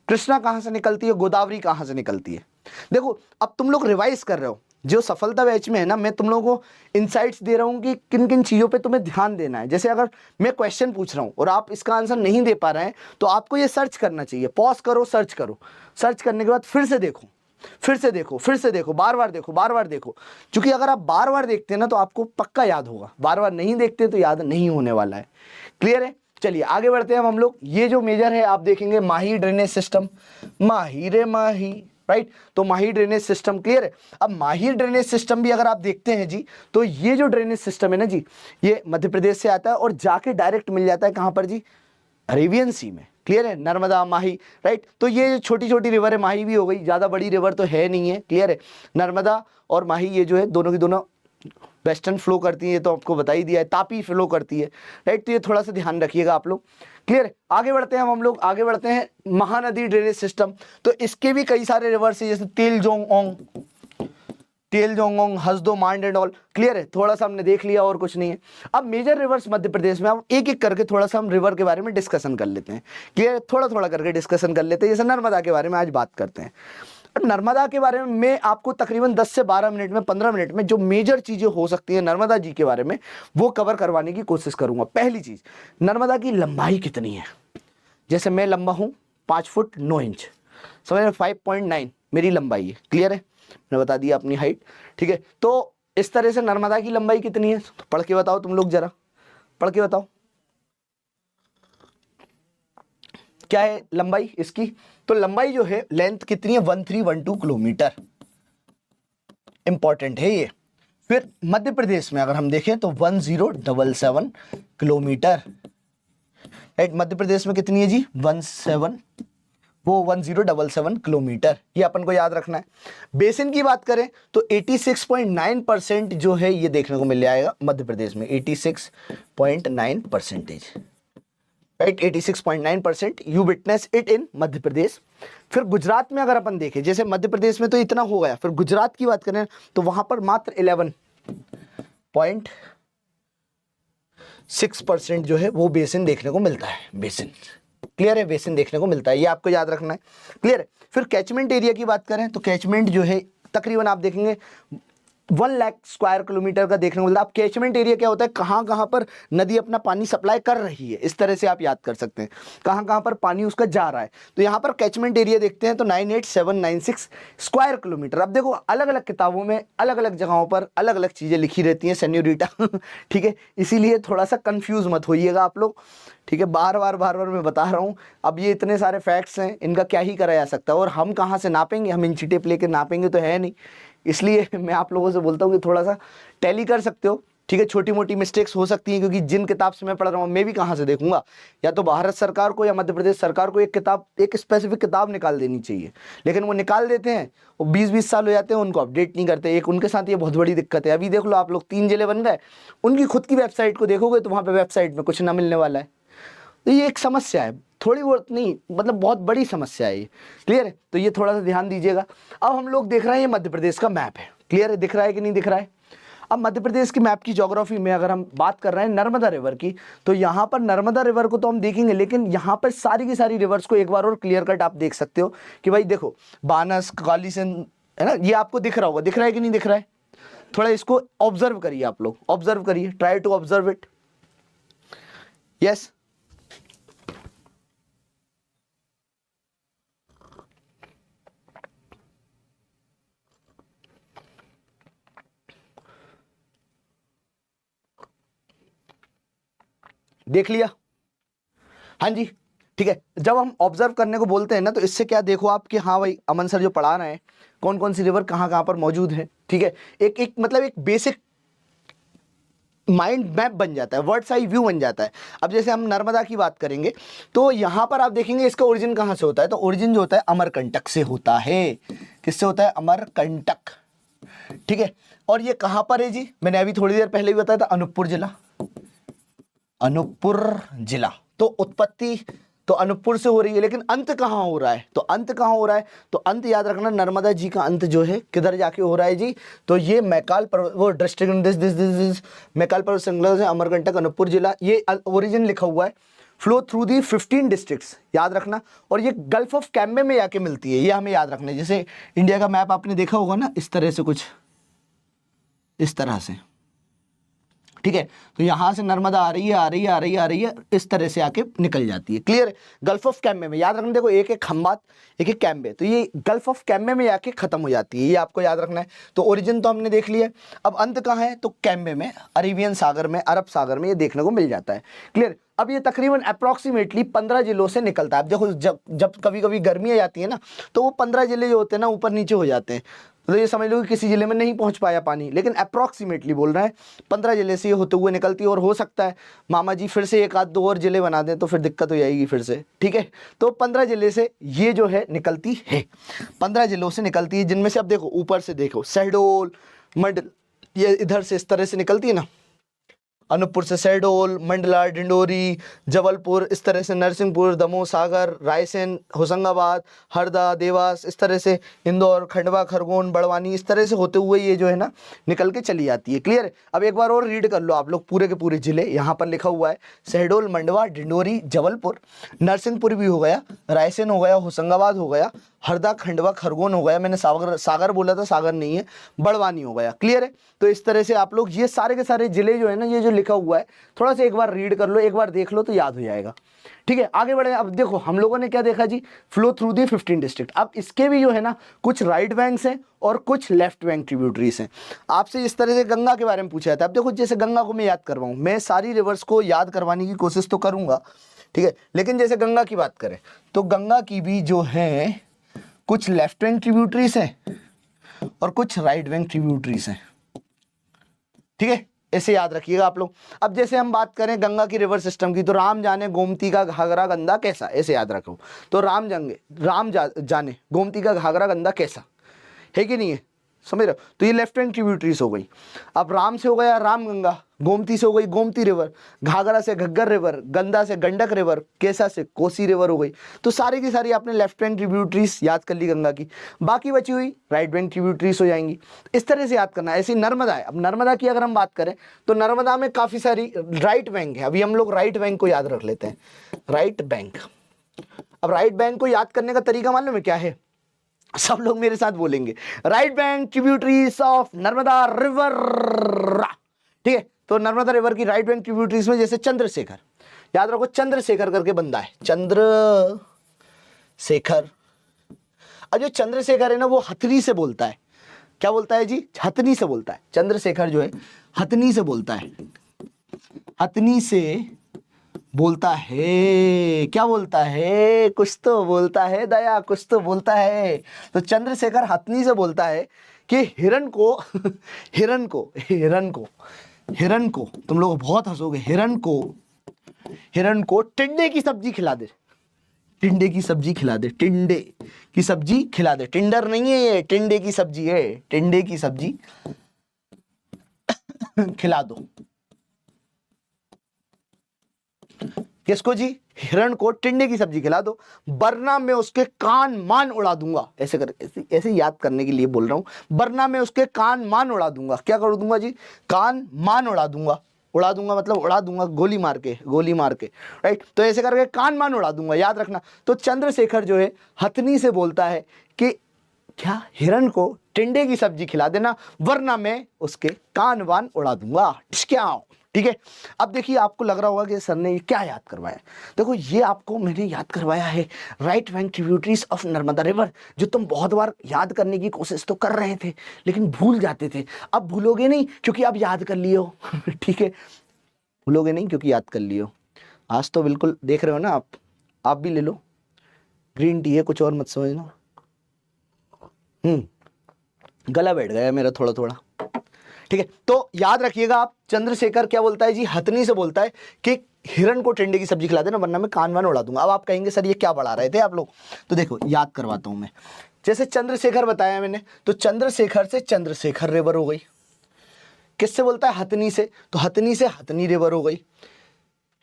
कृष्णा कहाँ से निकलती है, गोदावरी कहाँ से निकलती है। देखो अब तुम लोग रिवाइज कर रहे हो, जो सफलता बैच में है ना, मैं तुम लोगों को इनसाइट्स दे रहा हूँ कि किन किन चीज़ों पे तुम्हें ध्यान देना है। जैसे अगर मैं क्वेश्चन पूछ रहा हूँ और आप इसका आंसर नहीं दे पा रहे हैं, तो आपको ये सर्च करना चाहिए। पॉज करो, सर्च करो, सर्च करने के बाद फिर से देखो, बार बार देखो। क्योंकि अगर आप बार बार देखते हैं ना, तो आपको पक्का याद होगा, बार बार नहीं देखते तो याद नहीं होने वाला है, क्लियर है। चलिए आगे बढ़ते हैं हम लोग। ये जो मेजर है आप देखेंगे, माही ड्रेनेज सिस्टम, माही, राइट। तो माही ड्रेनेज सिस्टम, क्लियर है। अब माही ड्रेनेज सिस्टम भी अगर आप देखते हैं जी, तो ये जो ड्रेनेज सिस्टम है ना जी, ये मध्य प्रदेश से आता है और जाके डायरेक्ट मिल जाता है कहाँ पर जी, अरेबियन सी में, क्लियर है। नर्मदा, माही, राइट। तो ये छोटी छोटी रिवर है, माही भी हो गई, ज़्यादा बड़ी रिवर तो है नहीं है, क्लियर है। नर्मदा और माही ये जो है दोनों की दोनों वेस्टर्न फ्लो करती है, ये तो आपको बता ही दिया है। तापी फ्लो करती है, राइट। तो ये थोड़ा सा ध्यान रखिएगा आप लोग, क्लियर है। आगे बढ़ते हैं हम लोग, आगे बढ़ते हैं महानदी ड्रेनेज सिस्टम। तो इसके भी कई सारे रिवर्स है, जैसे तेलजोंगोंग, हसदो, मांड एंड ऑल, क्लियर है। थोड़ा सा हमने देख लिया और कुछ नहीं है। अब मेजर रिवर्स मध्य प्रदेश में, अब एक एक करके थोड़ा सा हम रिवर के बारे में डिस्कशन कर लेते हैं, क्लियर है। थोड़ा थोड़ा करके डिस्कशन कर लेते हैं। जैसे नर्मदा के बारे में आज बात करते हैं। अब नर्मदा के बारे में मैं आपको तकरीबन 10 से 12 मिनट में, 15 मिनट में जो मेजर चीजें हो सकती हैं नर्मदा जी के बारे में, वो कवर करवाने की कोशिश करूंगा। पहली चीज, नर्मदा की लंबाई कितनी है। जैसे मैं लंबा हूं 5 फुट 9 इंच, समझ 5.9 मेरी लंबाई है, क्लियर है। मैंने बता दिया अपनी हाइट, ठीक है। तो इस तरह से नर्मदा की लंबाई कितनी है, तो पढ़ के बताओ तुम लोग, जरा पढ़ के बताओ क्या है लंबाई इसकी। तो लंबाई जो है, लेंथ कितनी है, 1312 किलोमीटर, इंपॉर्टेंट है ये। फिर मध्य प्रदेश में अगर हम देखें तो 1077 किलोमीटर, राइट। मध्य प्रदेश में कितनी है जी, 1077 किलोमीटर, ये अपन को याद रखना है। बेसिन की बात करें तो 86.9% जो है ये देखने को मिल जाएगा मध्य प्रदेश में, 86.9%, right. 86.9% you witness it in Madhya Pradesh. फिर गुजरात में अगर अपन देखें, जैसे मध्य प्रदेश में तो इतना हो गया, फिर गुजरात की बात करें तो वहां पर मात्र 11.6% जो है वो बेसिन देखने को मिलता है, बेसिन, क्लियर है। बेसिन देखने को मिलता है, ये आपको याद रखना है, क्लियर है। फिर कैचमेंट एरिया की बात करें तो कैचमेंट जो है तकरीबन आप देखेंगे 1 लाख स्क्वायर किलोमीटर का देखने को मिलता है। अब कैचमेंट एरिया क्या होता है, कहाँ कहाँ पर नदी अपना पानी सप्लाई कर रही है, इस तरह से आप याद कर सकते हैं, कहाँ कहाँ पर पानी उसका जा रहा है। तो यहाँ पर कैचमेंट एरिया देखते हैं तो 98796 स्क्वायर किलोमीटर। अब देखो अलग अलग किताबों में अलग अलग जगहों पर अलग अलग चीज़ें लिखी रहती हैं सेन्योरिटा ठीक है, इसीलिए थोड़ा सा कंफ्यूज मत होइएगा आप लोग, ठीक है। बार बार मैं बता रहा हूँ, अब ये इतने सारे फैक्ट्स हैं, इनका क्या ही करा जा सकता है, और हम कहाँ से नापेंगे, हम इंची टेप लेके नापेंगे तो है नहीं। इसलिए मैं आप लोगों से बोलता हूँ कि थोड़ा सा टैली कर सकते हो, ठीक है। छोटी मोटी मिस्टेक्स हो सकती हैं, क्योंकि जिन किताब से मैं पढ़ रहा हूँ मैं भी कहाँ से देखूंगा, या तो भारत सरकार को या मध्य प्रदेश सरकार को एक स्पेसिफिक किताब निकाल देनी चाहिए, लेकिन वो निकाल देते हैं, वो 20-20 साल हो जाते हैं, उनको अपडेट नहीं करते। एक उनके साथ ये बहुत बड़ी दिक्कत है। अभी देख लो आप लोग 3 जिले बन गए, उनकी खुद की वेबसाइट को देखोगे तो वहाँ पर वेबसाइट में कुछ ना मिलने वाला है। तो ये एक समस्या है, थोड़ी बहुत नहीं, मतलब बहुत बड़ी समस्या है ये, क्लियर है। तो ये थोड़ा सा ध्यान दीजिएगा। अब हम लोग देख रहे हैं ये मध्य प्रदेश का मैप है, क्लियर है, दिख रहा है कि नहीं दिख रहा है। अब मध्य प्रदेश की मैप की ज्योग्राफी में अगर हम बात कर रहे हैं नर्मदा रिवर की, तो यहाँ पर नर्मदा रिवर को तो हम देखेंगे, लेकिन यहाँ पर सारी की सारी रिवर्स को एक बार और क्लियर कट आप देख सकते हो कि भाई देखो बानस, काली सिंध, है ना, ये आपको दिख रहा होगा, दिख रहा है कि नहीं दिख रहा है। थोड़ा इसको ऑब्जर्व करिए, आप लोग ऑब्जर्व करिए, try to observe it. Yes, देख लिया, हाँ जी, ठीक है। जब हम ऑब्जर्व करने को बोलते हैं ना, तो इससे क्या देखो आप कि हाँ भाई अमन सर जो पढ़ा रहे हैं कौन कौन सी रिवर कहाँ कहाँ पर मौजूद है, ठीक है। एक एक मतलब एक बेसिक माइंड मैप बन जाता है, वर्ड्स आई व्यू बन जाता है। अब जैसे हम नर्मदा की बात करेंगे तो यहाँ पर आप देखेंगे इसका ओरिजिन कहाँ से होता है, तो ओरिजिन जो होता है अमरकंटक से होता है। किससे होता है, अमरकंटक, ठीक है। और ये कहाँ पर है जी, मैंने अभी थोड़ी देर पहले भी बताया था, अनूपपुर जिला, अनूपपुर जिला। तो उत्पत्ति तो अनूपपुर से हो रही है, लेकिन अंत कहाँ हो रहा है, तो अंत कहाँ हो रहा है, तो अंत याद रखना नर्मदा जी का अंत जो है किधर जाके हो रहा है जी, तो ये मैकाल पर्वत, वो डिस्ट्रिक्ट दिस मैकाल पर्वत श्रृंखला से अमरकंटक अनूपपुर जिला, ये ओरिजिन लिखा हुआ है। फ्लो थ्रू दी 15 डिस्ट्रिक्ट्स, याद रखना। और ये गल्फ ऑफ कैम्बे में जाके मिलती है, ये हमें याद रखना है। जैसे इंडिया का मैप आपने देखा होगा ना, इस तरह से, कुछ इस तरह से, ठीक है। तो यहां से नर्मदा आ रही है, आ रही है, आ रही है, आ रही है, इस तरह से आके निकल जाती है, क्लियर है। गल्फ ऑफ कैम्बे में याद रखना, देखो एक एक खंबात, एक एक कैम्बे, तो ये गल्फ ऑफ कैम्बे में आके खत्म हो जाती है, ये आपको याद रखना है। तो ओरिजिन तो हमने देख लिया, अब अंत कहाँ है, तो कैम्बे में, अरेबियन सागर में, अरब सागर में ये देखने को मिल जाता है, क्लियर। अब ये तकरीबन अप्रॉक्सीमेटली 15 जिलों से निकलता है। अब देखो जब कभी कभी गर्मी आ जाती है ना, तो वो 15 जिले जो होते हैं ना ऊपर नीचे हो जाते हैं, तो ये समझ लो कि किसी जिले में नहीं पहुंच पाया पानी, लेकिन अप्रॉक्सीमेटली बोल रहे हैं 15 जिले से ये होते हुए निकलती है। और हो सकता है मामा जी फिर से एक आध दो और जिले बना दें तो फिर दिक्कत हो जाएगी फिर से, ठीक है। तो 15 जिले से ये जो है निकलती है, 15 जिलों से निकलती है, जिनमें से अब देखो ऊपर से देखो शहडोल, मंडल, ये इधर से इस तरह से निकलती है ना, अनूपपुर से शहडोल, मंडला, डिंडोरी, जबलपुर, इस तरह से नरसिंहपुर, दमोह, सागर, रायसेन, होशंगाबाद, हरदा, देवास, इस तरह से इंदौर, खंडवा, खरगोन, बड़वानी, इस तरह से होते हुए ये जो है ना निकल के चली जाती है, क्लियर है। अब एक बार और रीड कर लो आप लोग पूरे के पूरे जिले, यहाँ पर लिखा हुआ है शहडोल, मंडवा, डिंडोरी, जबलपुर, नरसिंहपुर भी हो गया, रायसेन हो गया, होशंगाबाद हो गया, हरदा, खंडवा, खरगोन हो गया, मैंने सागर बोला था, सागर नहीं है, बड़वानी हो गया, क्लियर है। तो इस तरह से आप लोग ये सारे के सारे जिले जो है ना, ये जो लिखा हुआ है थोड़ा सा एक बार रीड कर लो, एक बार देख लो तो याद हो जाएगा, ठीक है। आगे बढ़े, अब देखो हम लोगों ने क्या देखा जी, फ्लो थ्रू दी 15 डिस्ट्रिक्ट। अब इसके भी जो है ना कुछ राइट बैंक्स हैं और कुछ लेफ्ट बैंक ट्रिब्यूटरीज हैं। आपसे इस तरह से गंगा के बारे में पूछा जाता है। अब देखो जैसे गंगा को मैं याद करवाऊँ, मैं सारी रिवर्स को याद करवाने की कोशिश तो करूंगा, ठीक है, लेकिन जैसे गंगा की बात करें तो गंगा की भी जो है कुछ लेफ्ट बैंक ट्रिब्यूटरीज हैं और कुछ राइट बैंक ट्रिब्यूटरीज हैं, ठीक है, ऐसे याद रखिएगा आप लोग। अब जैसे हम बात करें गंगा की रिवर सिस्टम की, तो राम जाने गोमती का घाघरा गंदा कैसा, ऐसे याद रखो। तो जाने गोमती का घाघरा गंदा कैसा है कि नहीं है, समझ रहे हो। तो ये लेफ्ट हैंड ट्रिब्यूटरीज हो गई। अब राम से हो गया राम गंगा, गोमती से हो गई गोमती रिवर, घाघरा से घग्गर रिवर, गंदा से गंडक रिवर, केसा से कोसी रिवर हो गई। तो सारी की सारी आपने लेफ्ट हैंड ट्रिब्यूटरीज याद कर ली गंगा की, बाकी बची हुई राइट हैंड ट्रिब्यूटरीज हो जाएंगी। इस तरह से याद करना है। ऐसी नर्मदा है, अब नर्मदा की अगर हम बात करें तो नर्मदा में काफ़ी सारी राइट बैंक है। अभी हम लोग राइट बैंक को याद रख लेते हैं, राइट बैंक। अब राइट बैंक को याद करने का तरीका मालूम है क्या है, सब लोग मेरे साथ बोलेंगे, right bank tributaries of Narmada river. ठीक है, तो नर्मदा रिवर की राइट बैंक ट्रिब्यूटरीज में जैसे चंद्रशेखर, याद रखो चंद्रशेखर करके बंदा है, चंद्रशेखर। और जो चंद्रशेखर है ना वो हथनी से बोलता है, क्या बोलता है जी, हथनी से बोलता है। चंद्रशेखर जो है हथनी से बोलता है, हथनी से बोलता है, क्या बोलता है, कुछ तो बोलता है दया, कुछ तो बोलता है। तो चंद्रशेखर हथनी से बोलता है कि हिरण को हिरण को हिरण को हिरण को, तुम लोग बहुत हंसोगे, हिरण को टिंडे की सब्जी खिला दे, टिंडे की सब्जी खिला दे, टिंडे की सब्जी खिला दे। टिंडर नहीं है ये, टिंडे की सब्जी है, टिंडे की सब्जी खिला दो। किसको जी, हिरण को टिंडे की सब्जी खिला दो, वरना मैं उसके कान मान उड़ा दूंगा। ऐसे कर, ऐसे याद करने के लिए बोल रहा हूं, वरना मैं उसके कान मान उड़ा दूंगा। क्या कर दूंगा जी, कान मान उड़ा दूंगा। उड़ा दूंगा मतलब उड़ा दूंगा, गोली मार के, गोली मार के, राइट। तो ऐसे करके कान मान उड़ा दूंगा, याद रखना। तो चंद्रशेखर जो है हथनी से बोलता है कि क्या, हिरण को टिंडे की सब्जी खिला देना, वरना मैं उसके कान वान उड़ा दूंगा। क्या, ठीक है। अब देखिए, आपको लग रहा होगा कि सर ने ये क्या याद करवाया। देखो, ये आपको मैंने याद करवाया है right bank tributaries of Narmada river, जो तुम बहुत बार याद करने की कोशिश तो कर रहे थे लेकिन भूल जाते थे। अब भूलोगे नहीं क्योंकि आप याद कर लिए हो ठीक है, भूलोगे नहीं क्योंकि याद कर लिए हो। आज तो बिल्कुल देख रहे हो ना आप भी ले लो, ग्रीन टी है, कुछ और मत समझना। गला बैठ गया मेरा थोड़ा थोड़ा, ठीक है। तो याद रखिएगा आप, चंद्रशेखर क्या बोलता है जी, हथनी से बोलता है कि हिरण को टिंडे की सब्जी खिला देना, वरना मैं कान वान उड़ा दूंगा। अब आप कहेंगे सर ये क्या बढ़ा रहे थे आप लोग, तो देखो याद करवाता हूं मैं। जैसे चंद्रशेखर बताया मैंने, तो चंद्रशेखर से चंद्रशेखर रिवर हो गई। किससे बोलता है, हथनी से, तो हथनी से हथनी रिवर हो गई,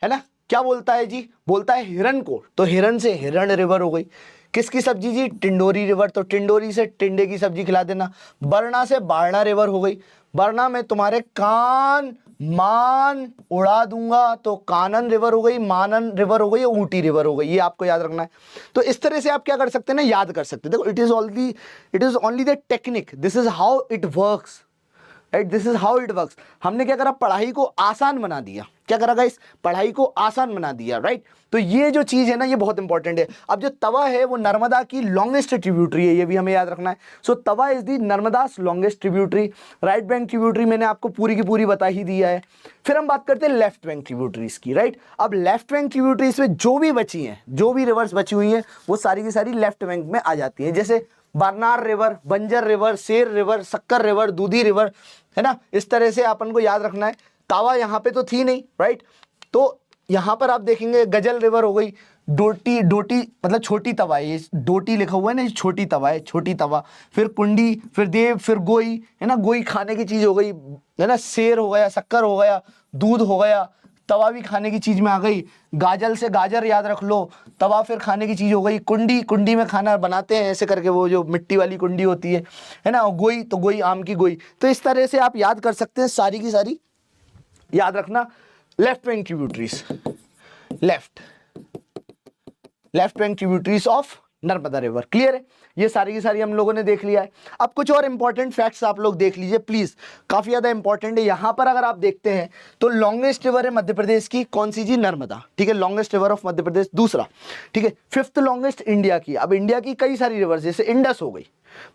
है ना। क्या बोलता है जी, बोलता है हिरण को, तो हिरण से हिरण रिवर हो गई। किसकी सब्जी जी, टिंडोरी रिवर, तो टिंडोरी से टिंडे की सब्जी खिला देना। बरना से बारना रिवर हो गई, वरना मैं तुम्हारे कान मान उड़ा दूंगा, तो कानन रिवर हो गई, मानन रिवर हो गई, ऊटी रिवर हो गई। ये आपको याद रखना है। तो इस तरह से आप क्या कर सकते हैं ना, याद कर सकते हैं। देखो, it is only the technique, this is how it works, right, this is how it works. हमने क्या करा, पढ़ाई को आसान बना दिया। क्या करा गाइस, पढ़ाई को आसान बना दिया, राइट। तो ये जो चीज है ना, ये बहुत इंपॉर्टेंट है। अब जो तवा है वो नर्मदा की लॉन्गेस्ट ट्रिब्यूटरी है, ये भी हमें याद रखना है। So Tawa is the Narmada's longest tributary. Right bank tributary मैंने आपको पूरी की पूरी बता ही दिया है। फिर हम बात करते हैं लेफ्ट बैंक ट्रिब्यूटरीज की, राइट। अब लेफ्ट बैंक ट्रिब्यूटरीज में जो भी बची हैं, जो भी रिवर्स बची हुई हैं, वो सारी की सारी लेफ्ट बैंक में आ जाती है। जैसे बरनार रिवर, बंजर रिवर, शेर रिवर, शक्कर रिवर, दूधी रिवर, है ना। इस तरह से अपन को याद रखना है। तावा यहाँ पे तो थी नहीं, राइट। तो यहाँ पर आप देखेंगे गजल रिवर हो गई, डोटी, डोटी मतलब छोटी तवा है, ये डोटी लिखा हुआ है ना, ये छोटी तवा है, छोटी तवा। फिर कुंडी, फिर देव, फिर गोई, है ना, गोई खाने की चीज हो गई, है ना। शेर हो गया, शक्कर हो गया, दूध हो गया, तवा भी खाने की चीज में आ गई। गाजल से गाजर याद रख लो, तवा फिर खाने की चीज हो गई। कुंडी, कुंडी में खाना बनाते हैं ऐसे करके, वो जो मिट्टी वाली कुंडी होती है ना। गोई, तो गोई आम की गोई। तो इस तरह से आप याद कर सकते हैं, सारी की सारी याद रखना। Left bank tributaries, left bank tributaries of Narmada river, clear है। ये सारी की सारी हम लोगों ने देख लिया है। अब कुछ और इंपॉर्टेंट फैक्ट्स आप लोग देख लीजिए प्लीज, काफी ज्यादा इंपॉर्टेंट है। यहां पर अगर आप देखते हैं तो लॉन्गेस्ट रिवर है मध्य प्रदेश की, कौन सी जी, नर्मदा, ठीक है, लॉन्गेस्ट रिवर ऑफ मध्य प्रदेश। दूसरा, ठीक है, फिफ्थ लॉन्गेस्ट इंडिया की। अब इंडिया की कई सारी रिवर, जैसे इंडस हो गई,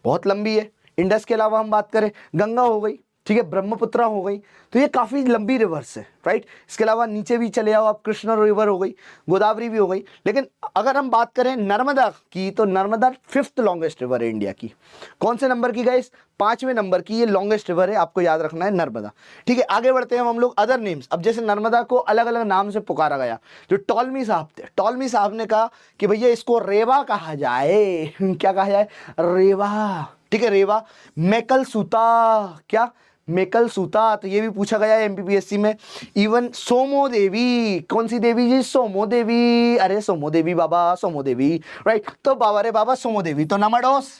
बहुत लंबी है। इंडस के अलावा हम बात करें, गंगा हो गई, ठीक है, ब्रह्मपुत्रा हो गई, तो ये काफी लंबी रिवर्स है, राइट। इसके अलावा नीचे भी चले आओ आप, कृष्णा रिवर हो गई, गोदावरी भी हो गई। लेकिन अगर हम बात करें नर्मदा की, तो नर्मदा फिफ्थ लॉन्गेस्ट रिवर है इंडिया की। कौन से नंबर की गाइस, 5वें नंबर की ये लॉन्गेस्ट रिवर है, आपको याद रखना है नर्मदा, ठीक है। आगे बढ़ते हैं हम लोग अदर नेम्स। अब जैसे नर्मदा को अलग अलग नाम से पुकारा गया, जो टॉलमी साहब थे, टॉलमी साहब ने कहा कि भैया इसको रेवा कहा जाए क्या कहा जाए, रेवा, ठीक है, रेवा। मेकल सूता, क्या, मेकल सूता, तो ये भी पूछा गया है एमपीपीएससी में। इवन सोमो देवी, कौन सी देवी जी, सोमो देवी, अरे सोमो देवी बाबा, सोमो देवी, राइट। तो बाबा रे बाबा सोमो देवी, तो नमाडोस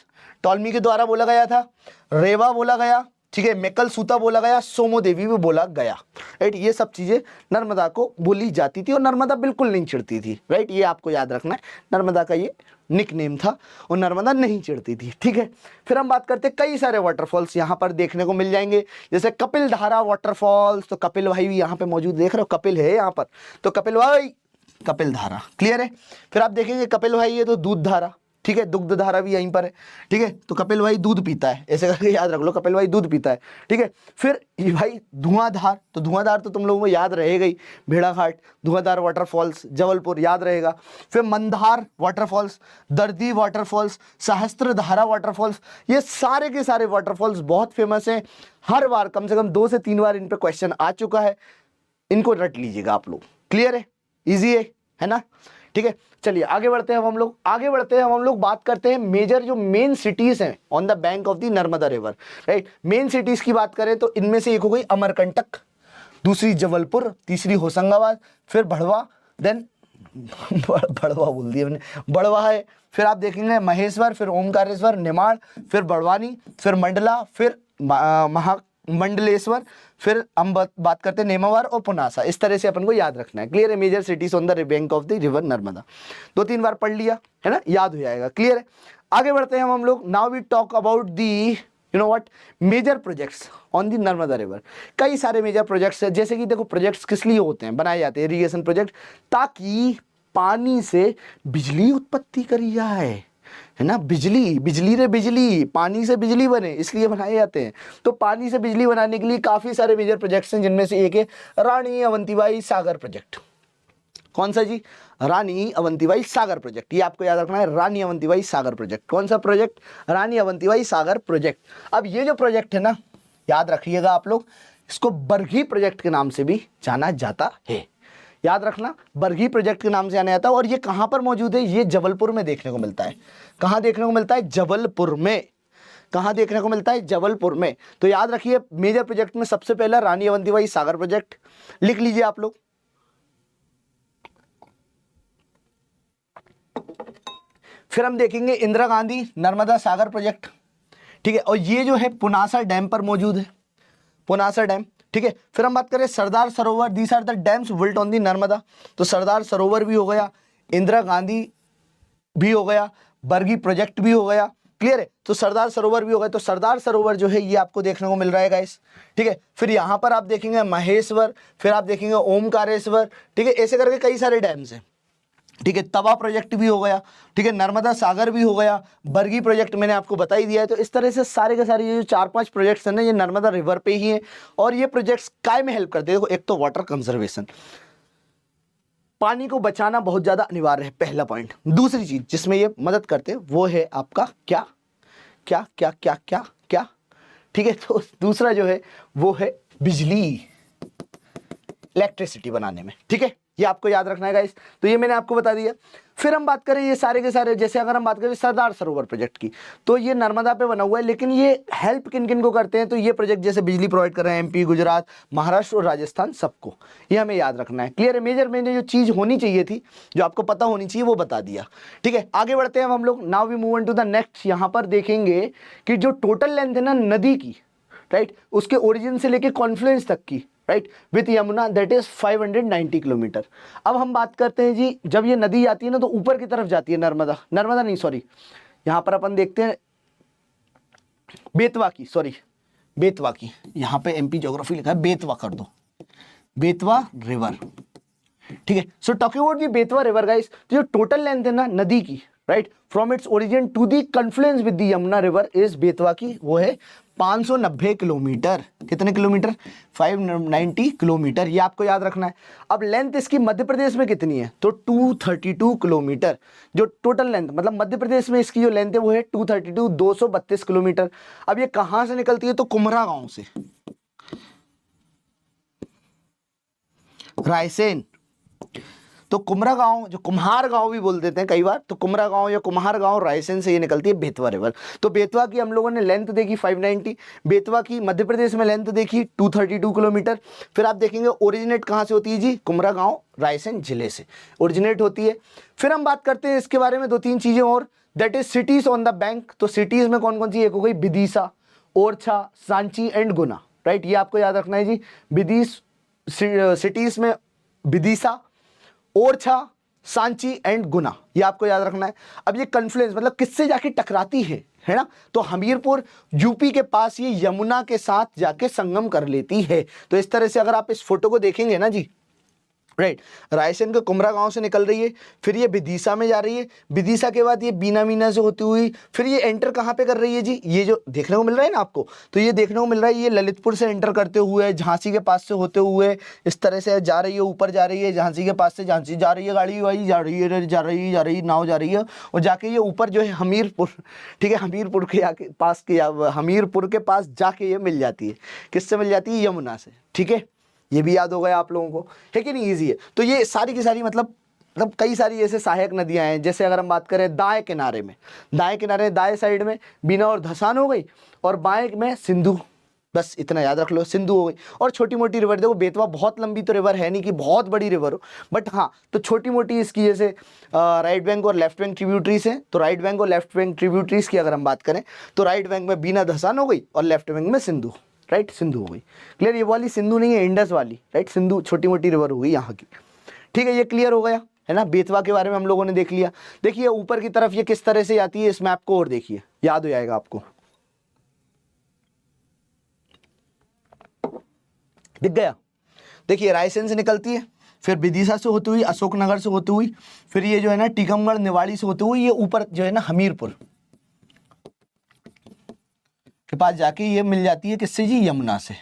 टॉलमी के द्वारा बोला गया था, रेवा बोला गया, ठीक है, मेकल सूता बोला गया, सोमो देवी भी बोला गया, राइट। ये सब चीजें नर्मदा को बोली जाती थी और नर्मदा बिल्कुल नहीं चिढ़ती थी, राइट। ये आपको याद रखना है, नर्मदा का ये निक नेम था और नर्मदा नहीं चिढ़ती थी, ठीक है। फिर हम बात करते हैं, कई सारे वाटरफॉल्स यहाँ पर देखने को मिल जाएंगे, जैसे कपिल धारा वाटरफॉल्स। तो कपिल भाई भी यहाँ पे मौजूद, देख रहे हो कपिल है यहाँ पर, तो कपिल भाई, कपिल धारा, क्लियर है। फिर आप देखेंगे कपिल भाई ये तो दूध धारा, ठीक है, दुग्ध धारा भी यहीं पर है, ठीक है। तो कपिल भाई दूध पीता है, ऐसे करके याद रख लो, कपिल भाई दूध पीता है, ठीक है। फिर ये भाई धुआंधार, तो धुआंधार तो तुम लोगों को याद रहेगा ही, भेड़ाघाट, धुआंधार वाटरफॉल्स, जबलपुर याद रहेगा। फिर मंदार वाटरफॉल्स, दर्दी वाटरफॉल्स, सहस्त्रधारा वाटरफॉल्स, ये सारे के सारे वाटरफॉल्स बहुत फेमस हैं। हर बार कम से कम 2 से 3 बार इन पर क्वेश्चन आ चुका है, इनको रट लीजिएगा आप लोग, क्लियर है, इजी है ना, ठीक है। चलिए आगे बढ़ते हैं हम लोग बात करते हैं मेजर जो मेन सिटीज हैं on the bank of the Narmada river, right. Main cities की बात करें तो इनमें से एक हो गई अमरकंटक, दूसरी जबलपुर, तीसरी होशंगाबाद, फिर भड़वा, देन बड़वा बोल दिया मैंने, बड़वा है, फिर आप देखेंगे महेश्वर, फिर ओमकारेश्वर, निमाड़, फिर बड़वानी, फिर मंडला, फिर मंडलेश्वर, फिर हम बात करते हैं नेमावर और पुनासा। इस तरह से अपन को याद रखना है, क्लियर है। Major cities on the bank of the river Narmada, 2-3 बार पढ़ लिया है ना, याद हो जाएगा, क्लियर है। आगे बढ़ते हैं हम लोग, now we talk about the you know what major projects on the Narmada river. कई सारे मेजर प्रोजेक्ट्स हैं, जैसे कि देखो प्रोजेक्ट्स किस लिए होते हैं, बनाए जाते हैं इरिगेशन प्रोजेक्ट, ताकि पानी से बिजली उत्पत्ति करी जाए, है ना। बिजली पानी से बिजली बने, इसलिए बनाए जाते हैं। तो पानी से बिजली बनाने के लिए काफी सारे मेजर प्रोजेक्ट्स हैं, जिनमें से एक है रानी अवंतीबाई सागर प्रोजेक्ट। कौन सा जी? रानी अवंतीबाई सागर प्रोजेक्ट, ये आपको याद रखना है, रानी अवंतीबाई सागर प्रोजेक्ट। कौन सा प्रोजेक्ट? रानी अवंतीबाई सागर प्रोजेक्ट। अब ये जो प्रोजेक्ट है ना, याद रखिएगा आप लोग, इसको बरघी प्रोजेक्ट के नाम से भी जाना जाता है, याद रखना, बरघी प्रोजेक्ट के नाम से जाना जाता है। और ये कहां पर मौजूद है? ये जबलपुर में देखने को मिलता है। कहां देखने को मिलता है? जबलपुर में। कहां देखने को मिलता है? जबलपुर में। तो याद रखिए, मेजर प्रोजेक्ट में सबसे पहला रानी अवंतीबाई सागर प्रोजेक्ट, लिख लीजिए आप लोग। फिर हम देखेंगे इंदिरा गांधी नर्मदा सागर प्रोजेक्ट, ठीक है, और ये जो है पुनासा डैम पर मौजूद है, पुनासा डैम, ठीक है। फिर हम बात करें Sardar Sarovar, these are the dams built on the Narmada, तो सरदार सरोवर भी हो गया, इंदिरा गांधी भी हो गया, बरगी प्रोजेक्ट भी हो गया, क्लियर है। तो सरदार सरोवर भी हो गया, तो सरदार सरोवर जो है ये आपको देखने को मिल रहा है गाइस, ठीक है। फिर यहाँ पर आप देखेंगे महेश्वर, फिर आप देखेंगे ओमकारेश्वर, ठीक है, ऐसे करके कई सारे डैम्स हैं, ठीक है। तवा प्रोजेक्ट भी हो गया, ठीक है, नर्मदा सागर भी हो गया, बरगी प्रोजेक्ट मैंने आपको बता ही दिया है। तो इस तरह से सारे के सारे ये जो 4-5 प्रोजेक्ट्स हैं ना, ये नर्मदा रिवर पे ही हैं, और ये प्रोजेक्ट्स काय में हेल्प करते हैं? देखो, एक तो वाटर कंजर्वेशन, पानी को बचाना बहुत ज्यादा अनिवार्य है, पहला पॉइंट। दूसरी चीज जिसमें ये मदद करते हैं वो है आपका क्या क्या क्या क्या क्या क्या, ठीक है। तो दूसरा जो है वो है बिजली, इलेक्ट्रिसिटी बनाने में, ठीक है, ये आपको याद रखना है गाइस। तो ये मैंने आपको बता दिया। फिर हम बात करें ये सारे के सारे, जैसे अगर हम बात करें सरदार सरोवर प्रोजेक्ट की, तो ये नर्मदा पे बना हुआ है, लेकिन ये हेल्प किन किन को करते हैं? तो ये प्रोजेक्ट जैसे बिजली प्रोवाइड कर रहे हैं एमपी, गुजरात, महाराष्ट्र और राजस्थान, सबको, ये हमें याद रखना है, क्लियर है। मेजर जो चीज होनी चाहिए थी, जो आपको पता होनी चाहिए, वो बता दिया, ठीक है। आगे बढ़ते हैं हम लोग, now we move on to the next. यहाँ पर देखेंगे कि जो टोटल लेंथ है ना नदी की, राइट, उसके ओरिजिन से लेके कॉन्फ्लुएंस तक की, right, with Yamuna, that is 590 kilometre. अब हम बात करते हैं जी, जब ये नदी आती है ना तो ऊपर की तरफ जाती है, नर्मदा नहीं, सॉरी, यहां पर अपन देखते हैं बेतवा की, सॉरी बेतवा की, यहां पे एमपी ज्योग्राफी लिखा है, बेतवा कर दो, बेतवा रिवर, ठीक है। So talking about the Betwa river guys, तो जो टोटल लेंथ है ना नदी की, right, from its origin to the confluence with the Yamuna river is Betwa की, वो है 590 किलोमीटर। कितने किलोमीटर? 590 किलोमीटर, ये आपको याद रखना है। अब लेंथ इसकी मध्य प्रदेश में कितनी है? तो 232 किलोमीटर, जो टोटल लेंथ, मतलब मध्य प्रदेश में इसकी जो लेंथ है वो है 232 किलोमीटर। अब ये कहां से निकलती है? तो कुम्हरा गांव से, रायसेन, तो कुम्हरा गांव, जो कुम्हार गांव भी बोल देते हैं कई बार, तो कुम्हरा गांव या कुम्हार गांव, रायसेन से ये निकलती है बेतवा रिवर। तो बेतवा की हम लोगों ने लेंथ देखी 590, बेतवा की मध्य प्रदेश में लेंथ देखी 232 किलोमीटर। फिर आप देखेंगे ओरिजिनेट कहां से होती है जी? कुम्हरा गांव, रायसेन जिले से ओरिजिनेट होती है। फिर हम बात करते हैं इसके बारे में 2-3 चीजें और, that is cities on the bank. तो सिटीज में कौन कौन सी? एक हो गई Vidisha, Orchha, Sanchi and Guna, right. ये आपको याद रखना है जी। सिटीज में विदिशा, ओरछा, सांची एंड गुना, ये आपको याद रखना है। अब ये कन्फ्लुएंस मतलब किससे जाके टकराती है ना, तो हमीरपुर यूपी के पास ये यमुना के साथ जाके संगम कर लेती है। तो इस तरह से अगर आप इस फोटो को देखेंगे ना जी, राइट, रायसेन के कुमरा गांव से निकल रही है, फिर ये विदिशा में जा रही है, विदिशा के बाद ये बीना मीना से होती हुई फिर ये एंटर कहाँ पे कर रही है जी, ये जो देखने को मिल रहा है ना आपको, तो ये देखने को मिल रहा है ये ललितपुर से एंटर करते हुए झांसी के पास से होते हुए इस तरह से जा रही है, ऊपर जा रही है, झांसी के पास से झांसी जा रही है, गाड़ी वाड़ी जा रही है, नाव जा रही है, और जाके ये ऊपर जो है हमीरपुर, ठीक है, हमीरपुर के पास के हमीरपुर के पास जाके ये मिल जाती है, किससे मिल जाती है, यमुना से, ठीक है। ये भी याद हो गया आप लोगों को, है कि नहीं, ईजी है। तो ये सारी की सारी मतलब कई सारी ऐसे सहायक नदियां हैं। जैसे अगर हम बात करें दाएं किनारे में, दाएं साइड में बीना और धसान हो गई, और बाएं में सिंधु, बस इतना याद रख लो, सिंधु हो गई। और छोटी मोटी रिवर, देखो बेतवा बहुत लंबी तो रिवर है नहीं कि बहुत बड़ी रिवर हो, बट हाँ तो छोटी मोटी इसकी जैसे राइट बैंक और लेफ्ट बैंक ट्रिब्यूटरीज हैं। तो राइट बैंक और लेफ्ट बैंक ट्रिब्यूटरीज की अगर हम बात करें तो राइट बैंक में बीना धसान हो गई और लेफ्ट बैंक में सिंधु, राइट, सिंधु हो गई। क्लियर, ये वाली सिंधु नहीं है, इंडस वाली, राइट, सिंधु छोटी मोटी रिवर हो गई यहाँ की, ठीक है। ये क्लियर हो गया है ना। बेतवा के बारे में हम लोगों ने देख लिया। देखिए ऊपर की तरफ ये किस तरह से आती है, इस मैप को और देखिए, याद हो जाएगा आपको, दिख गया। देखिए रायसेन से निकलती है, फिर विदिशा से होती हुई, अशोकनगर से होती हुई, फिर ये जो है ना टीकमगढ़ निवाड़ी से होती हुई ये ऊपर जो है ना हमीरपुर के पास जाके ये मिल जाती है किससे जी, यमुना से,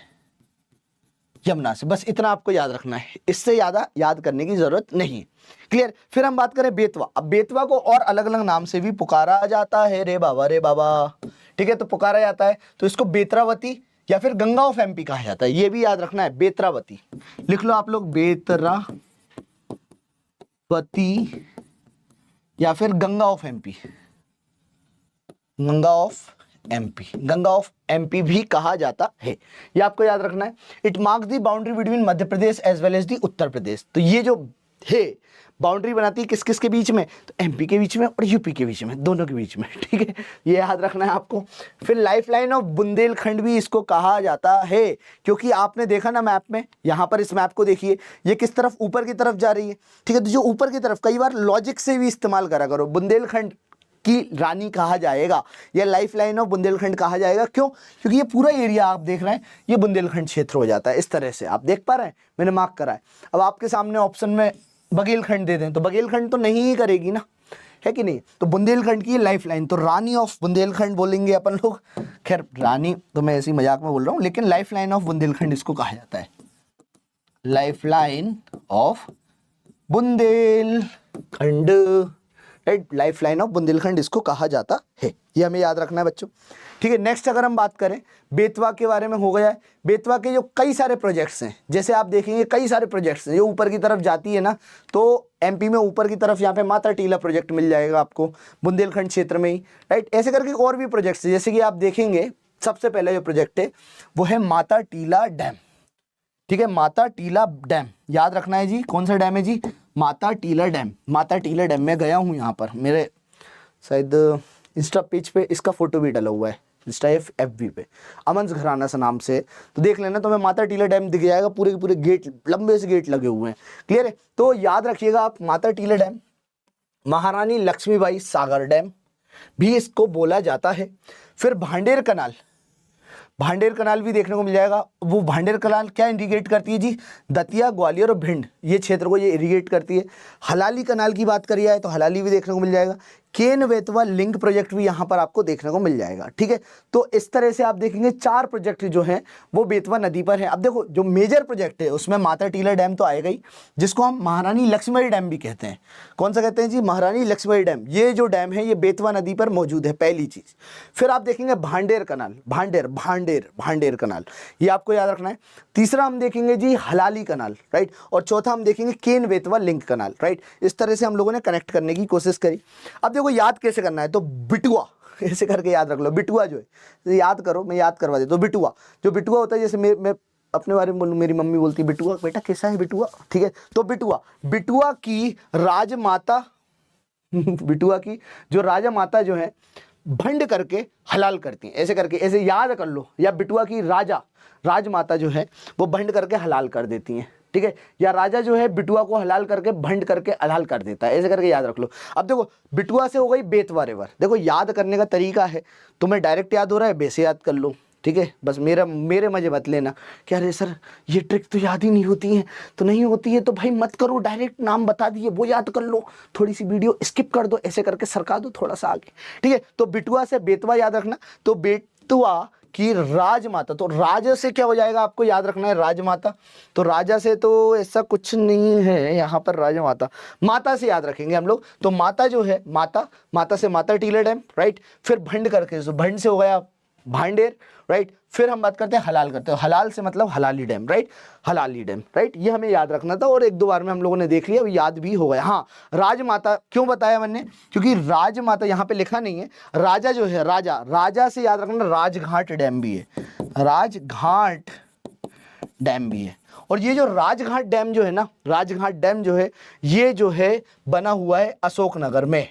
यमुना से। बस इतना आपको याद रखना है, इससे ज़्यादा याद करने की जरूरत नहीं। क्लियर। फिर हम बात करें बेतवा। अब बेतवा को और अलग अलग नाम से भी पुकारा जाता है, रे बाबा, ठीक है। तो पुकारा जाता है तो इसको बेतरावती या फिर गंगा ऑफ एमपी कहा जाता है, ये भी याद रखना है, बेतरावती लिख लो आप लोग, बेतरावती या फिर Ganga of MP, Ganga of MP भी कहा जाता है, ये आपको याद रखना है। It marks the boundary between Madhya Pradesh as well as the Uttar Pradesh. तो ये जो है बाउंड्री बनाती है किस किस के बीच में, तो एमपी के बीच में और यूपी के बीच में, दोनों के बीच में, ठीक है, ये याद रखना है आपको। फिर लाइफलाइन ऑफ बुंदेलखंड भी इसको कहा जाता है, क्योंकि आपने देखा ना मैप में, यहाँ पर इस मैप को देखिए, ये किस तरफ, ऊपर की तरफ जा रही है, ठीक है। तो जो ऊपर की तरफ, कई बार लॉजिक से भी इस्तेमाल करा करो, बुंदेलखंड की रानी कहा जाएगा या लाइफ लाइन ऑफ बुंदेलखंड कहा जाएगा। क्यों? क्योंकि ये पूरा एरिया आप देख रहे हैं ये बुंदेलखंड क्षेत्र हो जाता है। इस तरह से आप देख पा रहे हैं, मैंने मार्क करा है। अब आपके सामने ऑप्शन में बघेलखंड दे दें तो बघेलखंड तो नहीं ही करेगी ना, है कि नहीं। तो बुंदेलखंड की लाइफ लाइन, तो रानी ऑफ बुंदेलखंड बोलेंगे अपन लोग। खैर रानी तो मैं ऐसी मजाक में बोल रहा हूँ, लेकिन लाइफ लाइन ऑफ बुंदेलखंड इसको कहा जाता है, life line of Bundelkhand, right, life line of Bundelkhand इसको कहा जाता है। ये हमें याद रखना है बच्चों, ठीक है। नेक्स्ट अगर हम बात करें बेतवा के बारे में, हो गया है बेतवा के जो कई सारे प्रोजेक्ट्स हैं, जैसे आप देखेंगे कई सारे प्रोजेक्ट्स हैं जो ऊपर की तरफ जाती है ना, तो एमपी में ऊपर की तरफ यहाँ पे माता टीला प्रोजेक्ट मिल जाएगा आपको बुंदेलखंड क्षेत्र में ही, राइट। ऐसे करके और भी प्रोजेक्ट्स हैं, जैसे कि आप देखेंगे सबसे पहले जो प्रोजेक्ट है वो है माता टीला डैम, ठीक है, माता टीला डैम याद रखना है जी। कौन सा डैम है जी? माता टीला डैम। माता टीला डैम में गया हूँ, यहाँ पर मेरे शायद इंस्टा पेज पे इसका फोटो भी डला हुआ है, इंस्टा FB पे, अमन घराना सा नाम से, तो देख लेना। तो मैं माता टीला डैम दिख जाएगा, पूरे के पूरे गेट, लंबे से गेट लगे हुए हैं, क्लियर है। तो याद रखिएगा आप, माता टीला डैम, महारानी लक्ष्मीबाई सागर डैम भी इसको बोला जाता है। फिर भांडेर कनाल, भांडेर कनाल भी देखने को मिल जाएगा। वो भांडेर कनाल क्या इरिगेट करती है जी? दतिया, ग्वालियर और भिंड ये क्षेत्र को ये इरिगेट करती है। हलाली कनाल की बात करी जाए तो हलाली भी देखने को मिल जाएगा। केन बेतवा लिंक प्रोजेक्ट भी यहाँ पर आपको देखने को मिल जाएगा, ठीक है। तो इस तरह से आप देखेंगे 4 प्रोजेक्ट जो हैं वो बेतवा नदी पर है। अब देखो जो मेजर प्रोजेक्ट है उसमें माता टीला डैम तो आएगा ही, जिसको हम महारानी लक्ष्मीबाई डैम भी कहते हैं। कौन सा कहते हैं जी? महारानी लक्ष्मीबाई डैम। ये जो डैम है ये बेतवा नदी पर मौजूद है, पहली चीज। फिर आप देखेंगे भांडेर कनाल, भांडेर कनाल, ये आपको याद रखना है। तीसरा हम देखेंगे जी हलाली कनाल, राइट। और चौथा हम देखेंगे केन बेतवा लिंक कनाल, राइट। इस तरह से हम लोगों ने कनेक्ट करने की कोशिश करी। अब देखो याद कैसे करना है, तो बिटुआ ऐसे करके याद रख लो। बिटुआ जो है तो याद करो, मैं याद करवा देता हूँ। बिटुआ, जो बिटुआ होता है, जैसे मैं अपने बारे में बोलूँ, मेरी मम्मी बोलती है बिटुआ बेटा कैसा है बिटुआ, ठीक है। तो बिटुआ की राजमाता बिटुआ की जो राजा माता जो है भंड करके हलाल करती हैं, ऐसे करके, ऐसे याद कर लो। या बिटुआ की राजमाता जो है वो भंड करके हलाल कर देती हैं, ठीक है। या राजा जो है बिटुआ को हलाल करके भंड करके हलाल कर देता है, ऐसे करके याद रख लो। अब देखो बिटुआ से हो गई बेतवा रिवर। देखो याद करने का तरीका है, तुम्हें डायरेक्ट याद हो रहा है वैसे याद कर लो, ठीक है। बस मेरे मजे मत लेना कि अरे सर ये ट्रिक तो याद ही नहीं होती है, तो नहीं होती है तो भाई मत करो, डायरेक्ट नाम बता दिए वो याद कर लो, थोड़ी सी वीडियो स्किप कर दो, ऐसे करके सरका दो थोड़ा सा आगे, ठीक है। तो बिटुआ से बेतवा याद रखना। तो बेतवा की राजमाता, तो राजा से क्या हो जाएगा आपको याद रखना है, राजमाता। तो राजा से तो ऐसा कुछ नहीं है यहाँ पर, राजमाता, माता से याद रखेंगे हम लोग। तो माता जो है माता से माता टीला डैम, राइट। फिर भंड करके, तो भंड से हो गया भांडेर, राइट। फिर हम बात करते हैं हलाल करते हैं, हलाल से मतलब हलाली डैम, राइट, हलाली डैम, राइट। ये हमें याद रखना था और एक दो बार में हम लोगों ने देख लिया, याद भी हो गया। हाँ, राजमाता क्यों बताया मैंने, क्योंकि राजमाता यहाँ पे लिखा नहीं है, राजा जो है राजा से याद रखना, राजघाट डैम भी है, राजघाट डैम भी है। और ये जो राजघाट डैम जो है ना, राजघाट डैम जो है ये जो है बना हुआ है अशोकनगर में,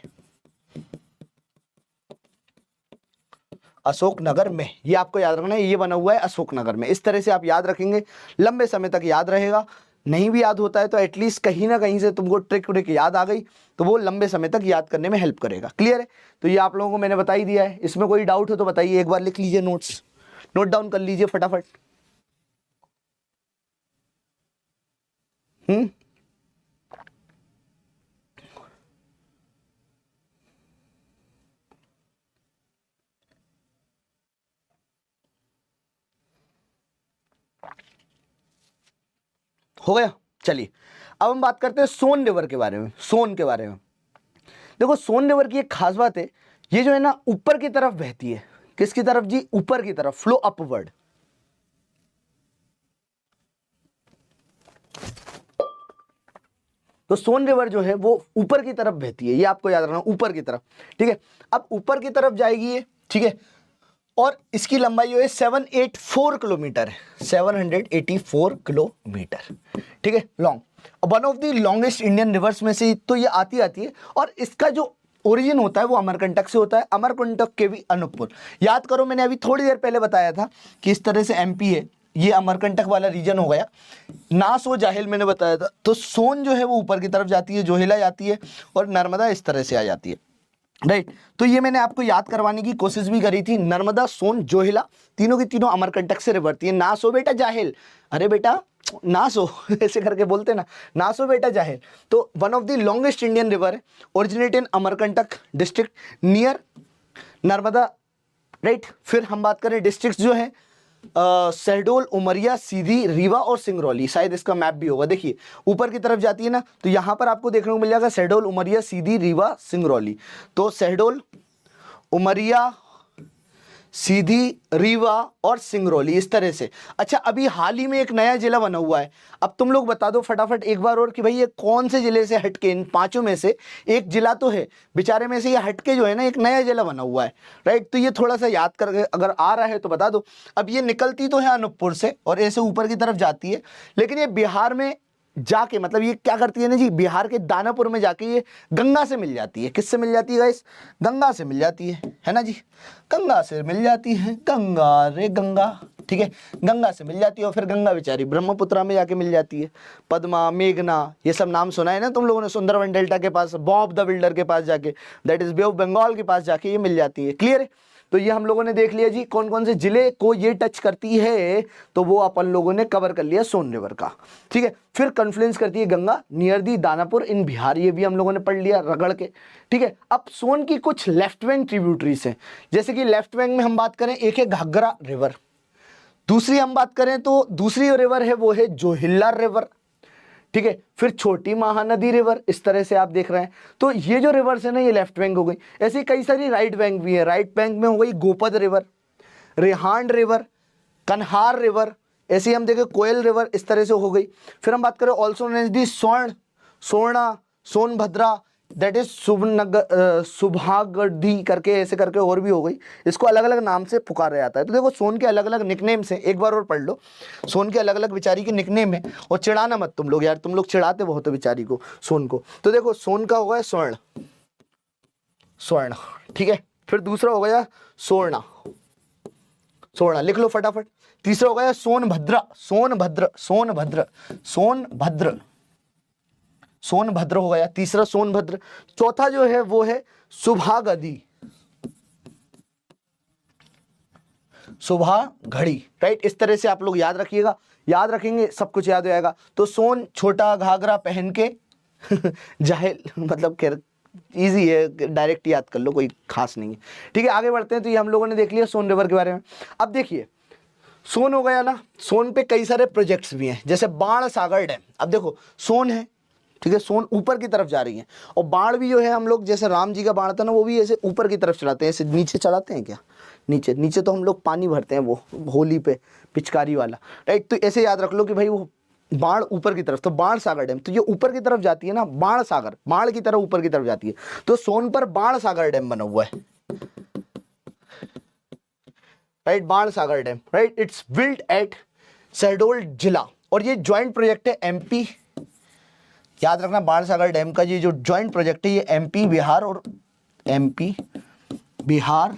अशोकनगर में, ये आपको याद रखना है, ये बना हुआ है अशोकनगर में। इस तरह से आप याद रखेंगे, लंबे समय तक याद रहेगा। नहीं भी याद होता है तो एटलीस्ट कहीं ना कहीं से तुमको ट्रिक याद आ गई तो वो लंबे समय तक याद करने में हेल्प करेगा। क्लियर है? तो ये आप लोगों को मैंने बता ही दिया है। इसमें कोई डाउट हो तो बताइए, एक बार लिख लीजिए, नोट डाउन कर लीजिए फटाफट। हो गया? चलिए अब हम बात करते हैं सोन रिवर के बारे में। सोन के बारे में देखो, सोन रिवर की एक खास बात है, ये जो है ना ऊपर की तरफ बहती है। किसकी तरफ जी? ऊपर की तरफ, फ्लो अपवर्ड। तो सोन रिवर जो है वो ऊपर की तरफ बहती है, ये आपको याद रखना, ऊपर की तरफ, ठीक है। अब ऊपर की तरफ जाएगी ये, ठीक है, और इसकी लंबाई जो है 784 किलोमीटर है, 784 किलोमीटर, ठीक है, long. One of the longest Indian reverse में से तो ये आती है। और इसका जो ओरिजिन होता है वो अमरकंटक से होता है, अमरकंटक के भी अनूपपुर। याद करो, मैंने अभी थोड़ी देर पहले बताया था कि इस तरह से एमपी है, ये अमरकंटक वाला रीजन हो गया। नास व जाहिल मैंने बताया था। तो सोन जो है वो ऊपर की तरफ जाती है, जोहिला जाती है, और नर्मदा इस तरह से आ जाती है, राइट। तो ये मैंने आपको याद करवाने की कोशिश भी करी थी। नर्मदा, सोन, जोहिला, तीनों की तीनों अमरकंटक से रिवरती है। ना सो बेटा जाहिल, अरे बेटा ना सो ऐसे करके बोलते ना, ना सो बेटा जाहिल। तो one of the longest Indian river है, originate in Amarkantak district near Narmada, right. फिर हम बात करें डिस्ट्रिक्ट जो है शहडोल, उमरिया, सीधी, रीवा और सिंगरौली। शायद इसका मैप भी होगा, देखिए ऊपर की तरफ जाती है ना, तो यहाँ पर आपको देखने को मिल जाएगा शहडोल, उमरिया, सीधी, रीवा, सिंगरौली। तो शहडोल, उमरिया, सीधी, रीवा और सिंगरौली, इस तरह से। अच्छा, अभी हाल ही में एक नया जिला बना हुआ है। अब तुम लोग बता दो फटाफट एक बार और कि भाई ये कौन से जिले से हटके, इन पांचों में से एक जिला तो है बेचारे में से, ये हटके जो है ना एक नया जिला बना हुआ है, राइट। तो ये थोड़ा सा याद करके अगर आ रहा है तो बता दो। अब ये निकलती तो है अनूपपुर से और ऐसे ऊपर की तरफ जाती है, लेकिन ये बिहार में जाके, मतलब ये क्या करती है ना जी, बिहार के दानापुर में जाके ये गंगा से मिल जाती है। किससे मिल जाती है गाइस? गंगा से मिल जाती है ना जी, गंगा से मिल जाती है, गंगा रे गंगा, ठीक है, गंगा से मिल जाती है। और फिर गंगा बेचारी ब्रह्मपुत्रा में जाके मिल जाती है। पद्मा, मेघना, ये सब नाम सुना है ना तुम लोगों ने, सुंदरवन डेल्टा के पास, बॉब द बिल्डर के पास जाके, that is Bay of Bengal के पास जाके ये मिल जाती है। क्लियर है? तो ये हम लोगों ने देख लिया जी कौन कौन से जिले को ये टच करती है, तो वो अपन लोगों ने कवर कर लिया सोन रिवर का, ठीक है। फिर कन्फ्लुएंस करती है गंगा नियर दी दानापुर इन बिहार, ये भी हम लोगों ने पढ़ लिया रगड़ के, ठीक है। अब सोन की कुछ लेफ्ट बैंक ट्रिब्यूटरीज हैं, जैसे कि लेफ्ट बैंक में हम बात करें, एक है घाघरा रिवर, दूसरी हम बात करें तो दूसरी रिवर है वो है जोहिला रिवर, ठीक है। फिर छोटी महानदी रिवर, इस तरह से आप देख रहे हैं। तो ये जो रिवर्स है ना ये लेफ्ट बैंक हो गई। ऐसी कई सारी राइट बैंक भी है। राइट बैंक में हो गई गोपद रिवर, रेहांड रिवर, कन्हार रिवर, ऐसे हम देखें कोयल रिवर, इस तरह से हो गई। फिर हम बात करें ऑल्सो नोन एज दी स्वर्ण, सोना, सोनभद्रा, दैट इज सुभागढ़ी करके, ऐसे करके और भी हो गई। इसको अलग अलग नाम से पुकारा जाता है। तो देखो सोन के अलग अलग निकनेम से, एक बार और पढ़ लो, सोन के अलग अलग बेचारी के निकनेम है। और चिढ़ाना मत तुम लोग यार, तुम लोग चिढ़ाते बहुत हो बेचारी को, सोन को। तो देखो सोन का होगा स्वर्ण, स्वर्ण, ठीक है। फिर दूसरा हो गया सोरना, सोरना लिख लो फटाफट। तीसरा हो गया सोनभद्र, सोनभद्र, सोनभद्र, सोनभद्र, सोनभद्र हो गया तीसरा सोनभद्र। चौथा जो है वो है सुभागदी, सुबह घड़ी, राइट। इस तरह से आप लोग याद रखिएगा, याद रखेंगे सब कुछ याद हो जाएगा। तो सोन छोटा घाघरा पहन के जाहिल, मतलब खैर इजी है, डायरेक्ट याद कर लो, कोई खास नहीं है। ठीक है, आगे बढ़ते हैं। तो ये हम लोगों ने देख लिया सोन रिवर के बारे में। अब देखिए सोन हो गया ना, सोन पे कई सारे प्रोजेक्ट्स भी हैं, जैसे बाण सागर डैम। अब देखो सोन है, ठीक है, सोन ऊपर की तरफ जा रही है, और बाण भी जो है हम लोग जैसे राम जी का बाण था ना, वो भी ऐसे ऊपर की तरफ चलाते हैं, ऐसे नीचे चलाते हैं क्या, नीचे, नीचे तो हम लोग पानी भरते हैं वो होली पे पिचकारी वाला, राइट। तो ऐसे याद रख लो कि भाई वो बाण ऊपर की तरफ, तो बाण सागर डैम, तो ये ऊपर की तरफ जाती है ना, बाण सागर, बाण की तरफ ऊपर की तरफ जाती है, तो सोन पर बाण सागर डैम बना हुआ है, right, Ban Sagar dam, right. It's built at Shahdol जिला, और ये ज्वाइंट प्रोजेक्ट है एमपी, याद रखना बाण सागर डैम का ये जो ज्वाइंट प्रोजेक्ट है ये एमपी बिहार और एमपी बिहार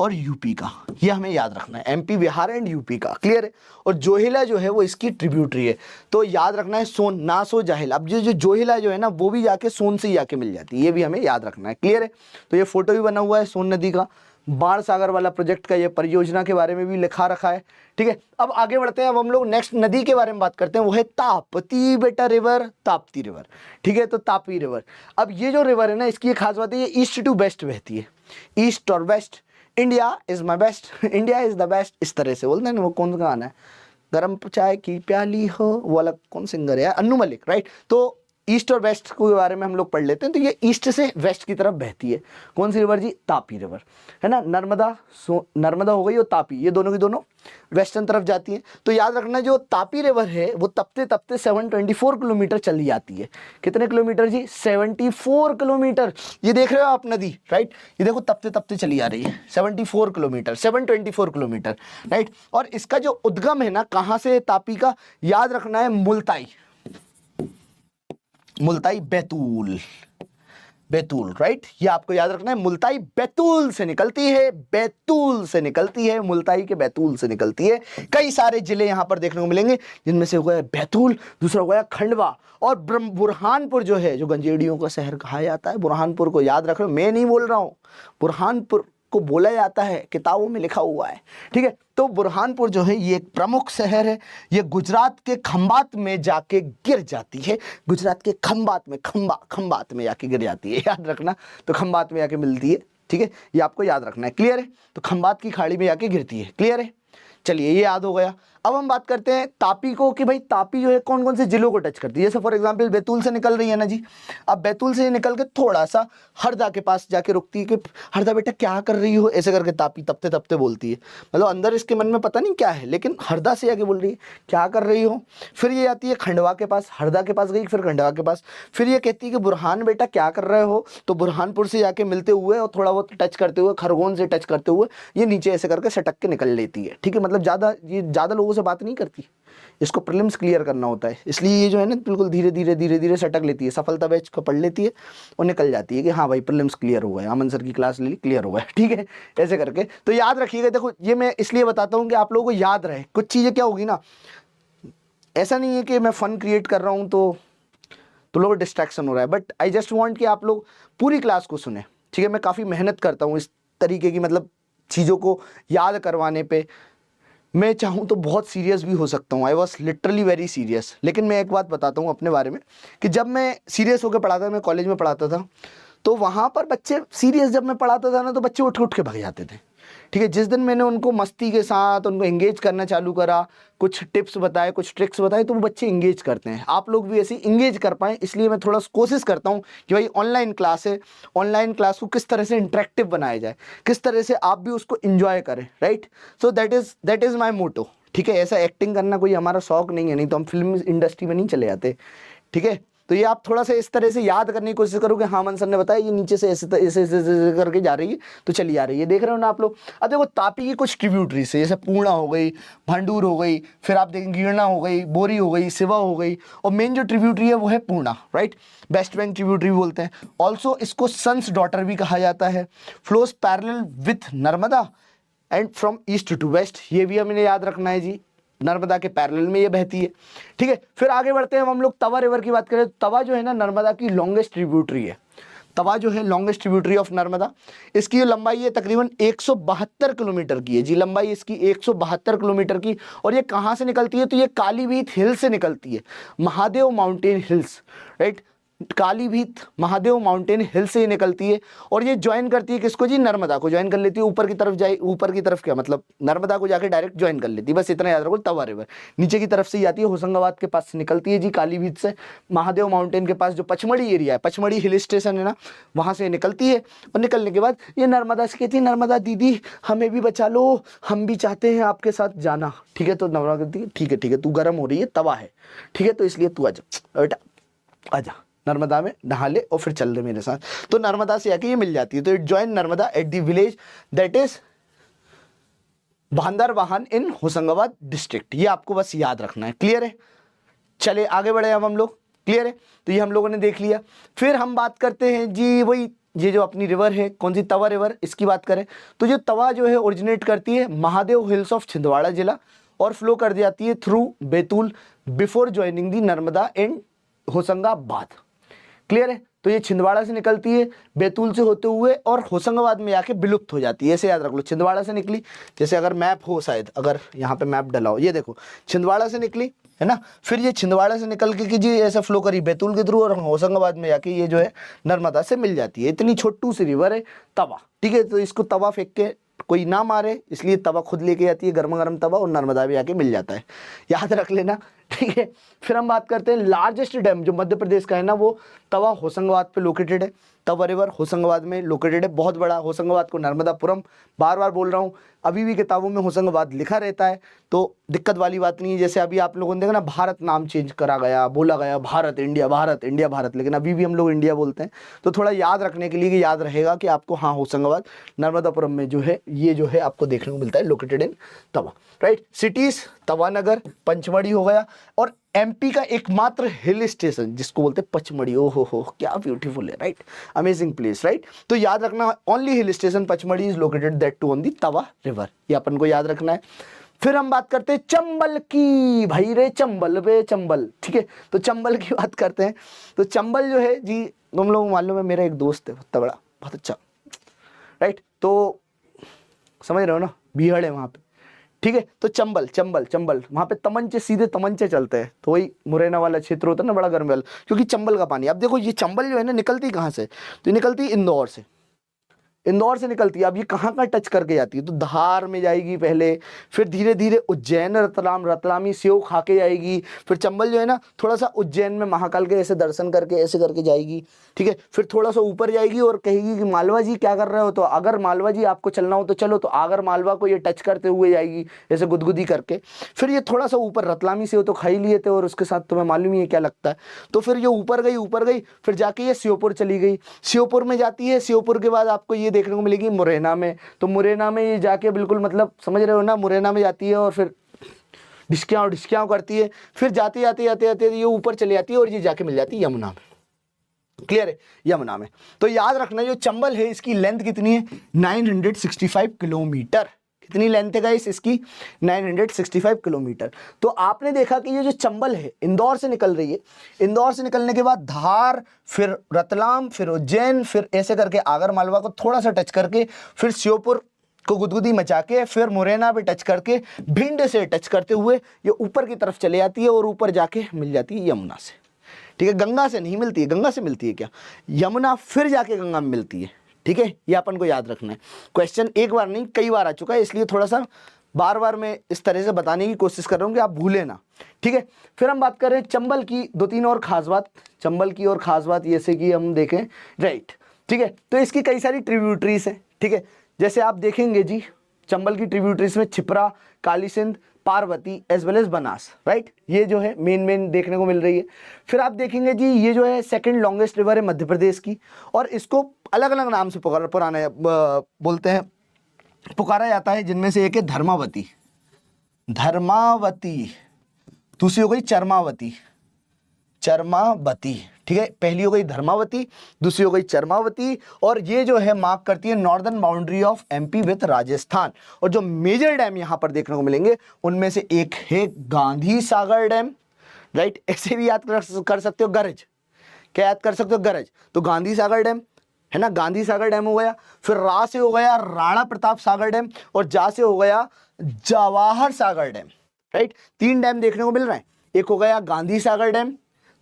और यूपी का, ये हमें याद रखना है, एमपी बिहार एंड यूपी का, क्लियर है। और जोहिला जो है वो इसकी ट्रिब्यूटरी है, तो याद रखना है सोन ना सो जाहिल। अब जो जोहिला जो है ना वो भी जाके सोन से ही जाके मिल जाती है, ये भी हमें याद रखना है, क्लियर है। तो ये फोटो भी बना हुआ है सोन नदी का, बाण सागर वाला प्रोजेक्ट का, ये परियोजना के बारे में भी लिखा रखा है, ठीक है। अब आगे बढ़ते हैं, अब हम लोग नेक्स्ट नदी के बारे में बात करते हैं, वो है ताप्ती बेटा रिवर, ताप्ती रिवर, ठीक है। तो तापी रिवर, अब ये जो रिवर है ना इसकी एक खास बात है, ये ईस्ट टू वेस्ट बहती है, ईस्ट और west. India is my best, India is the best, इस तरह से बोलते हैं ना, वो कौन सा गाना है, गरम चाय की प्याली हो, वो वाला कौन सिंगर है, अन्नू मलिक, राइट। तो ईस्ट और वेस्ट के बारे में हम लोग पढ़ लेते हैं। तो ये ईस्ट से वेस्ट की तरफ बहती है, कौन सी रिवर जी, तापी रिवर, है ना। नर्मदा, नर्मदा हो गई और तापी, ये दोनों की दोनों वेस्टर्न तरफ जाती है। तो याद रखना जो तापी रिवर है वो तपते तपते 724 किलोमीटर चली जाती है, कितने किलोमीटर जी, 74 किलोमीटर। ये देख रहे हो आप नदी, राइट, ये देखो तपते तपते चली आ रही है, 74 किलोमीटर, 724 किलोमीटर, राइट। और इसका जो उद्गम है ना कहाँ से तापी का, याद रखना है मुल्ताई, मुल्ताई बैतूल, बैतूल, राइट, ये आपको याद रखना है, मुल्ताई बैतूल से निकलती है, बैतूल से निकलती है, मुल्ताई के बैतूल से निकलती है। कई सारे जिले यहां पर देखने को मिलेंगे, जिनमें से हो गया बैतूल, दूसरा हो गया खंडवा, और बुरहानपुर जो है, जो गंजेड़ियों का शहर कहा जाता है, बुरहानपुर को याद रख लो, मैं नहीं बोल रहा हूं, बुरहानपुर को बोला जाता है, किताबों में लिखा हुआ है, ठीक है। तो बुरहानपुर जो है ये एक प्रमुख शहर है, ये गुजरात के खंबात में जाके गिर जाती है, गुजरात के खंबात में, खंबात में जाके गिर जाती है, याद रखना। तो खंबात में जाके मिलती है, ठीक है, ये आपको याद रखना है, क्लियर है। तो खंबात की खाड़ी में जाके गिरती है, क्लियर है। चलिए ये याद हो गया। अब हम बात करते हैं तापी को, कि भाई तापी जो है कौन कौन से जिलों को टच करती है। जैसे फॉर एग्जांपल बैतूल से निकल रही है ना जी, अब बैतूल से निकल के थोड़ा सा हरदा के पास जाके रुकती है, कि हरदा बेटा क्या कर रही हो, ऐसे करके तापी तपते तपते बोलती है, मतलब अंदर इसके मन में पता नहीं क्या है, लेकिन हरदा से जाके बोल रही है क्या कर रही हो। फिर ये आती है खंडवा के पास, हरदा के पास गई, फिर खंडवा के पास, फिर ये कहती है कि बुरहान बेटा क्या कर रहे हो, तो बुरहानपुर से जाके मिलते हुए और थोड़ा बहुत टच करते हुए, खरगोन से टच करते हुए ये नीचे ऐसे करके सटक के निकल लेती है, ठीक है। मतलब ज़्यादा लोगों से बात नहीं करती, इसको प्रीलिम्स क्लियर करना होता है, इसलिए ये जो है ना बिल्कुल धीरे धीरे सटक लेती है, सफलता बैच को पढ़ लेती है और निकल जाती है कि हाँ भाई प्रीलिम्स क्लियर हुआ है, अमन सर की क्लास ले ली, क्लियर हुआ है, ठीक है, ऐसे करके। तो याद रखिएगा, देखो ये मैं इसलिए बताता हूँ कि आप लोगों को याद रहे। कुछ चीज़ें क्या होगी ना, ऐसा नहीं है कि मैं फन क्रिएट कर रहा हूँ तो लोगों को डिस्ट्रैक्शन हो रहा है, बट आई जस्ट वांट कि आप लोग पूरी क्लास को सुने, ठीक है। मैं काफ़ी मेहनत करता हूँ इस तरीके की, मतलब चीज़ों को याद करवाने पे। मैं चाहूँ तो बहुत सीरियस भी हो सकता हूँ, I was literally very serious. लेकिन मैं एक बात बताता हूँ अपने बारे में, कि जब मैं सीरियस होकर पढ़ाता था, मैं कॉलेज में पढ़ाता था, तो वहाँ पर बच्चे सीरियस जब मैं पढ़ाता था ना, तो बच्चे उठ के भाग जाते थे, ठीक है। जिस दिन मैंने उनको मस्ती के साथ उनको एंगेज करना चालू करा, कुछ टिप्स बताए, कुछ ट्रिक्स बताए, तो वो बच्चे एंगेज करते हैं। आप लोग भी ऐसे एंगेज कर पाएँ, इसलिए मैं थोड़ा कोशिश करता हूँ कि भाई ऑनलाइन क्लास है, ऑनलाइन क्लास को किस तरह से इंटरेक्टिव बनाया जाए, किस तरह से आप भी उसको इंजॉय करें, right. So that is my motto, ठीक है। ऐसा एक्टिंग करना कोई हमारा शौक नहीं है, नहीं तो हम फिल्म इंडस्ट्री में नहीं चले जाते, ठीक है। तो ये आप थोड़ा सा इस तरह से याद करने की कोशिश करो कि हाँ मन सर ने बताया ये नीचे से ऐसे ऐसे ऐसे ऐसे करके जा रही है, तो चली आ रही है। देख रहे हो ना आप लोग। अब देखो तापी की कुछ ट्रिब्यूटरीज है, जैसे पूर्णा हो गई, भांडूर हो गई, फिर आप देखेंगे गिरना हो गई, बोरी हो गई, सिवा हो गई, और मेन जो ट्रिब्यूटरी है वो है पूर्णा, राइट। वेस्ट बैंक ट्रिब्यूटरी बोलते हैं। ऑल्सो इसको सन्स डॉटर भी कहा जाता है। Flows parallel with Narmada and from east to west, ये भी हमें याद रखना है जी, नर्मदा के पैरेलल में ये बहती है, ठीक है। फिर आगे बढ़ते हैं, हम लोग तवा रिवर की बात करें तो तवा जो है ना नर्मदा की लॉन्गेस्ट ट्रिब्यूटरी है। तवा जो है लॉन्गेस्ट ट्रिब्यूटरी ऑफ नर्मदा। इसकी जो लंबाई है तकरीबन 172 किलोमीटर की है जी, लंबाई इसकी 172 किलोमीटर की। और ये कहाँ से निकलती है, तो ये कालीभीत हिल से निकलती है, Mahadev mountain hills, right. Kalibhit Mahadev mountain hill से निकलती है, और ये ज्वाइन करती है किसको जी, नर्मदा को ज्वाइन कर लेती है, ऊपर की तरफ जाए, ऊपर की तरफ क्या मतलब नर्मदा को जाके डायरेक्ट ज्वाइन कर लेती है, बस इतना याद रखो। तवा रिवर नीचे की तरफ से ही आती है, होशंगाबाद के पास से निकलती है जी, कालीभीत से महादेव माउंटेन के पास जो पचमढ़ी एरिया है, पचमढ़ी हिल स्टेशन है ना, वहाँ से निकलती है। और निकलने के बाद ये नर्मदा से कहती है, नर्मदा दीदी हमें भी बचा लो, हम भी चाहते हैं आपके साथ जाना, ठीक है। तो नर्मदा कहती है ठीक है तू गर्म हो रही है, तवा है, ठीक है, तो इसलिए तू आजा बेटा, आजा नर्मदा में नहा ले और फिर चल रहे मेरे साथ। तो नर्मदा से आके ये मिल जाती है। तो it join Narmada at the village that is Bandarwahan in Hoshangabad district. ये आपको बस याद रखना है, क्लियर है। चले आगे बढ़े अब हम लोग, क्लियर है। तो ये हम लोगों ने देख लिया। फिर हम बात करते हैं जी वही ये जो अपनी रिवर है, कौन सी, तवा रिवर, इसकी बात करें तो जो तवा जो है ओरिजिनेट करती है महादेव हिल्स ऑफ छिंदवाड़ा जिला और फ्लो कर जाती है थ्रू बैतूल बिफोर ज्वाइनिंग दी नर्मदा इन होशंगाबाद, क्लियर है। तो ये छिंदवाड़ा से निकलती है, बैतूल से होते हुए और होशंगाबाद में आके विलुप्त हो जाती है। ऐसे याद रख लो, छिंदवाड़ा से निकली, जैसे अगर मैप हो शायद, अगर यहाँ पे मैप डला हो, ये देखो छिंदवाड़ा से निकली है ना, फिर ये छिंदवाड़ा से निकल के जी ऐसा फ्लो करी बैतूल के थ्रू और होशंगाबाद में जाके ये जो है नर्मदा से मिल जाती है। इतनी छोटू सी रिवर है तवा, ठीक है। तो इसको तवा फेंक के कोई ना मारे, इसलिए तवा खुद लेके आती है, गर्मा गर्म तवा, और नर्मदा भी आके मिल जाता है, याद रख लेना, ठीक है। फिर हम बात करते हैं लार्जेस्ट डैम जो मध्य प्रदेश का है ना, वो तवा होशंगाबाद पे लोकेटेड है। तवा रिवर होशंगाबाद में लोकेटेड है, बहुत बड़ा। होशंगाबाद को नर्मदापुरम बार बार बोल रहा हूँ, अभी भी किताबों में होशंगाबाद लिखा रहता है, तो दिक्कत वाली बात नहीं है। जैसे अभी आप लोगों ने देखा ना, भारत नाम चेंज करा गया, बोला गया भारत इंडिया भारत इंडिया भारत, लेकिन अभी भी हम लोग इंडिया बोलते हैं। तो थोड़ा याद रखने के लिए कि याद रहेगा कि आपको हाँ होशंगाबाद नर्मदापुरम में जो है ये जो है आपको देखने को मिलता है, located in Tawa, right. Cities Tawanagar, Pachmarhi हो गया, और एमपी का एकमात्र हिल स्टेशन जिसको बोलते हैं पचमढ़ी। ओ हो क्या ब्यूटीफुल है, राइट, अमेजिंग प्लेस, राइट। तो याद रखना only hill station Pachmarhi is located that too on the Tawa river, ये अपन को याद रखना है। फिर हम बात करते हैं चंबल की, भाई रे चंबल बे चंबल, ठीक है। तो चंबल की बात करते हैं। तो चंबल जो है जी, तुम लोग मालूम है, मेरा एक दोस्त है बहुत बड़ा, बहुत अच्छा, राइट। तो समझ रहे हो ना, बीहड़ है वहाँ पे, ठीक है। तो चंबल चंबल चंबल वहाँ पे तमंचे, सीधे तमंचे चलते हैं, तो वही मुरैना वाला क्षेत्र होता है ना, बड़ा गर्म वाला, क्योंकि चंबल का पानी। अब देखो ये चंबल जो है ना निकलती कहाँ से, तो निकलती इंदौर से, इंदौर से निकलती है। अब ये कहाँ कहाँ टच करके जाती है, तो धार में जाएगी पहले, फिर धीरे धीरे उज्जैन, रतलाम, रतलामी सेव खा के जाएगी, फिर चंबल जो है ना थोड़ा सा उज्जैन में महाकाल के ऐसे दर्शन करके ऐसे करके जाएगी, ठीक है। फिर थोड़ा सा ऊपर जाएगी और कहेगी कि मालवा जी क्या कर रहे हो, तो अगर मालवा जी आपको चलना हो तो चलो, तो आगर मालवा को ये टच करते हुए जाएगी ऐसे गुदगुदी करके। फिर ये थोड़ा सा ऊपर, रतलामी सेव तो खा ही लिए थे और उसके साथ तुम्हें मालूम ही है क्या लगता है, तो फिर ये ऊपर गई, फिर जाके ये श्योपुर चली गई, श्योपुर में जाती है। श्योपुर के बाद आपको ये देखने को मिलेगी मुरैना में, तो मुरैना में ये जाके बिल्कुल मतलब समझ रहे हो ना, मुरैना में जाती है और फिर ढिसक्याँ करती है, फिर जाते ये ऊपर चली जाती है और ये जाके मिल जाती है यमुना में, क्लियर है, यमुना में। तो याद रखना जो चंबल है इसकी लेंथ कितनी है, 965 किलोमीटर। कितनी लेंथ है गाइस इसकी, 965 किलोमीटर। तो आपने देखा कि ये जो चंबल है इंदौर से निकल रही है, इंदौर से निकलने के बाद धार, फिर रतलाम, फिर उज्जैन, फिर ऐसे करके आगर मालवा को थोड़ा सा टच करके, फिर श्योपुर को गुदगुदी मचा के, फिर मुरैना पे टच करके, भिंड से टच करते हुए ये ऊपर की तरफ चले जाती है और ऊपर जाके मिल जाती है यमुना से, ठीक है। गंगा से नहीं मिलती है, गंगा से मिलती है क्या, यमुना फिर जाके गंगा में मिलती है, ठीक है। ये अपन को याद रखना है। क्वेश्चन एक बार नहीं कई बार आ चुका है, इसलिए थोड़ा सा बार बार मैं इस तरह से बताने की कोशिश कर रहा हूँ कि आप भूलें ना, ठीक है। फिर हम बात कर रहे हैं चंबल की दो तीन और खास बात, चंबल की और खास बात जैसे कि हम देखें, राइट, ठीक है। तो इसकी कई सारी ट्रिब्यूटरीज हैं, ठीक है। जैसे आप देखेंगे जी चंबल की ट्रिब्यूटरीज में Chhipra, Kali Sindh, Parvati as well as Banas, right. ये जो है मेन देखने को मिल रही है। फिर आप देखेंगे जी ये जो है सेकंड लॉन्गेस्ट रिवर है मध्य प्रदेश की, और इसको अलग अलग नाम से पुराने बोलते हैं, पुकारा जाता है, जिनमें से एक है धर्मावती, दूसरी हो गई चरमावती, ठीक है। पहली हो गई धर्मावती, दूसरी हो गई चरमावती, और ये जो है मार्क करती है northern boundary of MP with Rajasthan. और जो मेजर डैम यहां पर देखने को मिलेंगे उनमें से एक है गांधी सागर डैम, राइट। ऐसे भी याद कर सकते हो गरज, क्या याद कर सकते हो, गरज। तो गांधी सागर डैम है ना, गांधी सागर डैम हो गया। फिर रा से हो गया राणा प्रताप सागर डैम, और जा से हो गया Jawahar Sagar dam, right. 3 dam देखने को मिल रहे हैं। एक हो गया गांधी सागर डैम,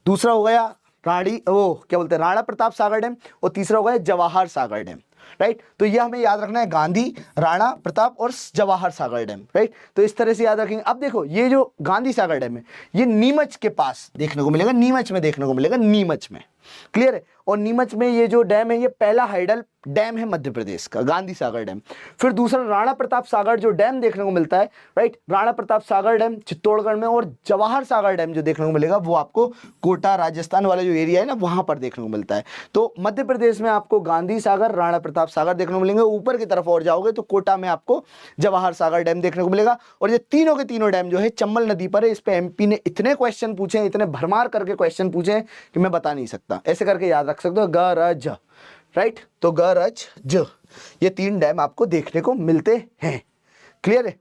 दूसरा हो गया क्या बोलते हैं राणा प्रताप सागर डैम, और तीसरा हो गया जवाहर सागर डैम, राइट। तो ये हमें याद रखना है, गांधी, राणा प्रताप और जवाहर सागर डैम, राइट। तो इस तरह से याद रखेंगे। अब देखो ये जो गांधी सागर डैम है ये नीमच के पास देखने को मिलेगा, नीमच में देखने को मिलेगा, नीमच में, क्लियर है। और नीमच में ये जो डैम है ये पहला हाइडल डैम है मध्य प्रदेश का, गांधी सागर डैम। फिर दूसरा राणा प्रताप सागर जो डैम देखने को मिलता है, राइट, राणा प्रताप सागर डैम चित्तौड़गढ़ में, और जवाहर सागर डैम जो देखने को मिलेगा वो आपको कोटा राजस्थान वाला जो एरिया है ना वहां पर देखने को मिलता है। तो मध्य प्रदेश में आपको गांधी सागर, राणा प्रताप सागर देखने को मिलेंगे। ऊपर की तरफ और जाओगे तो कोटा में आपको जवाहर सागर डैम देखने को मिलेगा। और ये तीनों के तीनों डैम जो है चंबल नदी पर है। इस पे एमपी ने इतने क्वेश्चन पूछे, इतने भरमार करके क्वेश्चन पूछे कि मैं बता नहीं सकता। ऐसे करके याद रख सकते हो, गरज, राइट। तो गरज ज, ये 3 डैम आपको देखने को मिलते हैं, क्लियर है,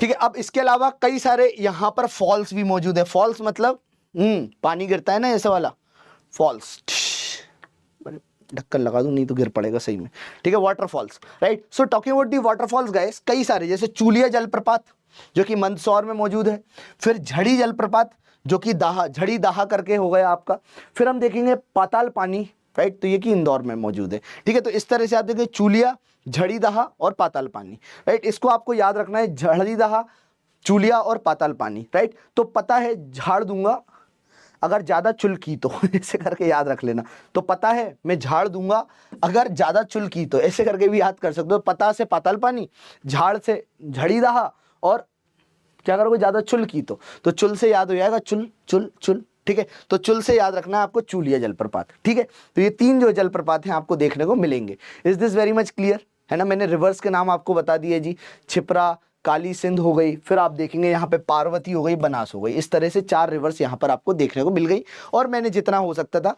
ठीक है। अब इसके अलावा कई सारे यहां पर फॉल्स भी मौजूद है। फॉल्स मतलब पानी गिरता है ना ऐसा वाला फॉल्स, ढक्कन लगा दूं नहीं तो गिर पड़ेगा सही में, ठीक है। Waterfalls, right. So talking about the waterfalls guys, कई सारे, जैसे चूलिया जलप्रपात जो कि मंदसौर में मौजूद है। फिर झड़ी जलप्रपात जो कि झड़ी दाहा करके हो गया आपका। फिर हम देखेंगे पाताल पानी, राइट, तो ये कि इंदौर में मौजूद है, ठीक है। तो इस तरह से आप देखेंगे चूलिया, झड़ी दाहा और पाताल पानी, राइट। इसको आपको याद रखना है, झड़ी दाहा, चूलिया और पाताल पानी, राइट। तो पता है झाड़ दूंगा अगर ज्यादा चुल की तो ऐसे करके याद रख लेना। तो पता है मैं झाड़ दूंगा अगर ज्यादा चुल की तो, ऐसे करके भी याद कर सकते हो। पता से पाताल पानी, झाड़ से झड़ी दाहा, और क्या करोगे ज्यादा चुल की तो चुल से याद हो जाएगा चुल चुल चुल, ठीक है। तो चुल से याद रखना है आपको चूलिया जलप्रपात, ठीक है। तो ये 3 जो जलप्रपात हैं आपको देखने को मिलेंगे। Is this very much clear, है ना। मैंने रिवर्स के नाम आपको बता दिए जी, छिपरा, काली सिंध हो गई, फिर आप देखेंगे यहाँ पे पार्वती हो गई, बनास हो गई। इस तरह से 4 रिवर्स यहाँ पर आपको देखने को मिल गई। और मैंने जितना हो सकता था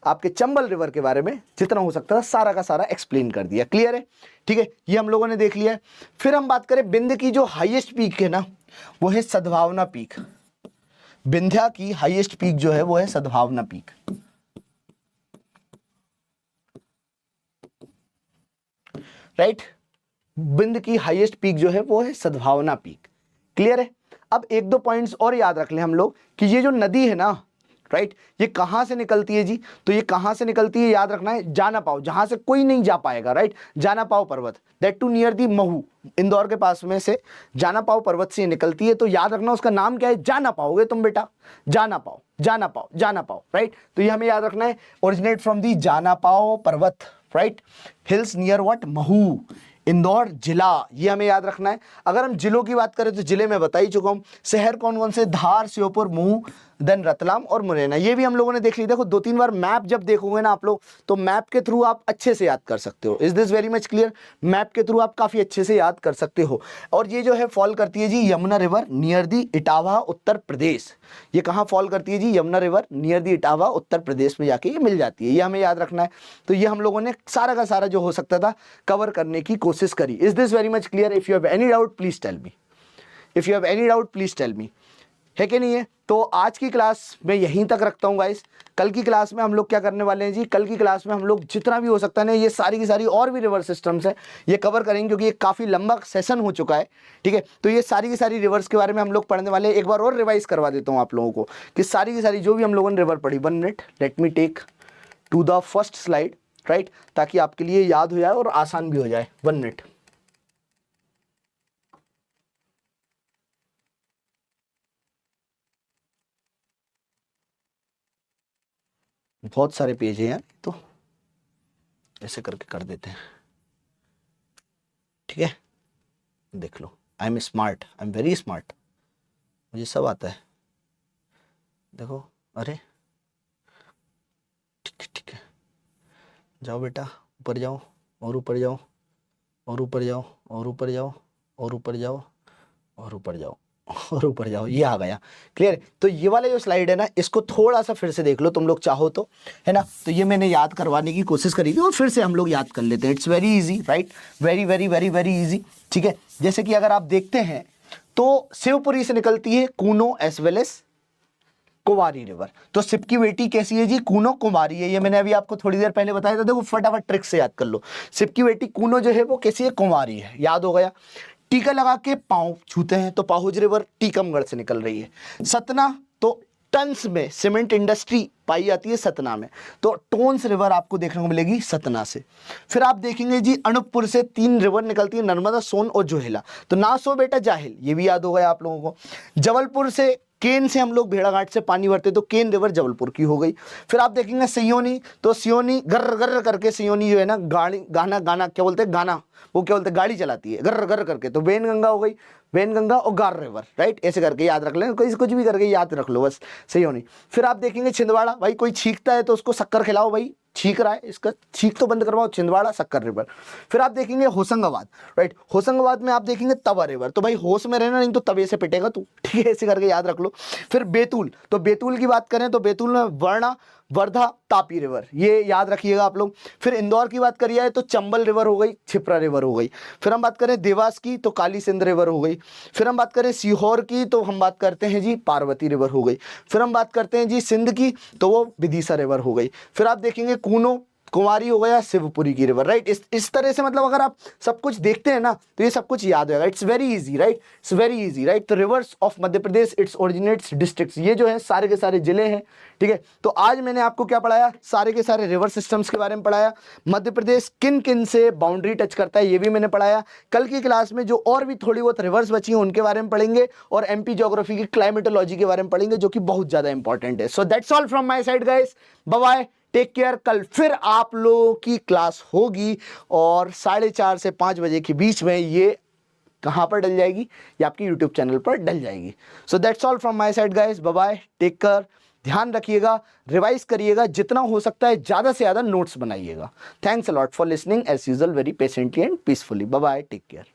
आपके चंबल रिवर के बारे में जितना हो सकता था सारा का सारा एक्सप्लेन कर दिया, क्लियर है, ठीक है। ये हम लोगों ने देख लिया है। फिर हम बात करें बिंद की जो हाईएस्ट पीक है ना वो है सद्भावना पीक। विंध्या की हाईएस्ट पीक जो है वो है सद्भावना पीक, राइट। बिंद की हाईएस्ट पीक जो है वो है सद्भावना पीक, क्लियर है। अब 1-2 पॉइंट्स और याद रख लें हम लोग कि ये जो नदी है ना, राइट, ये कहां से निकलती है जी, तो ये कहां से निकलती है याद रखना है, जाना पाओ, जहां से कोई नहीं जा पाएगा, राइट। जाना पाओ पर्वत, that too near the Mhow, Indore के पास में से जाना पाओ पर्वत से निकलती है। तो याद रखना उसका नाम क्या है, जाना पाओगे तुम बेटा, जाना पाओ, जाना पाओ, जाना पाओ, राइट। तो ये हमें याद रखना है, ओरिजिनेट फ्रॉम दी जाना पाओ पर्वत, right, hills near what, Mhow, Indore जिला, ये हमें याद रखना है। अगर हम जिलों की बात करें तो जिले में बता ही चुका हूं, शहर कौन कौन से, धार, श्योपुर, महू, देन रतलाम और मुरैना, ये भी हम लोगों ने देख ली। देखो 2-3 बार मैप जब देखोगे ना आप लोग तो मैप के थ्रू आप अच्छे से याद कर सकते हो। Is this very much clear, map के थ्रू आप काफी अच्छे से याद कर सकते हो। और ये जो है फॉल करती है जी Yamuna river near the Etawah, Uttar Pradesh. ये कहाँ फॉल करती है जी, Yamuna river near the Etawah, Uttar Pradesh में जाके ये मिल जाती है, ये हमें याद रखना है। तो ये हम लोगों ने सारा का सारा जो हो सकता था कवर करने की कोशिश करी। Is this very much clear, if you have any doubt please tell me, if you have any doubt please tell me, है कि नहीं है। तो आज की क्लास मैं यहीं तक रखता हूँ गाइस। कल की क्लास में हम लोग क्या करने वाले हैं जी, कल की क्लास में हम लोग जितना भी हो सकता है ना ये सारी की सारी और भी रिवर्स सिस्टम्स है ये कवर करेंगे, क्योंकि ये काफ़ी लंबा सेशन हो चुका है, ठीक है। तो ये सारी की सारी रिवर्स के बारे में हम लोग पढ़ने वाले हैं। एक बार और रिवाइज करवा देता हूँ आप लोगों को कि सारी की सारी जो भी हम लोगों ने रिवर पढ़ी। 1 minute, let me take to the first slide, right, ताकि आपके लिए याद हो जाए और आसान भी हो जाए। 1 मिनट, बहुत सारे पेज हैं यार, तो ऐसे करके कर देते हैं, ठीक है। देख लो, I am smart, I am very smart, मुझे सब आता है। देखो, अरे ठीक है, जाओ बेटा, ऊपर जाओ और ऊपर जाओ और ऊपर जाओ और ऊपर जाओ और ऊपर जाओ और ऊपर जाओ और ऊपर जाओ, ये आ गया। क्लियर? तो ये वाला जो स्लाइड है ना, इसको थोड़ा सा फिर से देख लो तुम लोग चाहो तो, है ना। तो ये मैंने याद करवाने की कोशिश करी थी और फिर से हम लोग याद कर लेते हैं। It's very easy, right, very very very very easy. ठीक है, जैसे कि अगर आप देखते हैं तो शिवपुरी से निकलती है कूनो एज वेल एज कुमारी रिवर। तो सिप की बेटी कैसी है जी? कूनो कुमारी है। ये मैंने अभी आपको थोड़ी देर पहले बताया था, देखो फटाफट ट्रिक से याद कर लो। सिप की बेटी कूनो जो है वो कैसी है? कुमारी है, याद हो गया। टीका लगा के पांव छूते हैं तो पाहुज रिवर टीकमगढ़ से निकल रही है। सतना, तो टन्स में सीमेंट इंडस्ट्री पाई जाती है सतना में, तो टोन्स रिवर आपको देखने को मिलेगी सतना से। फिर आप देखेंगे जी अनूपपुर से 3 रिवर निकलती है, नर्मदा, सोन और जोहेला। तो ना सो बेटा जाहिल, ये भी याद हो गया आप लोगों को। जबलपुर से केन से हम लोग भेड़ाघाट से पानी भरते तो केन रिवर जबलपुर की हो गई। फिर आप देखेंगे सियोनी, तो सियोनी गर्र गर्र करके सियोनी जो है ना गाना क्या बोलते हैं, गाना वो क्या बोलते हैं, गाड़ी चलाती है गर्र गर्र करके, तो वेनगंगा हो गई, वेनगंगा और गार रिवर, राइट, ऐसे करके याद रख लें, कुछ भी करके याद रख लो बस, सही होनी। फिर आप देखेंगे छिंदवाड़ा, भाई कोई छींकता है तो उसको शक्कर खिलाओ, भाई छींक रहा है इसका छींक तो बंद करवाओ, छिंदवाड़ा शक्कर रिवर। फिर आप देखेंगे होशंगाबाद, राइट, होशंगाबाद में आप देखेंगे तवा रिवर, तो भाई होश में रहना नहीं तो तवे से पिटेगा तू, ठीक है, ऐसे करके याद रख लो। फिर बैतूल, तो बैतूल की बात करें तो बैतूल में वर्णा, वर्धा, तापी रिवर, ये याद रखिएगा आप लोग। फिर इंदौर की बात करिए तो चंबल रिवर हो गई, छिपरा रिवर हो गई। फिर हम बात करें देवास की तो काली सिंध रिवर हो गई। फिर हम बात करें सीहोर की तो हम बात करते हैं जी पार्वती रिवर हो गई। फिर हम बात करते हैं जी सिंध की तो वो विदिशा रिवर हो गई। फिर आप देखेंगे कूनो कुंवारी हो गया, शिवपुरी की रिवर, राइट। इस तरह से मतलब अगर आप सब कुछ देखते हैं ना तो ये सब कुछ याद होगा। It's very easy, right, it's very easy, right. तो rivers of Madhya Pradesh, it's originates districts, ये जो है सारे के सारे जिले हैं, ठीक है। तो आज मैंने आपको क्या पढ़ाया? सारे के सारे रिवर सिस्टम्स के बारे में पढ़ाया। मध्य प्रदेश किन किन से बाउंड्री टच करता है ये भी मैंने पढ़ाया। कल की क्लास में जो और भी थोड़ी बहुत रिवर्स बची हैं उनके बारे में पढ़ेंगे और एमपी ज्योग्राफी की क्लाइमेटोलॉजी के बारे में पढ़ेंगे जो कि बहुत ज़्यादा इंपॉर्टेंट है। So that's all from my side guys, bye bye, take care. कल फिर आप लोगों की क्लास होगी और 4:30 से 5 बजे के बीच में ये कहाँ पर डल जाएगी? ये आपकी यूट्यूब चैनल पर डल जाएगी। So that's all from my side guys, bye bye, take care, ध्यान रखिएगा, रिवाइज करिएगा, जितना हो सकता है ज़्यादा से ज़्यादा नोट्स बनाइएगा। Thanks a lot for listening as usual, very patiently and peacefully. Bye bye, take care.